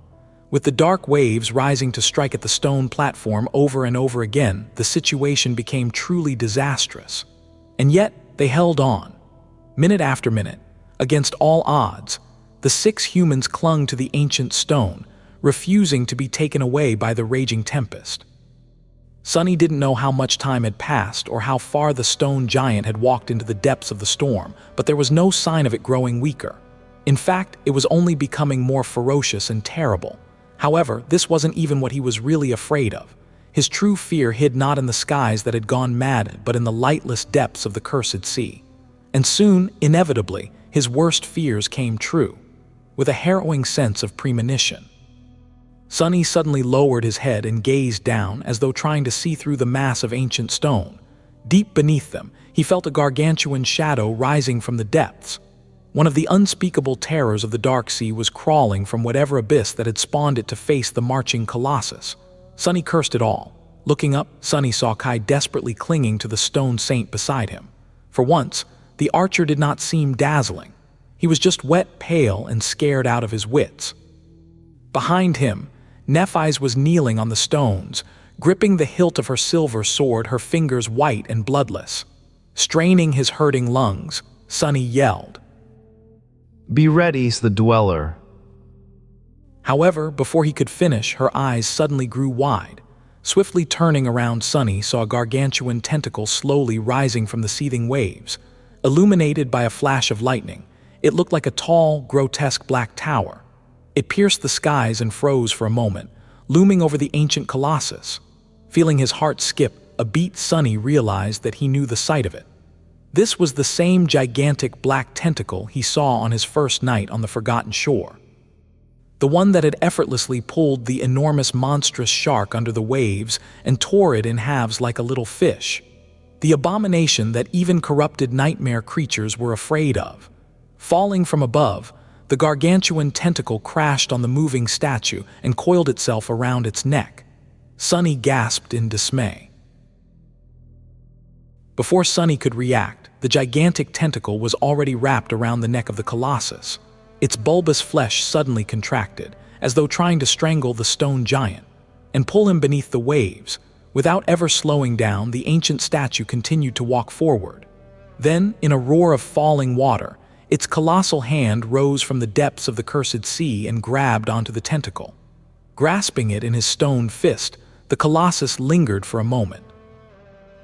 With the dark waves rising to strike at the stone platform over and over again, the situation became truly disastrous. And yet, they held on. Minute after minute, against all odds, the 6 humans clung to the ancient stone, refusing to be taken away by the raging tempest. Sunny didn't know how much time had passed or how far the stone giant had walked into the depths of the storm, but there was no sign of it growing weaker. In fact, it was only becoming more ferocious and terrible. However, this wasn't even what he was really afraid of. His true fear hid not in the skies that had gone mad, but in the lightless depths of the cursed sea. And soon, inevitably, his worst fears came true, with a harrowing sense of premonition. Sunny suddenly lowered his head and gazed down as though trying to see through the mass of ancient stone. Deep beneath them, he felt a gargantuan shadow rising from the depths. One of the unspeakable terrors of the dark sea was crawling from whatever abyss that had spawned it to face the marching colossus. Sunny cursed it all. Looking up, Sunny saw Kai desperately clinging to the stone saint beside him. For once, the archer did not seem dazzling. He was just wet, pale, and scared out of his wits. Behind him, Nephis was kneeling on the stones, gripping the hilt of her silver sword, her fingers white and bloodless. Straining his hurting lungs, Sunny yelled, "Be ready, the dweller." However, before he could finish, her eyes suddenly grew wide. Swiftly turning around, Sunny saw a gargantuan tentacle slowly rising from the seething waves. Illuminated by a flash of lightning, it looked like a tall, grotesque black tower. It pierced the skies and froze for a moment, looming over the ancient colossus. Feeling his heart skip a beat, Sunny realized that he knew the sight of it. This was the same gigantic black tentacle he saw on his first night on the forgotten shore. The one that had effortlessly pulled the enormous monstrous shark under the waves and tore it in halves like a little fish. The abomination that even corrupted nightmare creatures were afraid of. Falling from above, the gargantuan tentacle crashed on the moving statue and coiled itself around its neck. Sunny gasped in dismay. Before Sunny could react, the gigantic tentacle was already wrapped around the neck of the colossus. Its bulbous flesh suddenly contracted, as though trying to strangle the stone giant, and pull him beneath the waves. Without ever slowing down, the ancient statue continued to walk forward. Then, in a roar of falling water, its colossal hand rose from the depths of the cursed sea and grabbed onto the tentacle. Grasping it in his stone fist, the colossus lingered for a moment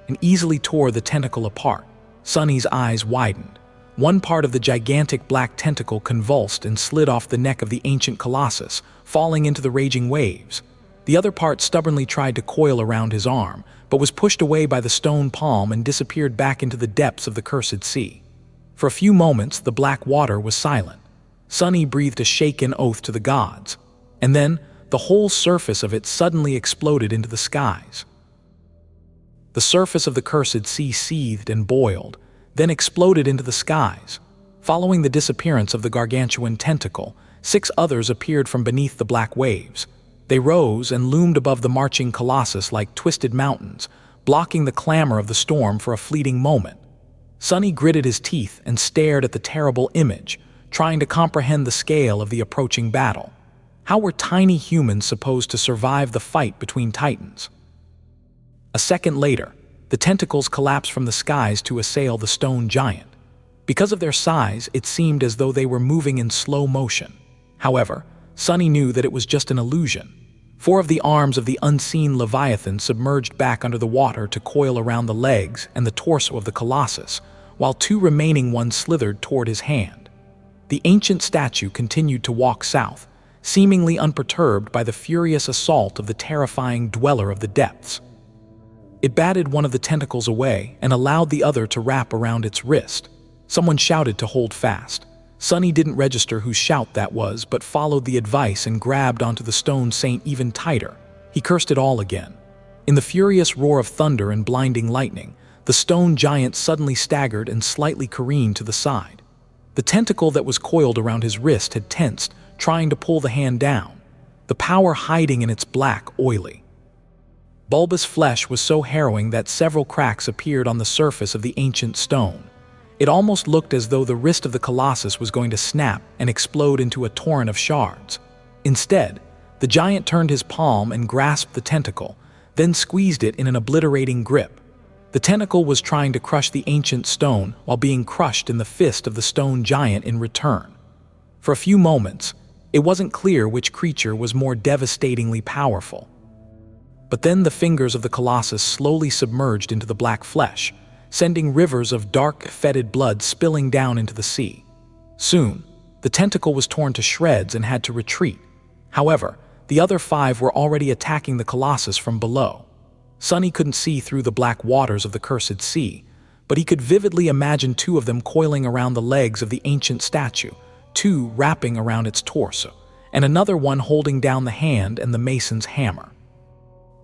and easily tore the tentacle apart. Sunny's eyes widened. One part of the gigantic black tentacle convulsed and slid off the neck of the ancient colossus, falling into the raging waves. The other part stubbornly tried to coil around his arm, but was pushed away by the stone palm and disappeared back into the depths of the cursed sea. For a few moments, the black water was silent. Sunny breathed a shaken oath to the gods, and then the whole surface of it suddenly exploded into the skies. The surface of the cursed sea seethed and boiled, then exploded into the skies. Following the disappearance of the gargantuan tentacle, 6 others appeared from beneath the black waves. They rose and loomed above the marching colossus like twisted mountains, blocking the clamor of the storm for a fleeting moment. Sunny gritted his teeth and stared at the terrible image, trying to comprehend the scale of the approaching battle. How were tiny humans supposed to survive the fight between titans? A second later, the tentacles collapsed from the skies to assail the stone giant. Because of their size, it seemed as though they were moving in slow motion. However, Sunny knew that it was just an illusion. 4 of the arms of the unseen Leviathan submerged back under the water to coil around the legs and the torso of the colossus, while 2 remaining ones slithered toward his hand. The ancient statue continued to walk south, seemingly unperturbed by the furious assault of the terrifying dweller of the depths. It batted one of the tentacles away and allowed the other to wrap around its wrist. Someone shouted to hold fast. Sunny didn't register whose shout that was, but followed the advice and grabbed onto the stone saint even tighter. He cursed it all again. In the furious roar of thunder and blinding lightning, the stone giant suddenly staggered and slightly careened to the side. The tentacle that was coiled around his wrist had tensed, trying to pull the hand down. the power hiding in its black, oily, bulbous flesh was so harrowing that several cracks appeared on the surface of the ancient stone. It almost looked as though the wrist of the colossus was going to snap and explode into a torrent of shards. Instead, the giant turned his palm and grasped the tentacle, then squeezed it in an obliterating grip. The tentacle was trying to crush the ancient stone while being crushed in the fist of the stone giant in return. For a few moments, it wasn't clear which creature was more devastatingly powerful. But then the fingers of the colossus slowly submerged into the black flesh, sending rivers of dark, fetid blood spilling down into the sea. Soon, the tentacle was torn to shreds and had to retreat. However, the other 5 were already attacking the colossus from below. Sonny couldn't see through the black waters of the cursed sea, but he could vividly imagine 2 of them coiling around the legs of the ancient statue, 2 wrapping around its torso, and another one holding down the hand and the mason's hammer.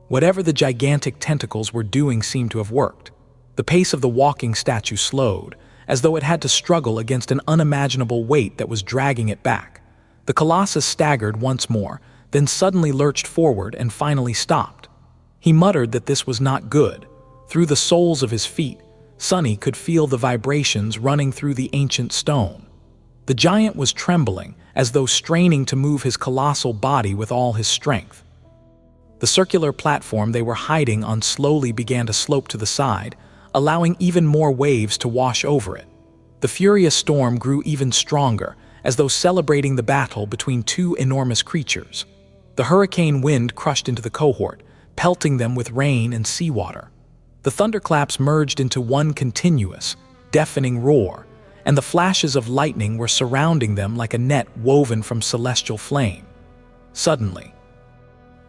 Whatever the gigantic tentacles were doing seemed to have worked. The pace of the walking statue slowed, as though it had to struggle against an unimaginable weight that was dragging it back. The colossus staggered once more, then suddenly lurched forward and finally stopped. He muttered that this was not good. Through the soles of his feet, Sonny could feel the vibrations running through the ancient stone. The giant was trembling, as though straining to move his colossal body with all his strength. The circular platform they were hiding on slowly began to slope to the side, allowing even more waves to wash over it. The furious storm grew even stronger, as though celebrating the battle between 2 enormous creatures. The hurricane wind crushed into the cohort, pelting them with rain and seawater. The thunderclaps merged into one continuous, deafening roar, and the flashes of lightning were surrounding them like a net woven from celestial flame. Suddenly,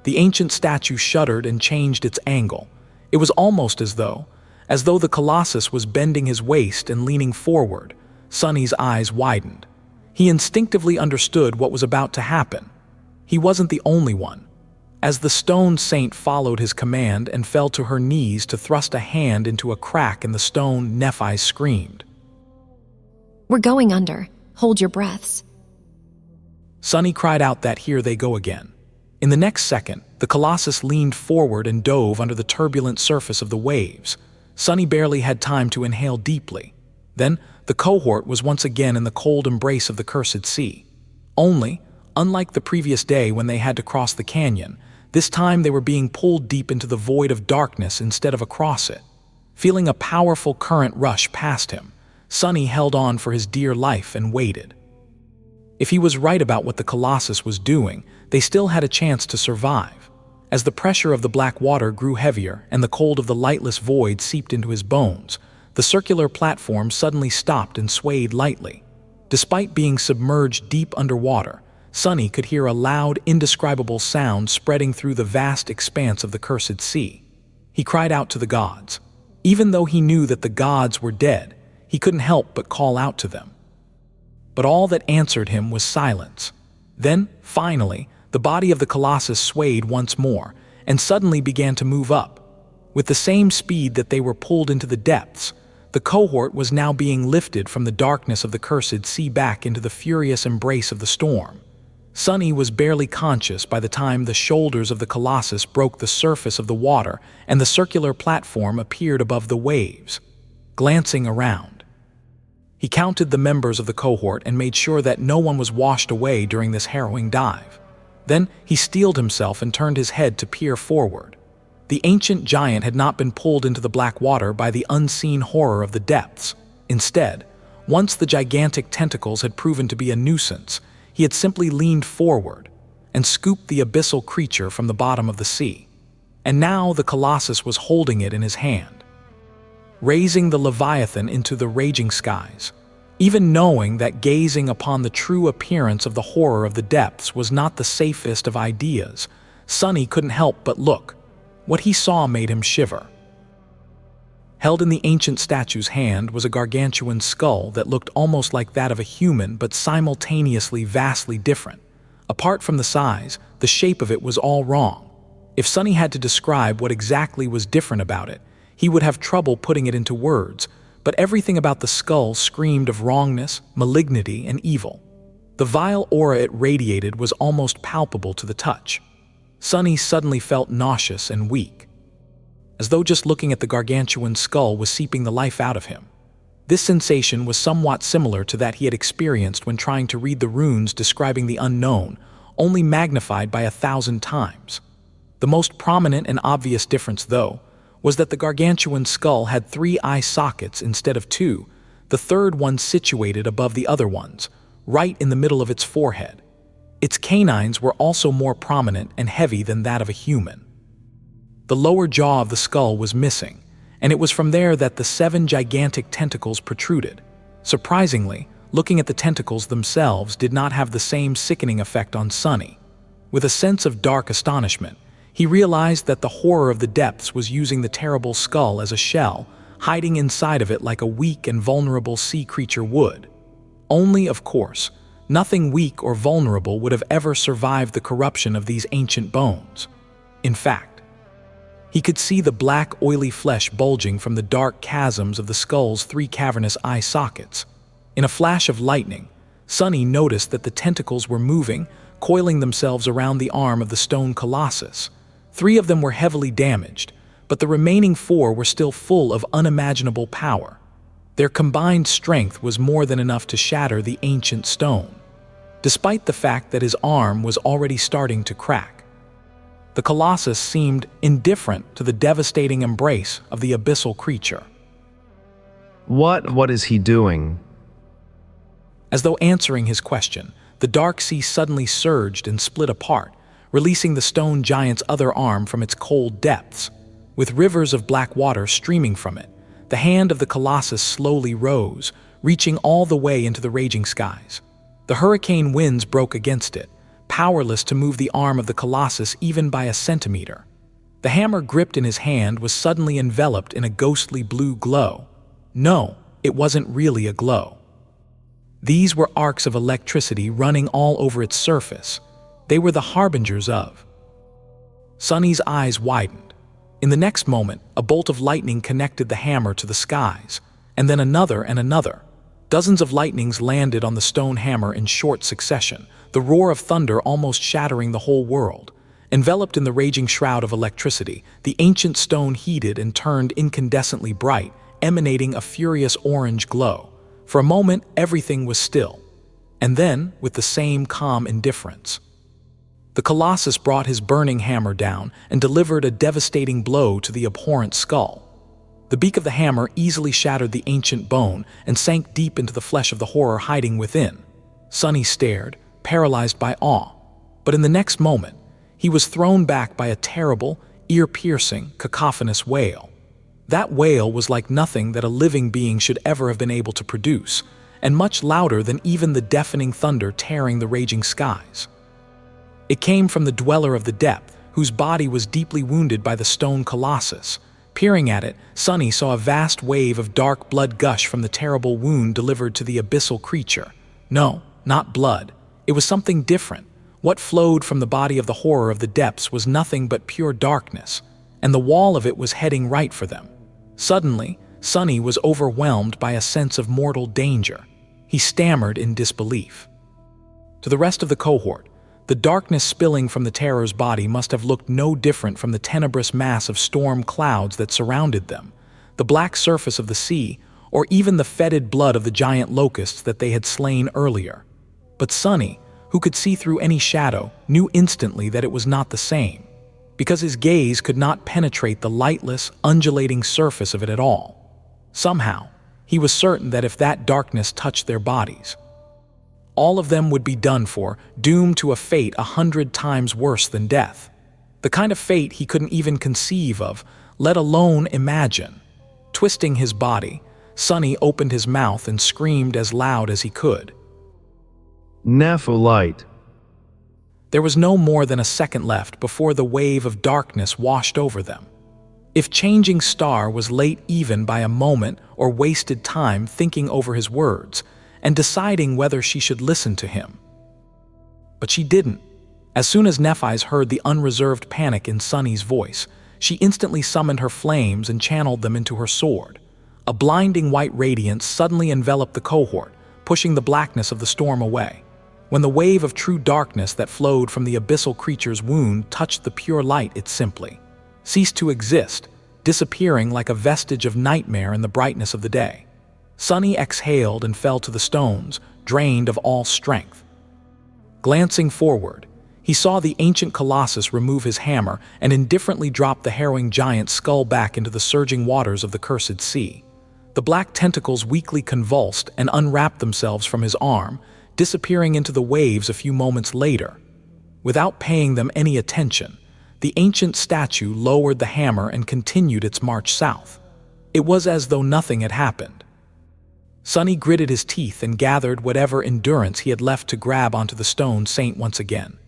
the ancient statue shuddered and changed its angle. It was almost as though the colossus was bending his waist and leaning forward. Sonny's eyes widened. He instinctively understood what was about to happen. He wasn't the only one. As the stone saint followed his command and fell to her knees to thrust a hand into a crack in the stone, Nephis screamed. We're going under. Hold your breaths. Sonny cried out that here they go again. In the next second, the colossus leaned forward and dove under the turbulent surface of the waves. Sonny barely had time to inhale deeply. Then, the cohort was once again in the cold embrace of the cursed sea. Only, unlike the previous day when they had to cross the canyon, this time they were being pulled deep into the void of darkness instead of across it. Feeling a powerful current rush past him, Sonny held on for his dear life and waited. If he was right about what the colossus was doing, they still had a chance to survive. As the pressure of the black water grew heavier and the cold of the lightless void seeped into his bones, the circular platform suddenly stopped and swayed lightly. Despite being submerged deep underwater, Sonny could hear a loud, indescribable sound spreading through the vast expanse of the cursed sea. He cried out to the gods. Even though he knew that the gods were dead, he couldn't help but call out to them. But all that answered him was silence. Then, finally, the body of the colossus swayed once more and suddenly began to move up. With the same speed that they were pulled into the depths, the cohort was now being lifted from the darkness of the cursed sea back into the furious embrace of the storm. Sonny was barely conscious by the time the shoulders of the colossus broke the surface of the water and the circular platform appeared above the waves. Glancing around, he counted the members of the cohort and made sure that no one was washed away during this harrowing dive. Then he steeled himself and turned his head to peer forward. The ancient giant had not been pulled into the black water by the unseen horror of the depths. Instead, once the gigantic tentacles had proven to be a nuisance, he had simply leaned forward and scooped the abyssal creature from the bottom of the sea. And now the colossus was holding it in his hand, raising the Leviathan into the raging skies. Even knowing that gazing upon the true appearance of the horror of the depths was not the safest of ideas, Sonny couldn't help but look. What he saw made him shiver. Held in the ancient statue's hand was a gargantuan skull that looked almost like that of a human but simultaneously vastly different. Apart from the size, the shape of it was all wrong. If Sonny had to describe what exactly was different about it, he would have trouble putting it into words, but everything about the skull screamed of wrongness, malignity, and evil. The vile aura it radiated was almost palpable to the touch. Sunny suddenly felt nauseous and weak, as though just looking at the gargantuan skull was seeping the life out of him. This sensation was somewhat similar to that he had experienced when trying to read the runes describing the unknown, only magnified by 1,000 times. The most prominent and obvious difference, though, was that the gargantuan skull had 3 eye sockets instead of 2, the third one situated above the other ones, right in the middle of its forehead. Its canines were also more prominent and heavy than that of a human. The lower jaw of the skull was missing, and it was from there that the 7 gigantic tentacles protruded. Surprisingly, looking at the tentacles themselves did not have the same sickening effect on Sunny. With a sense of dark astonishment, he realized that the horror of the depths was using the terrible skull as a shell, hiding inside of it like a weak and vulnerable sea creature would. Only, of course, nothing weak or vulnerable would have ever survived the corruption of these ancient bones. In fact, he could see the black, oily flesh bulging from the dark chasms of the skull's 3 cavernous eye sockets. In a flash of lightning, Sunny noticed that the tentacles were moving, coiling themselves around the arm of the stone colossus. 3 of them were heavily damaged, but the remaining 4 were still full of unimaginable power. Their combined strength was more than enough to shatter the ancient stone, despite the fact that his arm was already starting to crack. The colossus seemed indifferent to the devastating embrace of the abyssal creature. What is he doing? As though answering his question, the dark sea suddenly surged and split apart, releasing the stone giant's other arm from its cold depths. With rivers of black water streaming from it, the hand of the colossus slowly rose, reaching all the way into the raging skies. The hurricane winds broke against it, powerless to move the arm of the colossus even by a centimeter. The hammer gripped in his hand was suddenly enveloped in a ghostly blue glow. No, it wasn't really a glow. These were arcs of electricity running all over its surface. They were the harbingers of. Sunny's eyes widened. In the next moment, a bolt of lightning connected the hammer to the skies, and then another and another. Dozens of lightnings landed on the stone hammer in short succession, the roar of thunder almost shattering the whole world. Enveloped in the raging shroud of electricity, the ancient stone heated and turned incandescently bright, emanating a furious orange glow. For a moment, everything was still, and then, with the same calm indifference, the colossus brought his burning hammer down and delivered a devastating blow to the abhorrent skull. The beak of the hammer easily shattered the ancient bone and sank deep into the flesh of the horror hiding within. Sunny stared, paralyzed by awe, but in the next moment, he was thrown back by a terrible, ear-piercing, cacophonous wail. That wail was like nothing that a living being should ever have been able to produce, and much louder than even the deafening thunder tearing the raging skies. It came from the dweller of the depth, whose body was deeply wounded by the stone colossus. Peering at it, Sunny saw a vast wave of dark blood gush from the terrible wound delivered to the abyssal creature. No, not blood. It was something different. What flowed from the body of the horror of the depths was nothing but pure darkness, and the wall of it was heading right for them. Suddenly, Sunny was overwhelmed by a sense of mortal danger. He stammered in disbelief. To the rest of the cohort, the darkness spilling from the terror's body must have looked no different from the tenebrous mass of storm clouds that surrounded them, the black surface of the sea, or even the fetid blood of the giant locusts that they had slain earlier. But Sunny, who could see through any shadow, knew instantly that it was not the same, because his gaze could not penetrate the lightless, undulating surface of it at all. Somehow, he was certain that if that darkness touched their bodies, all of them would be done for, doomed to a fate 100 times worse than death. The kind of fate he couldn't even conceive of, let alone imagine. Twisting his body, Sunny opened his mouth and screamed as loud as he could. Nepholite. There was no more than a second left before the wave of darkness washed over them. If Changing Star was late even by a moment or wasted time thinking over his words and deciding whether she should listen to him. But she didn't. As soon as Nephis heard the unreserved panic in Sunny's voice, she instantly summoned her flames and channeled them into her sword. A blinding white radiance suddenly enveloped the cohort, pushing the blackness of the storm away. When the wave of true darkness that flowed from the abyssal creature's wound touched the pure light, it simply ceased to exist, disappearing like a vestige of nightmare in the brightness of the day. Sunny exhaled and fell to the stones, drained of all strength. Glancing forward, he saw the ancient colossus remove his hammer and indifferently drop the harrowing giant's skull back into the surging waters of the cursed sea. The black tentacles weakly convulsed and unwrapped themselves from his arm, disappearing into the waves a few moments later. Without paying them any attention, the ancient statue lowered the hammer and continued its march south. It was as though nothing had happened. Sunny gritted his teeth and gathered whatever endurance he had left to grab onto the stone saint once again.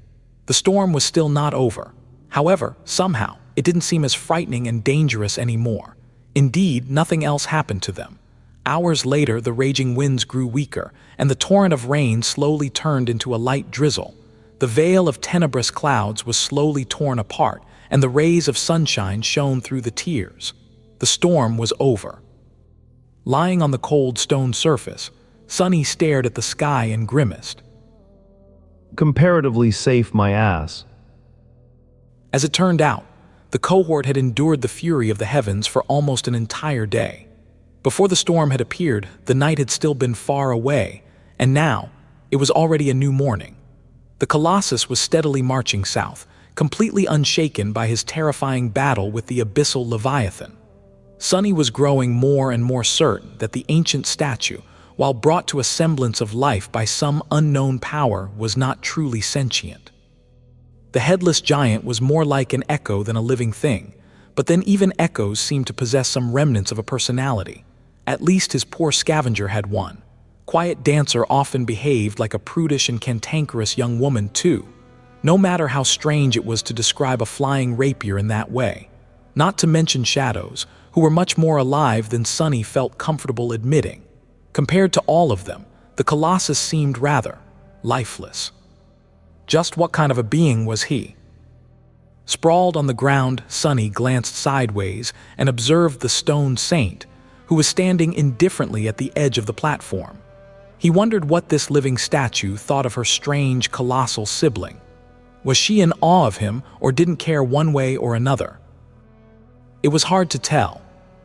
The storm was still not over. However, somehow, it didn't seem as frightening and dangerous anymore. Indeed, nothing else happened to them. Hours later, the raging winds grew weaker, and the torrent of rain slowly turned into a light drizzle. The veil of tenebrous clouds was slowly torn apart, and the rays of sunshine shone through the tears. The storm was over. Lying on the cold stone surface, Sunny stared at the sky and grimaced. Comparatively safe, my ass. As it turned out, the cohort had endured the fury of the heavens for almost an entire day. Before the storm had appeared, the night had still been far away, and now it was already a new morning. The colossus was steadily marching south, completely unshaken by his terrifying battle with the abyssal leviathan. Sunny was growing more and more certain that the ancient statue, while brought to a semblance of life by some unknown power, was not truly sentient. The headless giant was more like an echo than a living thing, but then even echoes seemed to possess some remnants of a personality. At least his poor scavenger had one. Quiet Dancer often behaved like a prudish and cantankerous young woman too, no matter how strange it was to describe a flying rapier in that way. Not to mention Shadows, who were much more alive than Sunny felt comfortable admitting. Compared to all of them, the colossus seemed rather lifeless. Just what kind of a being was he? Sprawled on the ground, Sunny glanced sideways and observed the stone saint, who was standing indifferently at the edge of the platform. He wondered what this living statue thought of her strange, colossal sibling. Was she in awe of him or didn't care one way or another? It was hard to tell,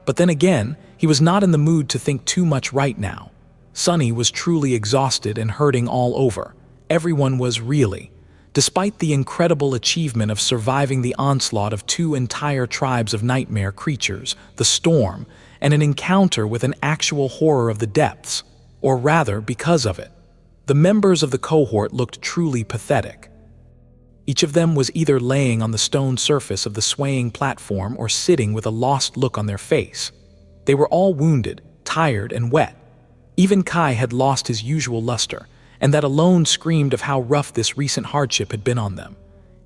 but then again, he was not in the mood to think too much right now. Sunny was truly exhausted and hurting all over. Everyone was really. Despite the incredible achievement of surviving the onslaught of 2 entire tribes of nightmare creatures, the storm, and an encounter with an actual horror of the depths, or rather because of it, the members of the cohort looked truly pathetic. Each of them was either laying on the stone surface of the swaying platform or sitting with a lost look on their face. They were all wounded, tired, and wet. Even Kai had lost his usual luster, and that alone screamed of how rough this recent hardship had been on them,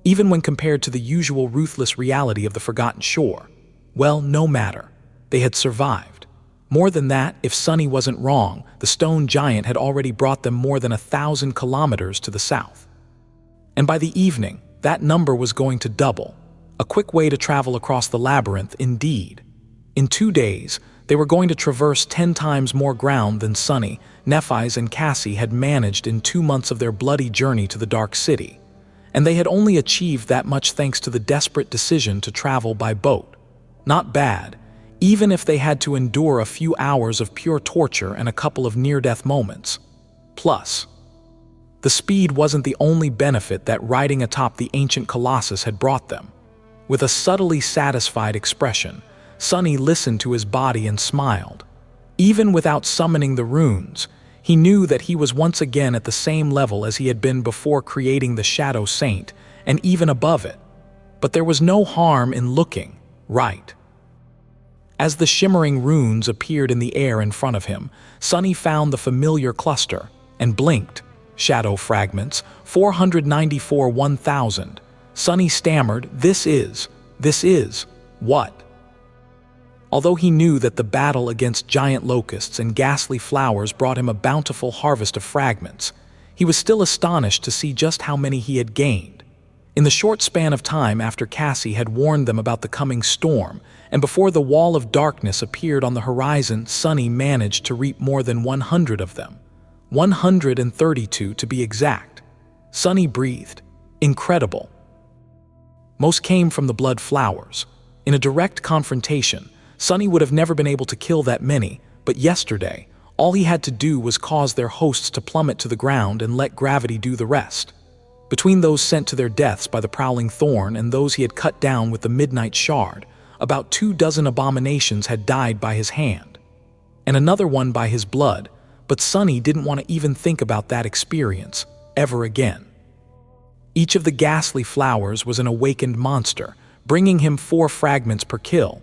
even when compared to the usual ruthless reality of the Forgotten Shore. Well, no matter. They had survived. More than that, if Sunny wasn't wrong, the stone giant had already brought them more than 1,000 kilometers to the south. And by the evening, that number was going to double. A quick way to travel across the labyrinth, indeed. In 2 days, they were going to traverse 10 times more ground than Sunny, Nephis, and Cassie had managed in 2 months of their bloody journey to the Dark City. And they had only achieved that much thanks to the desperate decision to travel by boat. Not bad, even if they had to endure a few hours of pure torture and a couple of near-death moments. Plus, the speed wasn't the only benefit that riding atop the ancient colossus had brought them. With a subtly satisfied expression, Sunny listened to his body and smiled. Even without summoning the runes, he knew that he was once again at the same level as he had been before creating the Shadow Saint, and even above it. But there was no harm in looking right. As the shimmering runes appeared in the air in front of him, Sunny found the familiar cluster and blinked. Shadow fragments, 494 1000. Sunny stammered, this is, what? Although he knew that the battle against giant locusts and ghastly flowers brought him a bountiful harvest of fragments, he was still astonished to see just how many he had gained. In the short span of time after Cassie had warned them about the coming storm, and before the wall of darkness appeared on the horizon, Sunny managed to reap more than 100 of them. 132 to be exact. Sunny breathed. Incredible. Most came from the blood flowers. In a direct confrontation, Sunny would have never been able to kill that many, but yesterday, all he had to do was cause their hosts to plummet to the ground and let gravity do the rest. Between those sent to their deaths by the prowling thorn and those he had cut down with the midnight shard, about 24 abominations had died by his hand, and another one by his blood, but Sunny didn't want to even think about that experience ever again. Each of the ghastly flowers was an awakened monster, bringing him 4 fragments per kill.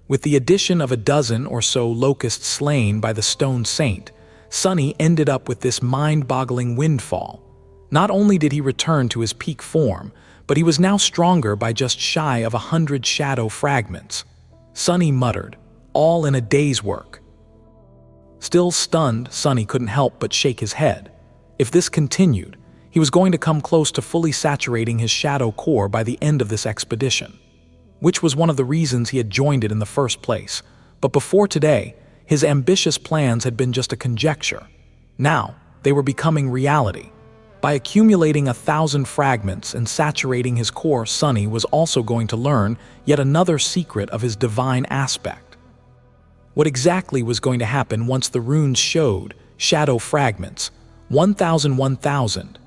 With the addition of a dozen or so locusts slain by the stone saint, Sunny ended up with this mind-boggling windfall. Not only did he return to his peak form, but he was now stronger by just shy of 100 shadow fragments. Sunny muttered, all in a day's work. Still stunned, Sunny couldn't help but shake his head. If this continued, he was going to come close to fully saturating his shadow core by the end of this expedition, which was one of the reasons he had joined it in the first place. But before today, his ambitious plans had been just a conjecture. Now, they were becoming reality. By accumulating 1,000 fragments and saturating his core, Sunny was also going to learn yet another secret of his divine aspect. What exactly was going to happen once the runes showed shadow fragments, 1,000.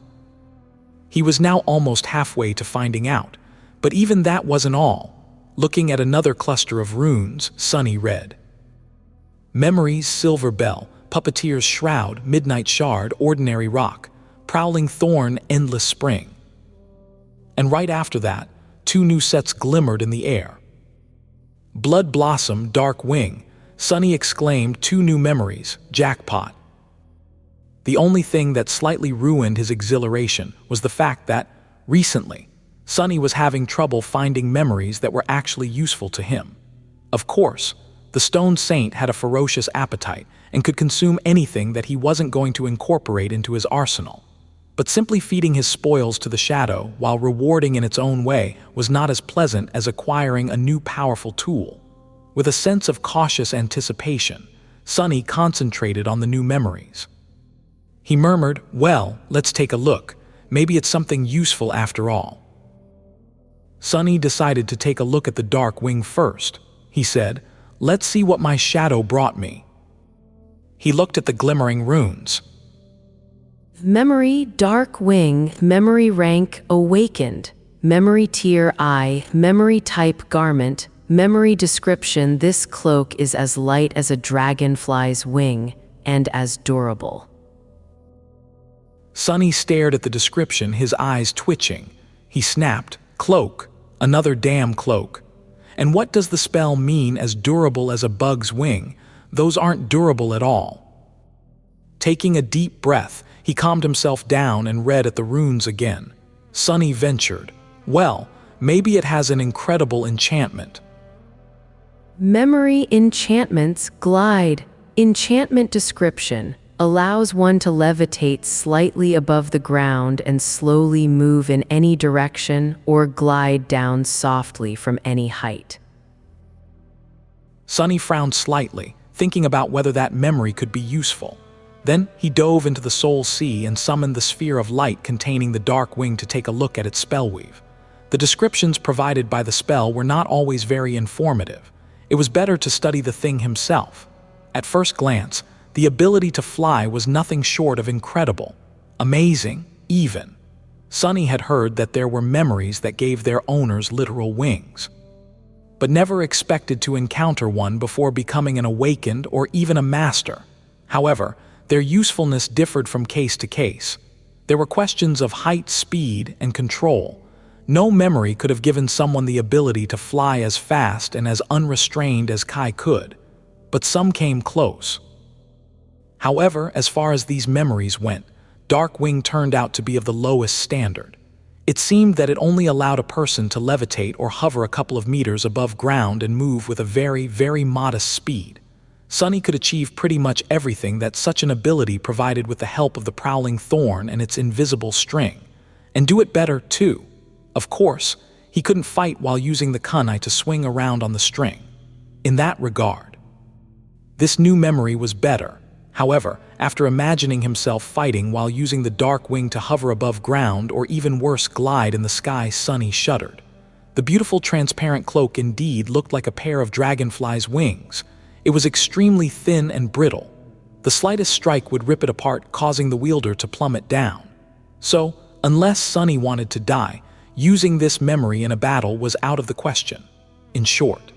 He was now almost halfway to finding out, but even that wasn't all. Looking at another cluster of runes, Sunny read, Memories, Silver Bell, Puppeteer's Shroud, Midnight Shard, Ordinary Rock, Prowling Thorn, Endless Spring. And right after that, 2 new sets glimmered in the air. Blood Blossom, Dark Wing. Sunny exclaimed, 2 new memories, jackpot. The only thing that slightly ruined his exhilaration was the fact that, recently, Sunny was having trouble finding memories that were actually useful to him. Of course, the Stone Saint had a ferocious appetite and could consume anything that he wasn't going to incorporate into his arsenal. But simply feeding his spoils to the shadow while rewarding in its own way was not as pleasant as acquiring a new powerful tool. With a sense of cautious anticipation, Sunny concentrated on the new memories. He murmured, well, let's take a look. Maybe it's something useful after all. Sunny decided to take a look at the Dark Wing first. He said, let's see what my shadow brought me. He looked at the glimmering runes. Memory, Dark Wing, Memory Rank, Awakened, Memory Tier I, Memory Type Garment, Memory Description. This cloak is as light as a dragonfly's wing and as durable. Sunny stared at the description, his eyes twitching. He snapped, cloak, another damn cloak. And what does the spell mean as durable as a bug's wing? Those aren't durable at all. Taking a deep breath, he calmed himself down and read at the runes again. Sunny ventured, well, maybe it has an incredible enchantment. Memory Enchantments, Glide. Enchantment Description. Allows one to levitate slightly above the ground and slowly move in any direction or glide down softly from any height. Sunny frowned slightly, thinking about whether that memory could be useful. Then he dove into the Soul Sea and summoned the sphere of light containing the Dark Wing to take a look at its spellweave. The descriptions provided by the spell were not always very informative. It was better to study the thing himself. At first glance, the ability to fly was nothing short of incredible, amazing, even. Sunny had heard that there were memories that gave their owners literal wings, but never expected to encounter one before becoming an awakened or even a master. However, their usefulness differed from case to case. There were questions of height, speed, and control. No memory could have given someone the ability to fly as fast and as unrestrained as Kai could, but some came close. However, as far as these memories went, Dark Wing turned out to be of the lowest standard. It seemed that it only allowed a person to levitate or hover a couple of meters above ground and move with a very, very modest speed. Sunny could achieve pretty much everything that such an ability provided with the help of the Prowling Thorn and its invisible string, and do it better too. Of course, he couldn't fight while using the kunai to swing around on the string. In that regard, this new memory was better. However, after imagining himself fighting while using the dark wing to hover above ground or even worse glide in the sky, Sunny shuddered. The beautiful transparent cloak indeed looked like a pair of dragonfly's wings. It was extremely thin and brittle. The slightest strike would rip it apart, causing the wielder to plummet down. So, unless Sunny wanted to die, using this memory in a battle was out of the question. In short,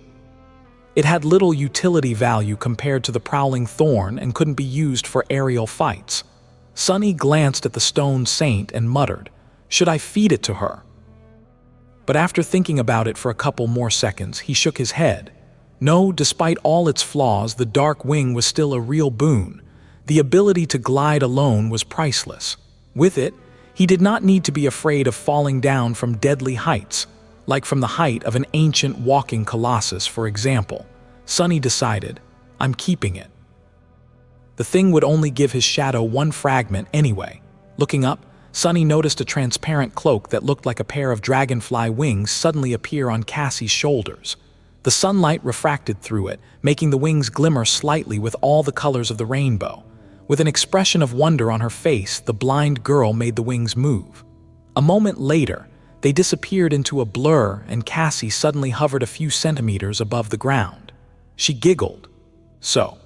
it had little utility value compared to the prowling thorn and couldn't be used for aerial fights. Sunny glanced at the stone saint and muttered, "Should I feed it to her?" But after thinking about it for a couple more seconds, he shook his head. No, despite all its flaws, the dark wing was still a real boon. The ability to glide alone was priceless. With it, he did not need to be afraid of falling down from deadly heights, like from the height of an ancient walking colossus, for example. Sunny decided, "I'm keeping it." The thing would only give his shadow one fragment anyway. Looking up, Sunny noticed a transparent cloak that looked like a pair of dragonfly wings suddenly appear on Cassie's shoulders. The sunlight refracted through it, making the wings glimmer slightly with all the colors of the rainbow. With an expression of wonder on her face, the blind girl made the wings move. A moment later, they disappeared into a blur and Cassie suddenly hovered a few centimeters above the ground. She giggled. So,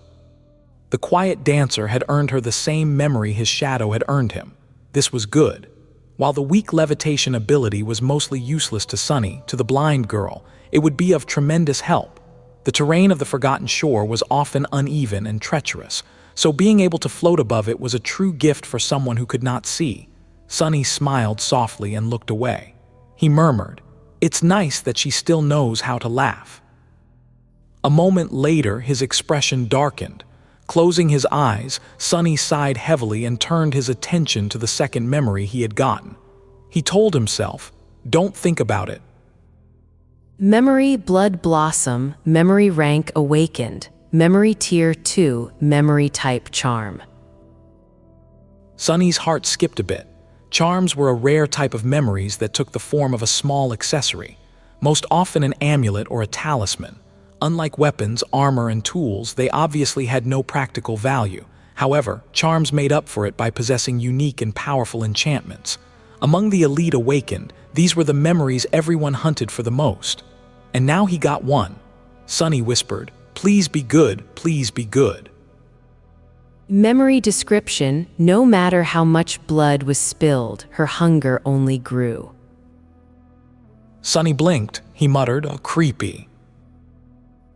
the quiet dancer had earned her the same memory his shadow had earned him. This was good. While the weak levitation ability was mostly useless to Sunny, to the blind girl, it would be of tremendous help. The terrain of the Forgotten Shore was often uneven and treacherous, so being able to float above it was a true gift for someone who could not see. Sunny smiled softly and looked away. He murmured, "It's nice that she still knows how to laugh." A moment later, his expression darkened. Closing his eyes, Sunny sighed heavily and turned his attention to the second memory he had gotten. He told himself, "Don't think about it." Memory Blood Blossom, Memory Rank Awakened, Memory Tier 2, Memory Type Charm. Sunny's heart skipped a bit. Charms were a rare type of memories that took the form of a small accessory, most often an amulet or a talisman. Unlike weapons, armor, and tools, they obviously had no practical value. However, charms made up for it by possessing unique and powerful enchantments. Among the elite awakened, these were the memories everyone hunted for the most. And now he got one. Sunny whispered, "Please be good, please be good." Memory Description: no matter how much blood was spilled, her hunger only grew. Sunny blinked. He muttered, "Creepy."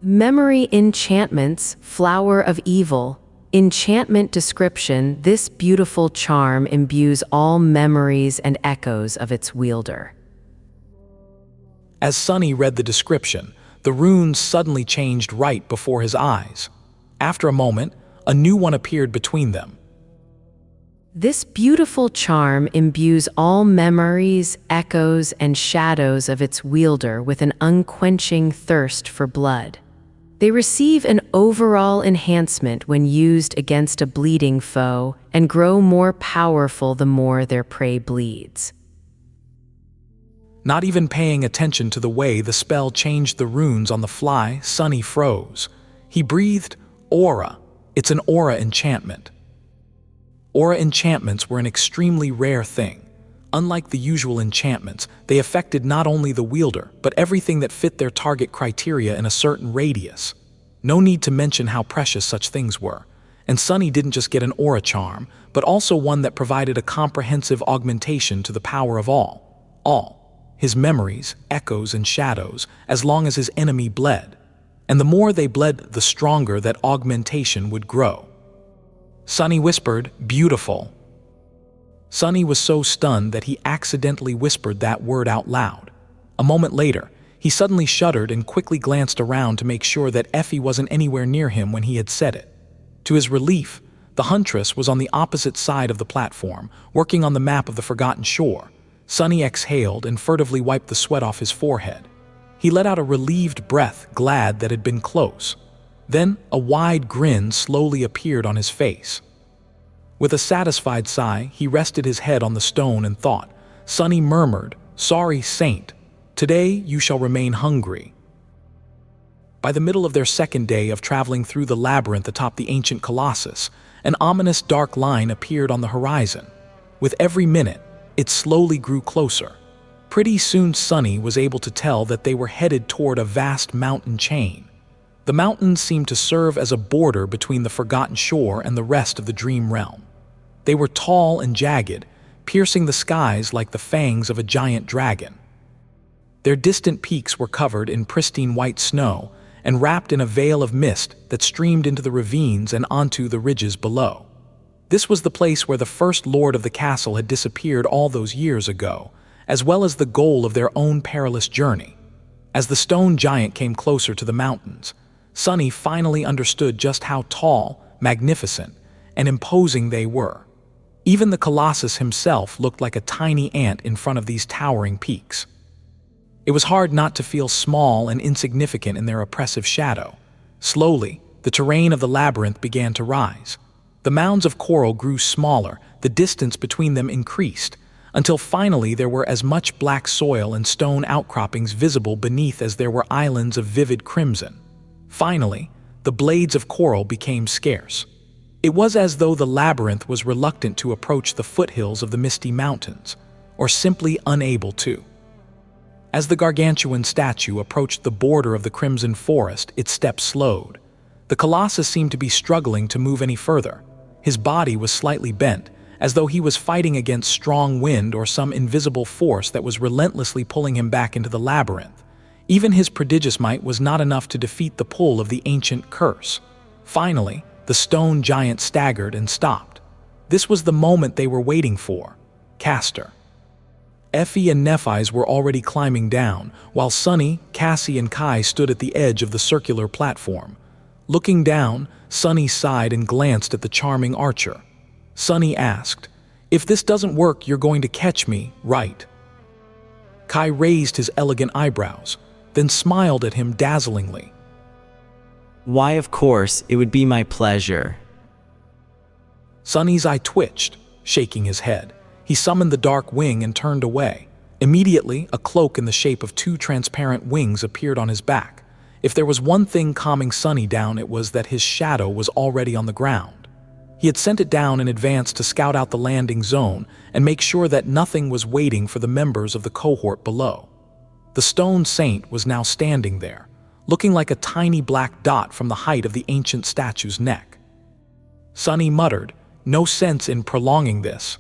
Memory Enchantments, Flower of Evil. Enchantment Description: this beautiful charm imbues all memories and echoes of its wielder. As Sunny read the description, the runes suddenly changed right before his eyes. After a moment, a new one appeared between them. This beautiful charm imbues all memories, echoes, and shadows of its wielder with an unquenching thirst for blood. They receive an overall enhancement when used against a bleeding foe and grow more powerful the more their prey bleeds. Not even paying attention to the way the spell changed the runes on the fly, Sunny froze. He breathed, "Aura. It's an aura enchantment." Aura enchantments were an extremely rare thing. Unlike the usual enchantments, they affected not only the wielder, but everything that fit their target criteria in a certain radius. No need to mention how precious such things were. And Sunny didn't just get an aura charm, but also one that provided a comprehensive augmentation to the power of all, his memories, echoes, and shadows, as long as his enemy bled. And the more they bled, the stronger that augmentation would grow. Sunny whispered, "Beautiful." Sunny was so stunned that he accidentally whispered that word out loud. A moment later, he suddenly shuddered and quickly glanced around to make sure that Effie wasn't anywhere near him when he had said it. To his relief, the huntress was on the opposite side of the platform, working on the map of the Forgotten Shore. Sunny exhaled and furtively wiped the sweat off his forehead. He let out a relieved breath, glad that it had been close. Then a wide grin slowly appeared on his face. With a satisfied sigh, he rested his head on the stone and thought. Sunny murmured, "Sorry, Saint. Today you shall remain hungry." By the middle of their second day of traveling through the labyrinth atop the ancient colossus, an ominous dark line appeared on the horizon. With every minute, it slowly grew closer. Pretty soon Sunny was able to tell that they were headed toward a vast mountain chain. The mountains seemed to serve as a border between the forgotten shore and the rest of the dream realm. They were tall and jagged, piercing the skies like the fangs of a giant dragon. Their distant peaks were covered in pristine white snow and wrapped in a veil of mist that streamed into the ravines and onto the ridges below. This was the place where the first lord of the castle had disappeared all those years ago, as well as the goal of their own perilous journey. As the stone giant came closer to the mountains, Sunny finally understood just how tall, magnificent, and imposing they were. Even the colossus himself looked like a tiny ant in front of these towering peaks. It was hard not to feel small and insignificant in their oppressive shadow. Slowly, the terrain of the labyrinth began to rise. The mounds of coral grew smaller, the distance between them increased, until finally there were as much black soil and stone outcroppings visible beneath as there were islands of vivid crimson. Finally, the blades of coral became scarce. It was as though the labyrinth was reluctant to approach the foothills of the misty mountains, or simply unable to. As the gargantuan statue approached the border of the crimson forest, its steps slowed. The colossus seemed to be struggling to move any further. His body was slightly bent, as though he was fighting against strong wind or some invisible force that was relentlessly pulling him back into the labyrinth. Even his prodigious might was not enough to defeat the pull of the ancient curse. Finally, the stone giant staggered and stopped. This was the moment they were waiting for. Castor. Effie and Nephis were already climbing down, while Sunny, Cassie, and Kai stood at the edge of the circular platform. Looking down, Sunny sighed and glanced at the charming archer. Sunny asked, "If this doesn't work, you're going to catch me, right?" Kai raised his elegant eyebrows, then smiled at him dazzlingly. Why, of course, it would be my pleasure. Sunny's eye twitched, shaking his head. He summoned the dark wing and turned away. Immediately, a cloak in the shape of two transparent wings appeared on his back. If there was one thing calming Sunny down, it was that his shadow was already on the ground. He had sent it down in advance to scout out the landing zone and make sure that nothing was waiting for the members of the cohort below. The stone saint was now standing there, looking like a tiny black dot from the height of the ancient statue's neck. Sunny muttered, "No sense in prolonging this."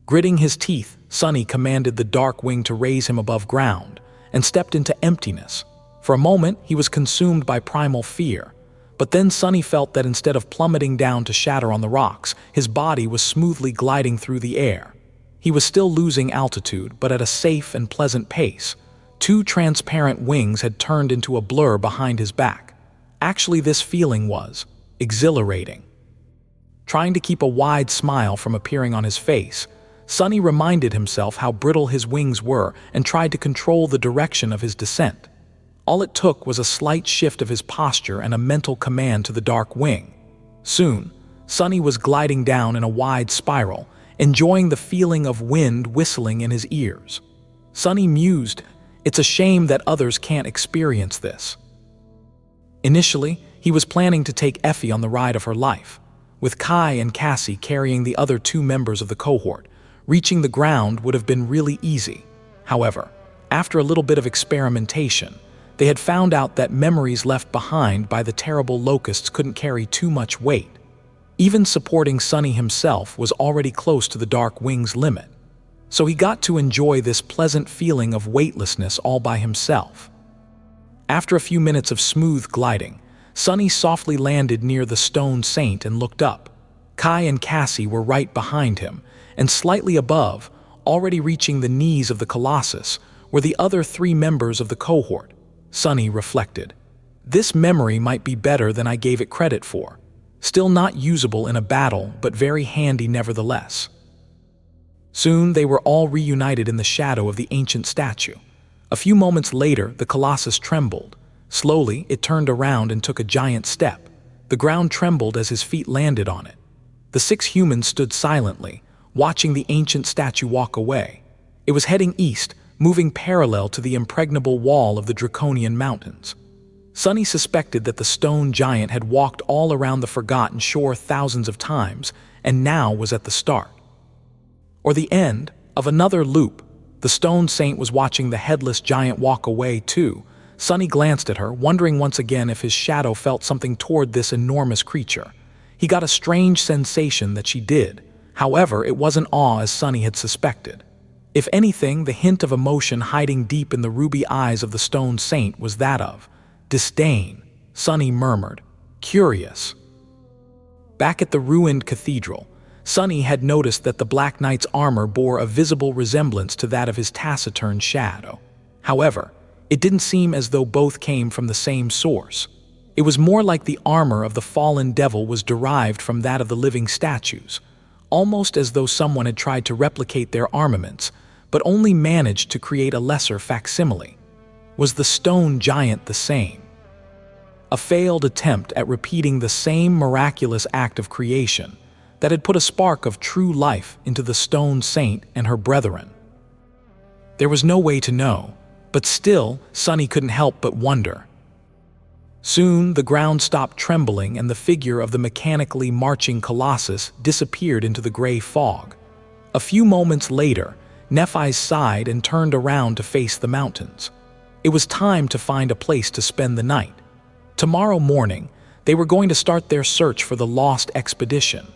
Gritting his teeth, Sunny commanded the dark wing to raise him above ground and stepped into emptiness. For a moment, he was consumed by primal fear, but then Sunny felt that instead of plummeting down to shatter on the rocks, his body was smoothly gliding through the air. He was still losing altitude, but at a safe and pleasant pace. Two transparent wings had turned into a blur behind his back. Actually, this feeling was exhilarating. Trying to keep a wide smile from appearing on his face, Sunny reminded himself how brittle his wings were and tried to control the direction of his descent. All it took was a slight shift of his posture and a mental command to the dark wing. Soon, Sunny was gliding down in a wide spiral, enjoying the feeling of wind whistling in his ears. Sunny mused, "It's a shame that others can't experience this." Initially, he was planning to take Effie on the ride of her life, with Kai and Cassie carrying the other two members of the cohort. Reaching the ground would have been really easy. However, after a little bit of experimentation, they had found out that memories left behind by the terrible locusts couldn't carry too much weight. Even supporting Sunny himself was already close to the dark wing's limit. So he got to enjoy this pleasant feeling of weightlessness all by himself. After a few minutes of smooth gliding, Sunny softly landed near the stone saint and looked up. Kai and Cassie were right behind him, and slightly above, already reaching the knees of the colossus, were the other three members of the cohort. Sunny reflected. This memory might be better than I gave it credit for. Still not usable in a battle, but very handy nevertheless. Soon they were all reunited in the shadow of the ancient statue. A few moments later, the colossus trembled. Slowly, it turned around and took a giant step. The ground trembled as his feet landed on it. The 6 humans stood silently, watching the ancient statue walk away. It was heading east, moving parallel to the impregnable wall of the Draconian mountains. Sunny suspected that the stone giant had walked all around the forgotten shore thousands of times and now was at the start. Or the end of another loop. The stone saint was watching the headless giant walk away too. Sunny glanced at her, wondering once again if his shadow felt something toward this enormous creature. He got a strange sensation that she did. However, it wasn't awe as Sunny had suspected. If anything, the hint of emotion hiding deep in the ruby eyes of the stone saint was that of disdain. Sunny murmured, "Curious." Back at the ruined cathedral, Sunny had noticed that the Black Knight's armor bore a visible resemblance to that of his taciturn shadow. However, it didn't seem as though both came from the same source. It was more like the armor of the fallen devil was derived from that of the living statues, almost as though someone had tried to replicate their armaments, but only managed to create a lesser facsimile. Was the stone giant the same? A failed attempt at repeating the same miraculous act of creation that had put a spark of true life into the stone saint and her brethren. There was no way to know, but still, Sunny couldn't help but wonder. Soon, the ground stopped trembling and the figure of the mechanically marching colossus disappeared into the gray fog. A few moments later, Nephis sighed and turned around to face the mountains. It was time to find a place to spend the night. Tomorrow morning, they were going to start their search for the lost expedition.